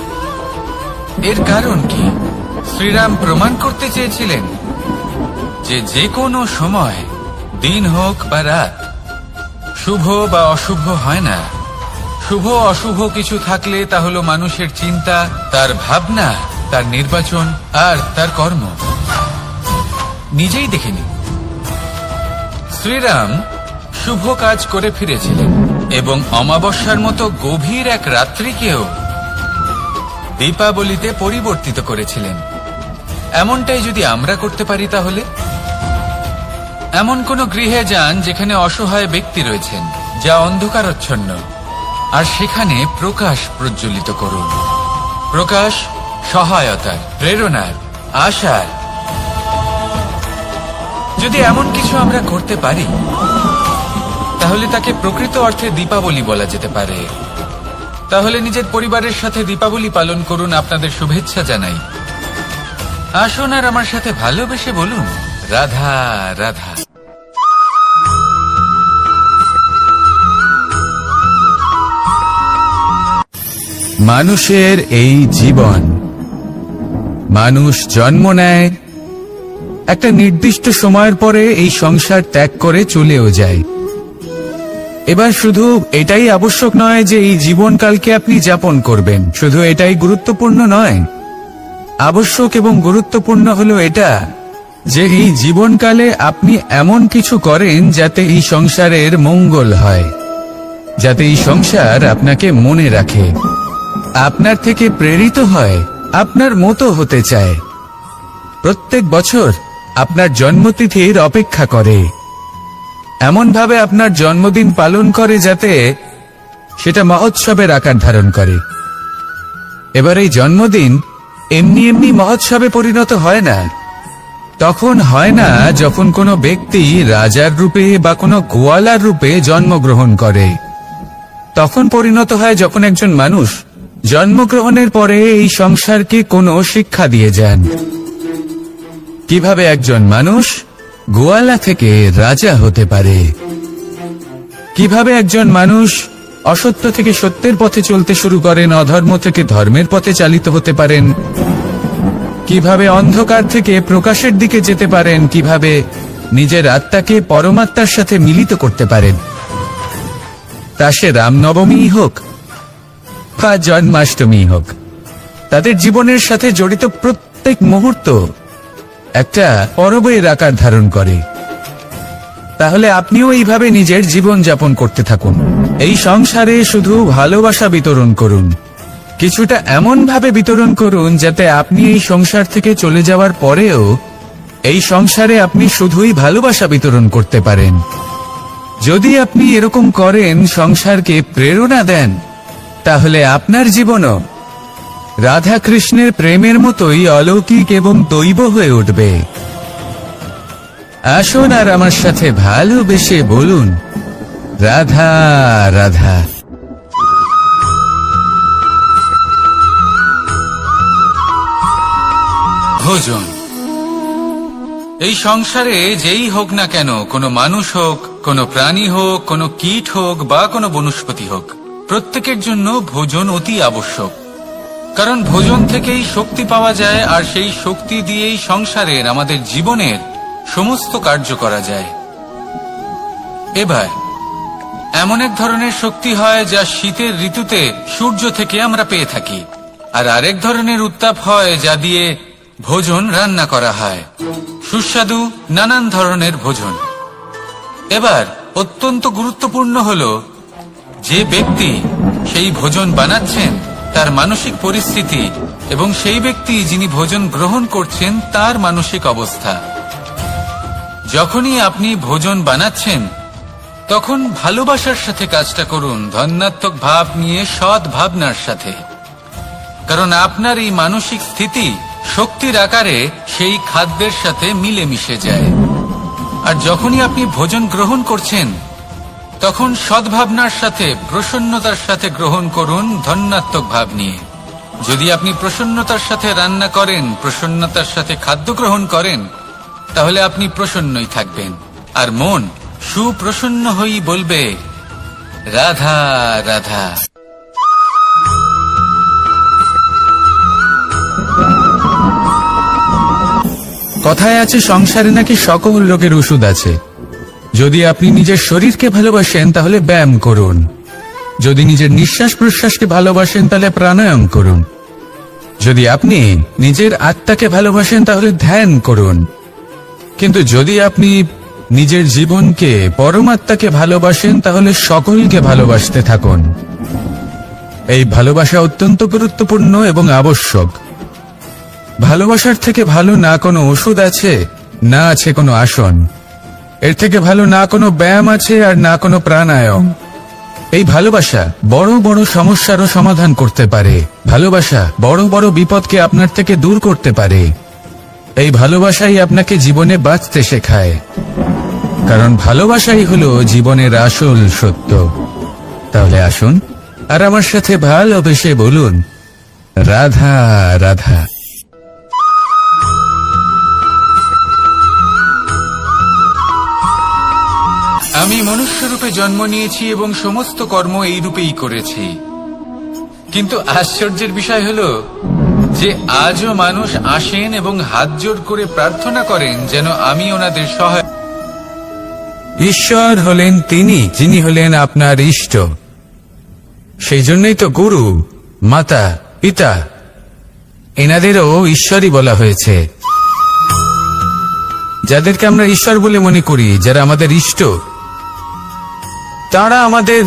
এর কারণ কি? শ্রীরাম প্রমাণ করতে চেয়েছিলেন যে যে কোনো সময়, দিন হোক বা রাত, শুভ বা অশুভ হয় না। শুভ অশুভ কিছু থাকলে তা হলো মানুষের চিন্তা, তার ভাবনা, তার নির্বাচন আর তার কর্ম। নিজেই দেখে নিন, শ্রীরাম শুভ কাজ করে ফিরেছিলেন এবং অমাবস্যার মতো গভীর এক রাত্রিকেও দীপাবলিতে পরিবর্তিত করেছিলেন। এমনটাই যদি আমরা করতে পারি, তাহলে এমন কোন গৃহে যান যেখানে অসহায় ব্যক্তি রয়েছেন, যা অন্ধকারচ্ছন্ন, আর সেখানে প্রকাশ প্রজ্বলিত করুন। প্রকাশ সহায়তার, প্রেরণার, আশার। যদি এমন কিছু আমরা করতে পারি, তাহলে তাকে প্রকৃত অর্থে দীপাবলি বলা যেতে পারে। তাহলে নিজের পরিবারের সাথে দীপাবলি পালন করুন। আপনাদের শুভেচ্ছা জানাই। আসুন আর আমার সাথে ভালোবেসে বলুন, রাধা রাধা।
মানুষের এই জীবন, মানুষ জন্ম নেয়, একটা নির্দিষ্ট সময়ের পরে এই সংসার ত্যাগ করে চলেও যায়। এবার শুধু এটাই আবশ্যক নয় যে এই জীবনকালকে আপনি যাপন করবেন, শুধু এটাই গুরুত্বপূর্ণ নয়। আবশ্যক এবং গুরুত্বপূর্ণ হলো এটা যে এই জীবনকালে আপনি এমন কিছু করেন যাতে এই সংসারের মঙ্গল হয়। যাতে এই সংসার আপনাকে মনে রাখে, আপনার থেকে প্রেরিত হয়, আপনার মতো হতে চায়, প্রত্যেক বছর আপনার জন্মতিথির অপেক্ষা করে, এমনভাবে আপনার জন্মদিন পালন করে যাতে সেটা মহোৎসবের আকার ধারণ করে। এবার এই জন্মদিন এমনি এমনি মহোৎসবে পরিণত হয় না। তখন হয় না যখন কোনো ব্যক্তি রাজার রূপে বা কোনো গোয়ালার রূপে জন্মগ্রহণ করে। তখন পরিণত হয় যখন একজন মানুষ জন্মগ্রহণের পরে এই সংসারকে কোনো শিক্ষা দিয়ে যান, কিভাবে একজন মানুষ গোয়ালা থেকে রাজা হতে পারে, কিভাবে একজন মানুষ অসত্য থেকে সত্যের পথে চলতে শুরু করেন, অধর্ম থেকে ধর্মের পথে চালিত হতে পারেন, কিভাবে অন্ধকার থেকে প্রকাশের দিকে যেতে পারেন, কিভাবে নিজের আত্মাকে পরমাত্মার সাথে মিলিত করতে পারেন। তা সে রামনবমী হোক বা জন্মাষ্টমী হোক, তাদের জীবনের সাথে জড়িত প্রত্যেক মুহূর্ত একটা পরবের আকার ধারণ করে। তাহলে আপনিও এইভাবে নিজের জীবন যাপন করতে থাকুন। এই সংসারে শুধু ভালোবাসা বিতরণ করুন, কিছুটা এমন ভাবে বিতরণ করুন যাতে আপনি এই সংসার থেকে চলে যাওয়ার পরেও এই সংসারে আপনি শুধুই ভালোবাসা বিতরণ করতে পারেন। যদি আপনি এরকম করেন, সংসারকে প্রেরণা দেন, তাহলে আপনার জীবনও রাধা কৃষ্ণের প্রেমের মতোই অলৌকিক এবং দৈব হয়ে উঠবে। আসুন আর আমার সাথে ভালোবেসে বলুন, রাধা রাধা।
ভোজন। এই সংসারে যেই হোক না কেন, কোনো মানুষ হোক, কোনো প্রাণী হোক, কোনো কীট হোক বা কোনো বনস্পতি হোক, প্রত্যেকের জন্য ভোজন অতি আবশ্যক। কারণ ভোজন থেকেই শক্তি পাওয়া যায়, আর সেই শক্তি দিয়েই সংসারের, আমাদের জীবনের সমস্ত কার্য করা যায়। এবার এমন এক ধরনের শক্তি হয় যা শীতের ঋতুতে সূর্য থেকে আমরা পেয়ে থাকি, আর আরেক ধরনের উত্তাপ হয় যা দিয়ে ভোজন রান্না করা হয়, সুস্বাদু নানান ধরনের ভোজন। এবার অত্যন্ত গুরুত্বপূর্ণ হলো যে ব্যক্তি সেই ভোজন বানাচ্ছেন তার মানসিক পরিস্থিতি এবং সেই ব্যক্তি যিনি ভোজন গ্রহণ করছেন তার মানসিক অবস্থা। যখনই আপনি ভোজন বানাচ্ছেন তখন ভালোবাসার সাথে কাজটা করুন, ধন্যাত্মক ভাব নিয়ে, সৎ ভাবনার সাথে। কারণ আপনার এই মানসিক স্থিতি শক্তির আকারে সেই খাদ্যের সাথে মিলে মিশে যায়। আর যখনই আপনি ভোজন গ্রহণ করছেন তখন সদ্ভাবনার সাথে, প্রসন্নতার সাথে গ্রহণ করুন, ধন্যাত্মক ভাব নিয়ে। যদি আপনি প্রসন্নতার সাথে রান্না করেন, প্রসন্নতার সাথে খাদ্য গ্রহণ করেন, তাহলে আপনি প্রসন্নই থাকবেন, আর মন সুপ্রসন্ন হয়েই বলবে রাধা রাধা।
কথায় আছে সংসারে নাকি সকল রোগের ওষুধ আছে। যদি আপনি নিজের শরীরকে ভালোবাসেন তাহলে ব্যায়াম করুন, যদি নিজের নিঃশ্বাস প্রশ্বাসকে ভালোবাসেন তাহলে প্রাণায়াম করুন, যদি আপনি নিজের আত্মাকে ভালোবাসেন তাহলে ধ্যান করুন, কিন্তু যদি আপনি নিজের জীবনকে, পরমাত্মাকে ভালোবাসেন তাহলে সকলকে ভালোবাসতে থাকুন। এই ভালোবাসা অত্যন্ত গুরুত্বপূর্ণ এবং আবশ্যক। ভালোবাসার থেকে ভালো না কোনো ওষুধ আছে, না আছে কোনো আসন। এর থেকে ভালো না কোনো ব্যায়াম আছে, আর না কোনো প্রাণায়াম। এই ভালোবাসা বড় বড় সমস্যারও সমাধান করতে পারে। ভালোবাসা বড় বড় বিপদকে আপনার থেকে দূর করতে পারে। এই ভালোবাসাই আপনাকে জীবনে বাঁচতে শেখায়, কারণ ভালোবাসাই হলো জীবনের আসল সত্য। তাহলে আসুন আর আমার সাথে ভালোবেসে বলুন, রাধা রাধা।
আমি মনুষ্যরূপে জন্ম নিয়েছি এবং সমস্ত কর্ম এই রূপেই করেছি, কিন্তু আশ্চর্যের বিষয় হলো যে আজও মানুষ আসেন এবং হাত জোড় করে প্রার্থনা করেন যেন আমি ওনাদের সহায়।
ঈশ্বর হলেন তিনি যিনি হলেন আপনার ইষ্ট। সেই জন্যই তো গুরু, মাতা, পিতা এনাদেরও ঈশ্বরই বলা হয়েছে। যাদেরকে আমরা ঈশ্বর বলে মনে করি, যারা আমাদের ইষ্ট, তারা আমাদের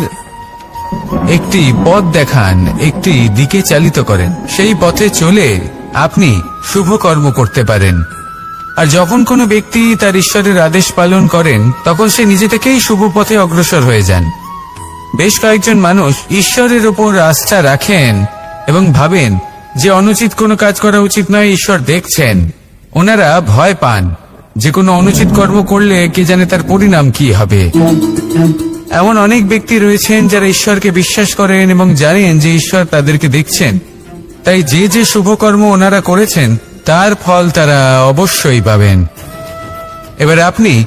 একটি পথ দেখান, একটি দিকে চালিত করেন। সেই পথে চলে আপনি শুভ কর্ম করতে পারেন। আর যখন কোনো ব্যক্তি তার ঈশ্বরের আদেশ পালন করেন, তখন সে নিজে থেকেই শুভ পথে অগ্রসর হয়ে যান। বেশ কয়েকজন মানুষ ঈশ্বরের ওপর আস্থা রাখেন এবং ভাবেন যে অনুচিত কোনো কাজ করা উচিত নয়, ঈশ্বর দেখছেন। ওনারা ভয় পান যে কোনো অনুচিত কর্ম করলে কে জানে তার পরিণাম কি হবে। এমন অনেক ব্যক্তি রয়েছেন যারা ঈশ্বরকে বিশ্বাস করেন এবং জানেন যে ঈশ্বর তাদেরকে দেখছেন, তাই যে যে শুভ কর্ম ওনারা করেছেন তার ফল তারা অবশ্যই পাবেন। এবার আপনি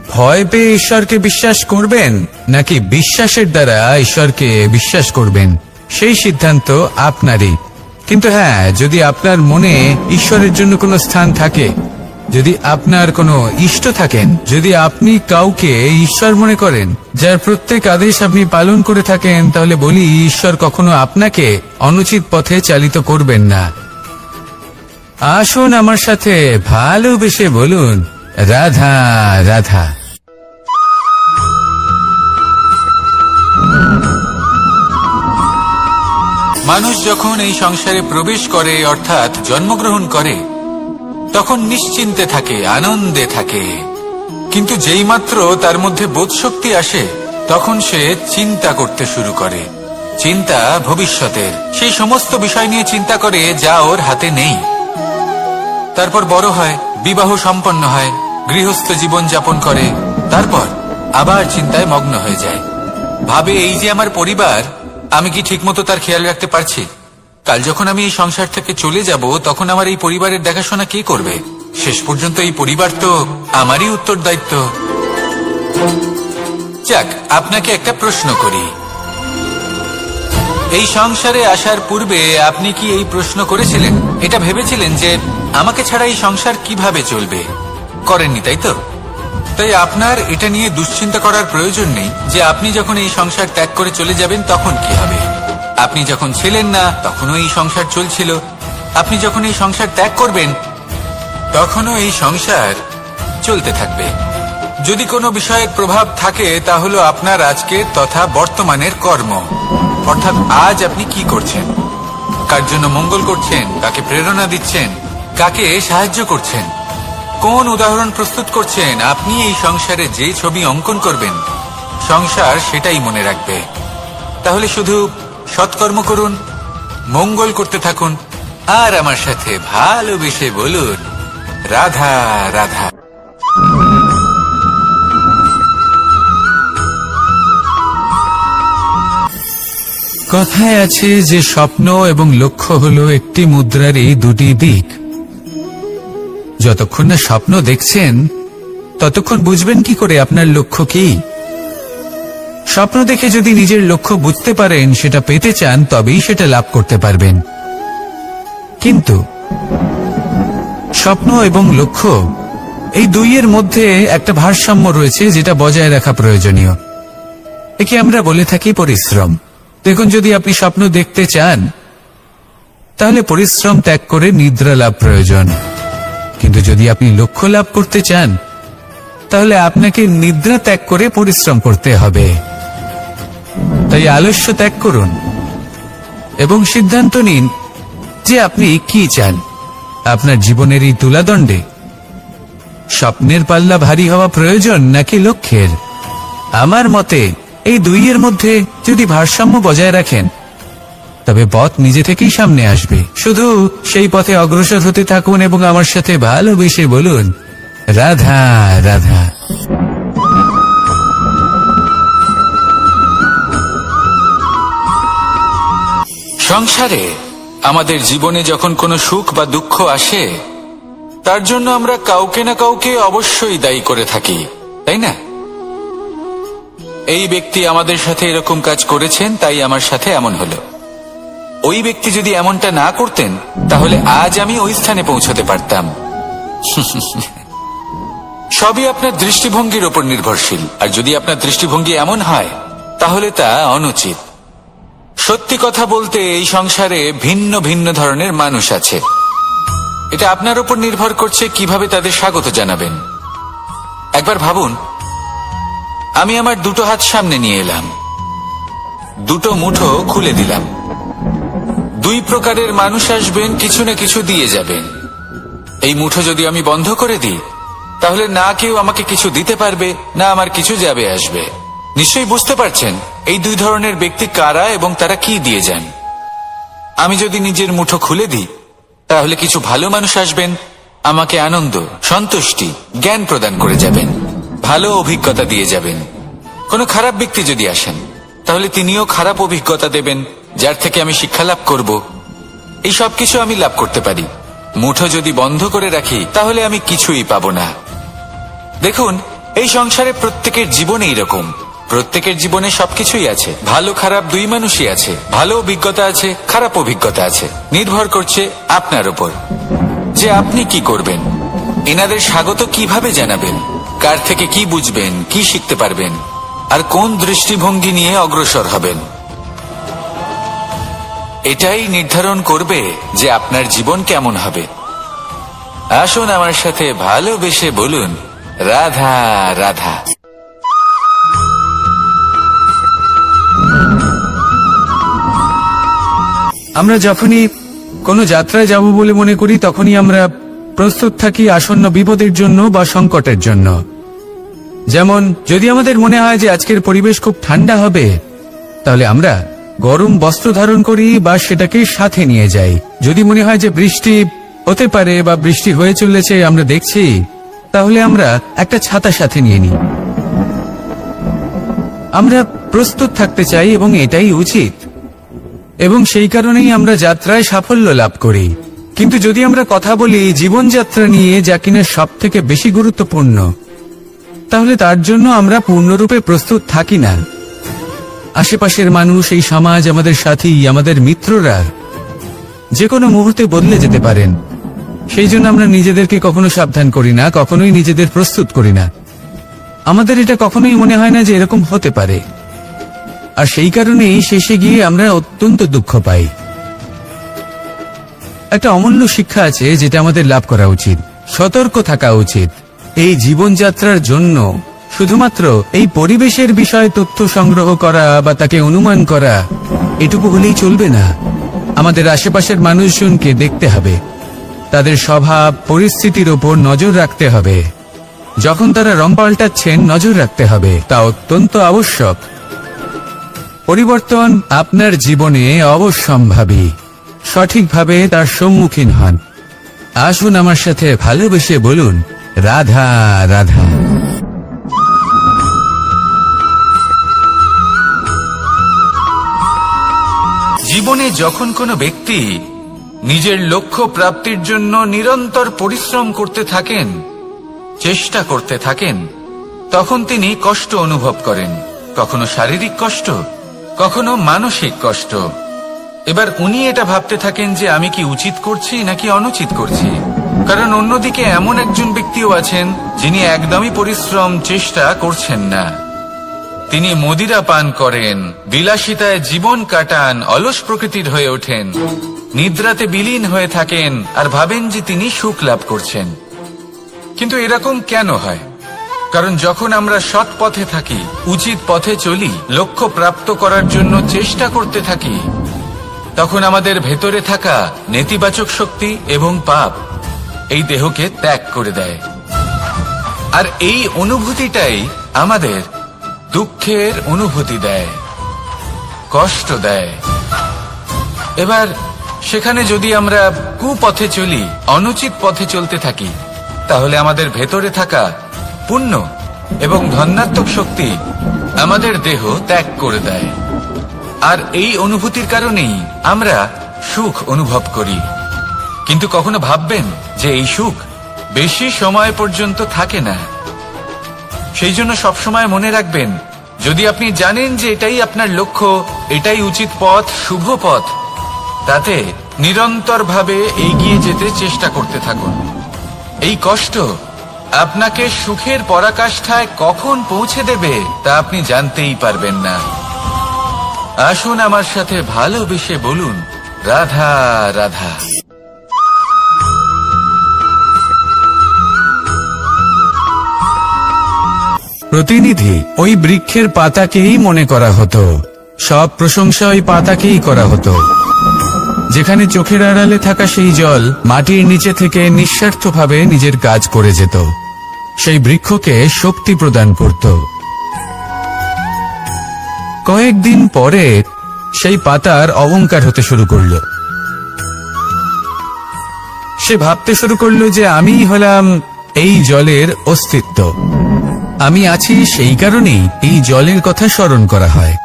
ভয় পেয়ে ঈশ্বরকে বিশ্বাস করবেন নাকি বিশ্বাসের দ্বারা ঈশ্বরকে বিশ্বাস করবেন, সেই সিদ্ধান্ত আপনারই। কিন্তু হ্যাঁ, যদি আপনার মনে ঈশ্বরের জন্য কোনো স্থান থাকে, যদি আপনার কোনো ইষ্ট থাকেন, যদি আপনি কাউকে ঈশ্বর মনে করেন যার প্রত্যেক আদেশ আপনি পালন করে থাকেন, তাহলে বলি ঈশ্বর কখনো আপনাকে অনুচিত পথে চালিত করবেন না। আসুন আমার সাথে ভালোবেসে বলুন, রাধা রাধা।
মানুষ যখন এই সংসারে প্রবেশ করে, অর্থাৎ জন্মগ্রহণ করে, তখন নিশ্চিন্তে থাকে, আনন্দে থাকে। কিন্তু যেইমাত্র তার মধ্যে বোধশক্তি আসে, তখন সে চিন্তা করতে শুরু করে। চিন্তা ভবিষ্যতের, সেই সমস্ত বিষয় নিয়ে চিন্তা করে যা ওর হাতে নেই। তারপর বড় হয়, বিবাহ সম্পন্ন হয়, গৃহস্থ জীবন যাপন করে, তারপর আবার চিন্তায় মগ্ন হয়ে যায়। ভাবে, এই যে আমার পরিবার, আমি কি ঠিকমতো তার খেয়াল রাখতে পারছি? কাল যখন আমি এই সংসার থেকে চলে যাব, তখন আমার এই পরিবারের দেখাশোনা কে করবে? শেষ পর্যন্ত এই পরিবার তো আমারই উত্তরদায়িত্ব। যাক, আপনাকে একটা প্রশ্ন করি। এই সংসারে আসার পূর্বে আপনি কি এই প্রশ্ন করেছিলেন, এটা ভেবেছিলেন যে আমাকে ছাড়া এই সংসার কিভাবে চলবে? করেননি, তাই তো? তাই আপনার এটা নিয়ে দুশ্চিন্তা করার প্রয়োজন নেই যে আপনি যখন এই সংসার ত্যাগ করে চলে যাবেন তখন কি হবে। আপনি যখন ছিলেন না তখনও এই সংসার চলছিল, আপনি যখন এই সংসার ত্যাগ করবেন তখনও এই সংসার চলতে থাকবে। যদি কোনো বিষয়ের প্রভাব থাকে, তা হলো আপনার আজকের তথা বর্তমানের কর্ম। অর্থাৎ আজ আপনি কি করছেন, কার জন্য মঙ্গল করছেন, কাকে প্রেরণা দিচ্ছেন, কাকে সাহায্য করছেন, কোন উদাহরণ প্রস্তুত করছেন। আপনি এই সংসারে যে ছবি অঙ্কন করবেন, সংসার সেটাই মনে রাখবে। তাহলে শুধু সৎকর্ম করুন, মঙ্গল করতে থাকুন, আর আমার সাথে ভালোবেসে বলুন, রাধা রাধা।
কথায় আছে যে স্বপ্ন এবং লক্ষ্য হলো একটি মুদ্রারই দুটি দিক। যতক্ষণ না স্বপ্ন দেখছেন, ততক্ষণ বুঝবেন কি করে আপনার লক্ষ্য কি? স্বপ্ন দেখে যদি নিজের লক্ষ্য বুঝতে পারেন, সেটা পেতে চান, তবেই সেটা লাভ করতে পারবেন। কিন্তু স্বপ্ন এবং লক্ষ্য, এই দুইয়ের মধ্যে একটা ভারসাম্য রয়েছে যেটা বজায় রাখা প্রয়োজনীয়। একে আমরা বলে থাকি পরিশ্রম। দেখুন, যদি আপনি স্বপ্ন দেখতে চান, তাহলে পরিশ্রম ত্যাগ করে নিদ্রা লাভ প্রয়োজন। কিন্তু যদি আপনি লক্ষ্য লাভ করতে চান, তাহলে আপনাকে নিদ্রা ত্যাগ করে পরিশ্রম করতে হবে। তাই আলস্য ত্যাগ করুন এবং সিদ্ধান্ত নিন যে আপনি কি চান। আপনার জীবনের এই তুলাদণ্ডে স্বপ্নের পাল্লা ভারী হওয়া প্রয়োজন নাকি লক্ষ্যের? আমার মতে এই দুইয়ের মধ্যে যদি ভারসাম্য বজায় রাখেন, তবে পথ নিজে থেকেই সামনে আসবে। শুধু সেই পথে অগ্রসর হতে থাকুন এবং আমার সাথে ভালোবেসে বলুন, রাধা রাধা।
সংসারে আমাদের জীবনে যখন কোনো সুখ বা দুঃখ আসে, তার জন্য আমরা কাউকে না কাউকে অবশ্যই দায়ী করে থাকি, তাই না? এই ব্যক্তি আমাদের সাথে এরকম কাজ করেছেন, তাই আমার সাথে এমন হলো। ওই ব্যক্তি যদি এমনটা না করতেন, তাহলে আজ আমি ওই স্থানে পৌঁছতে পারতাম। সবই আপনার দৃষ্টিভঙ্গির উপর নির্ভরশীল। আর যদি আপনার দৃষ্টিভঙ্গি এমন হয়, তাহলে তা অনুচিত। সত্যি কথা বলতে, এই সংসারে ভিন্ন ভিন্ন ধরনের মানুষ আছে। এটা আপনার উপর নির্ভর করছে কিভাবে তাদের স্বাগত জানাবেন। একবার ভাবুন, আমি আমার দুটো হাত সামনে নিয়ে এলাম। দুটো মুঠো খুলে দিলাম। দুই প্রকারের মানুষ আসবেন, কিছু না কিছু দিয়ে যাবেন। এই মুঠো যদি আমি বন্ধ করে দিই, তাহলে না কেউ আমাকে কিছু দিতে পারবে, না আমার কিছু যাবে আসবে। নিশ্চয়ই বুঝতে পারছেন এই দুই ধরনের ব্যক্তি কারা এবং তারা কি দিয়ে যান। আমি যদি নিজের মুঠো খুলে দিই, তাহলে কিছু ভালো মানুষ আসবেন, আমাকে আনন্দ, সন্তুষ্টি, জ্ঞান প্রদান করে যাবেন, ভালো অভিজ্ঞতা দিয়ে যাবেন। কোনো খারাপ ব্যক্তি যদি আসেন, তাহলে তিনিও খারাপ অভিজ্ঞতা দেবেন, যার থেকে আমি শিক্ষা লাভ করব। এই সব কিছু আমি লাভ করতে পারি। মুঠো যদি বন্ধ করে রাখি, তাহলে আমি কিছুই পাবো না। দেখুন, এই সংসারে প্রত্যেকের জীবনে এইরকম। প্রত্যেকের জীবনে সবকিছুই আছে, ভালো খারাপ দুই মানুষই আছে, ভালো অভিজ্ঞতা আছে, খারাপ অভিজ্ঞতা আছে। নির্ভর করছে আপনার উপর যে আপনি কি করবেন, এনাদের স্বাগত কিভাবে জানাবেন, কার থেকে কি বুঝবেন, কি শিখতে পারবেন, আর কোন দৃষ্টিভঙ্গি নিয়ে অগ্রসর হবেন। এটাই নির্ধারণ করবে যে আপনার জীবন কেমন হবে। আসুন আমার সাথে ভালোবেসে বলুন, রাধা রাধা।
আমরা যখনই কোনো যাত্রায় যাব বলে মনে করি, তখনই আমরা প্রস্তুত থাকি আসন্ন বিপদের জন্য বা সংকটের জন্য। যেমন যদি আমাদের মনে হয় যে আজকের পরিবেশ খুব ঠান্ডা হবে, তাহলে আমরা গরম বস্ত্র ধারণ করি বা সেটাকে সাথে নিয়ে যাই। যদি মনে হয় যে বৃষ্টি হতে পারে বা বৃষ্টি হয়ে চলেছে আমরা দেখছি, তাহলে আমরা একটা ছাতা সাথে নিয়ে নিই। আমরা প্রস্তুত থাকতে চাই এবং এটাই উচিত, এবং সেই কারণেই আমরা যাত্রায় সাফল্য লাভ করি। কিন্তু যদি আমরা কথা বলি জীবনযাত্রা নিয়ে, যা কিনা সব থেকে বেশি গুরুত্বপূর্ণ, তাহলে তার জন্য আমরা পূর্ণরূপে প্রস্তুত থাকি না। আশেপাশের মানুষ, এই সমাজ, আমাদের সাথী, আমাদের মিত্ররা যে কোনো মুহূর্তে বদলে যেতে পারেন। সেই জন্য আমরা নিজেদেরকে কখনো সাবধান করি না, কখনোই নিজেদের প্রস্তুত করি না। আমাদের এটা কখনোই মনে হয় না যে এরকম হতে পারে, আর সেই কারণেই শেষে গিয়ে আমরা অত্যন্ত দুঃখ পাই। একটা অমূল্য শিক্ষা আছে যেটা আমাদের লাভ করা উচিত। সতর্ক থাকা উচিত। এই জীবনযাত্রার জন্য শুধুমাত্র এই পরিবেশের বিষয়ে তথ্য সংগ্রহ করা বা তাকে অনুমান করা, এটুকু হলেই চলবে না। আমাদের আশেপাশের মানুষজনকে দেখতে হবে, তাদের স্বভাব পরিস্থিতির ওপর নজর রাখতে হবে। যখন তারা রং পাল্টাচ্ছেন, নজর রাখতে হবে, তা অত্যন্ত আবশ্যক। পরিবর্তন আপনার জীবনে অবশ্যম্ভাবী। সঠিকভাবে তার সম্মুখীন হন। আসুন আমার সাথে ভালোবেসে বলুন, রাধা রাধা।
জীবনে যখন কোনো ব্যক্তি নিজের লক্ষ্য প্রাপ্তির জন্য নিরন্তর পরিশ্রম করতে থাকেন, চেষ্টা করতে থাকেন, তখন তিনি কষ্ট অনুভব করেন। কখনো শারীরিক কষ্ট, কখনো মানসিক কষ্ট। এবার উনি এটা ভাবতে থাকেন যে আমি কি উচিত করছি নাকি অনুচিত করছি। কারণ অন্যদিকে এমন একজন ব্যক্তিও আছেন যিনি একদমই পরিশ্রম, চেষ্টা করছেন না। তিনি মদিরা পান করেন, বিলাসিতায় জীবন কাটান, অলস প্রকৃতির হয়ে ওঠেন, নিদ্রাতে বিলীন হয়ে থাকেন আর ভাবেন যে তিনি সুখ লাভ করছেন। কিন্তু এরকম কেন হয়? কারণ যখন আমরা সৎ পথে থাকি, উচিত পথে চলি, লক্ষ্য প্রাপ্ত করার জন্য চেষ্টা করতে থাকি, তখন আমাদের ভেতরে থাকা নেতিবাচক শক্তি এবং পাপ এই দেহকে ত্যাগ করে দেয়। আর এই অনুভূতিটাই আমাদের দুঃখের অনুভূতি দেয়, কষ্ট দেয়। এবার সেখানে যদি আমরা কুপথে চলি, অনুচিত পথে চলতে থাকি, তাহলে আমাদের ভেতরে থাকা পুণ্য এবং ধনাত্মক শক্তি আমাদের দেহ ত্যাগ করে দেয়। আর এই অনুভূতির কারণেই আমরা সুখ অনুভব করি। কিন্তু কখনো ভাববেন যে এই সুখ বেশি সময় পর্যন্ত থাকে না। সেই জন্য সবসময় মনে রাখবেন, যদি আপনি জানেন যে এটাই আপনার লক্ষ্য, এটাই উচিত পথ, শুভ পথ, তাতে নিরন্তরভাবে এগিয়ে যেতে চেষ্টা করতে থাকুন। এই কষ্ট আপনাকে সুখের পরাকাষ্ঠায় কখন পৌঁছে দেবে তা আপনি জানতেই পারবেন না। আসুন আমার সাথে ভালোবেসে বলুন, রাধা রাধা।
প্রতিনিধি ওই বৃক্ষের পাতাকেই মনে করা হতো। সব প্রশংসা ওই পাতাকেই করা হতো। যেখানে চোখের আড়ালে থাকা সেই জল মাটির নিচে থেকে নিঃস্বার্থভাবে নিজের কাজ করে যেত, সেই বৃক্ষকে শক্তি প্রদান করত। কয়েকদিন পরে সেই পাতার অহংকার হতে শুরু করল। সে ভাবতে শুরু করলো যে আমিই হলাম এই জলের অস্তিত্ব, আমি আছি সেই কারণেই এই জলের কথা স্মরণ করা হয়।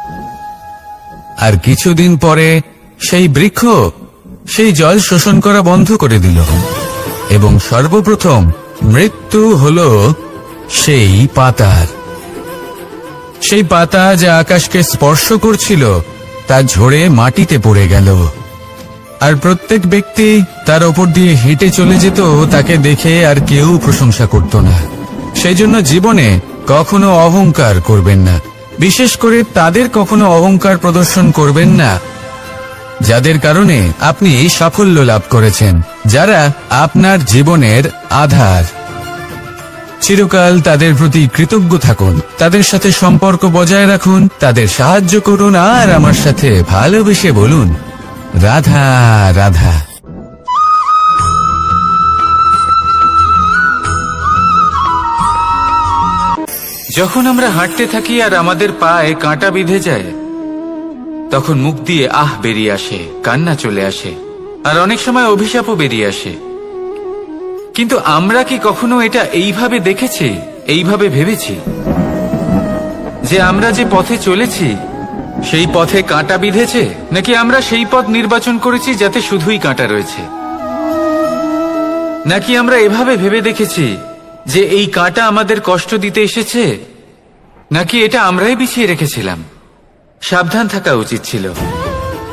আর কিছুদিন পরে সেই বৃক্ষ সেই জল শোষণ করা বন্ধ করে দিল এবং সর্বপ্রথম মৃত্যু হলো সেই পাতার। সেই পাতা যা আকাশকে স্পর্শ করছিল তা ঝরে মাটিতে পড়ে গেল। আর প্রত্যেক ব্যক্তি তার ওপর দিয়ে হেঁটে চলে যেত, তাকে দেখে আর কেউ প্রশংসা করত না। সেই জন্য জীবনে কখনো অহংকার করবেন না, বিশেষ করে তাদের কখনো অহংকার প্রদর্শন করবেন না যাদের কারণে আপনি সাফল্য লাভ করেছেন, যারা আপনার জীবনের আধার। চিরকাল তাদের প্রতি কৃতজ্ঞ থাকুন, তাদের সাথে সম্পর্ক বজায় রাখুন, তাদের সাহায্য করুন আর আমার সাথে ভালোবেসে বলুন, রাধা রাধা।
যখন আমরা হাঁটতে থাকি আর আমাদের পায়ে কাঁটা বিঁধে যায়, তখন মুখ দিয়ে আহ বেরিয়ে আসে, কান্না চলে আসে, আর অনেক সময় অভিশাপও বেরিয়ে আসে। কিন্তু আমরা কি কখনো এটা এইভাবে দেখেছি, এইভাবে ভেবেছি যে আমরা যে পথে চলেছি সেই পথে কাঁটা বিঁধেছে, নাকি আমরা সেই পথ নির্বাচন করেছি যাতে শুধুই কাঁটা রয়েছে? নাকি আমরা এভাবে ভেবে দেখেছি যে এই কাঁটা আমাদের কষ্ট দিতে এসেছে, নাকি এটা আমরাই বিছিয়ে রেখেছিলাম? সাবধান থাকা উচিত ছিল,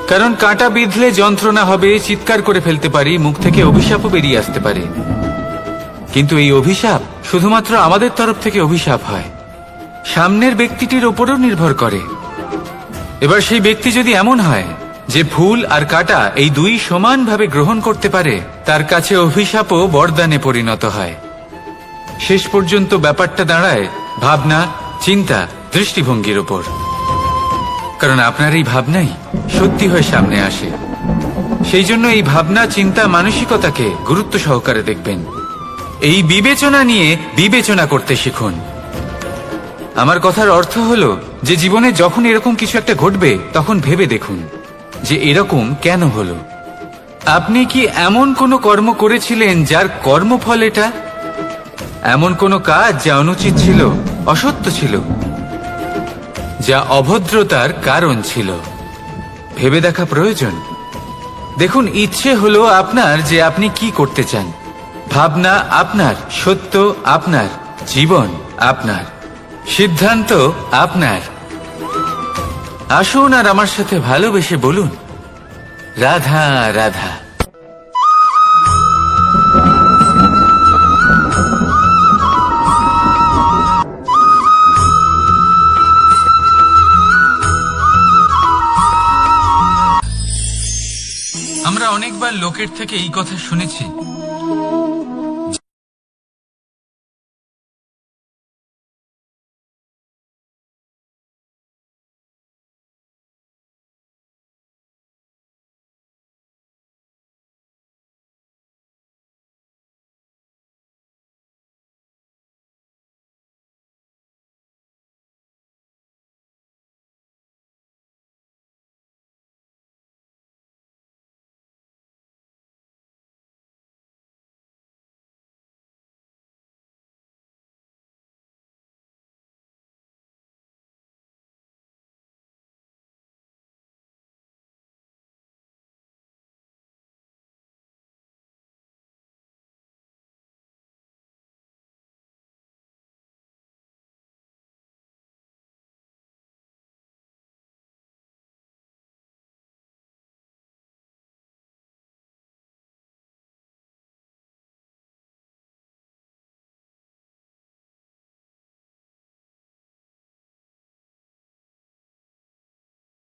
কারণ কাঁটা বিঁধলে যন্ত্রণা হবে, চিৎকার করে ফেলতে পারি, মুখ থেকে অভিশাপও বেরিয়ে আসতে পারে। কিন্তু এই অভিশাপ শুধুমাত্র আমাদের তরফ থেকে অভিশাপ হয়, সামনের ব্যক্তিটির ওপরও নির্ভর করে। এবার সেই ব্যক্তি যদি এমন হয় যে ফুল আর কাঁটা এই দুই সমানভাবে গ্রহণ করতে পারে, তার কাছে অভিশাপও বরদানে পরিণত হয়। শেষ পর্যন্ত ব্যাপারটা দাঁড়ায় ভাবনা, চিন্তা, দৃষ্টিভঙ্গির ওপর। কারণ আপনার এই ভাবনাই সত্যি হয়ে সামনে আসে। সেই জন্য এই ভাবনা, চিন্তা, মানসিকতাকে গুরুত্ব সহকারে দেখবেন। এই বিবেচনা নিয়ে বিবেচনা করতে শিখুন। আমার কথার অর্থ হলো যে জীবনে যখন এরকম কিছু একটা ঘটবে, তখন ভেবে দেখুন যে এরকম কেন হলো। আপনি কি এমন কোনো কর্ম করেছিলেন যার কর্মফল এটা? এমন কোনো কাজ যা অনুচিত ছিল, অসত্য ছিল, যা অভদ্রতার কারণ ছিল? ভেবে দেখা প্রয়োজন। দেখুন, ইচ্ছে হলো আপনার যে আপনি কি করতে চান, ভাবনা আপনার, সত্য আপনার, জীবন আপনার, সিদ্ধান্ত আপনার। আসুন আর আমার সাথে ভালোবেসে বলুন, রাধা রাধা। আমরা অনেকবার লোকের থেকে এই কথা শুনেছি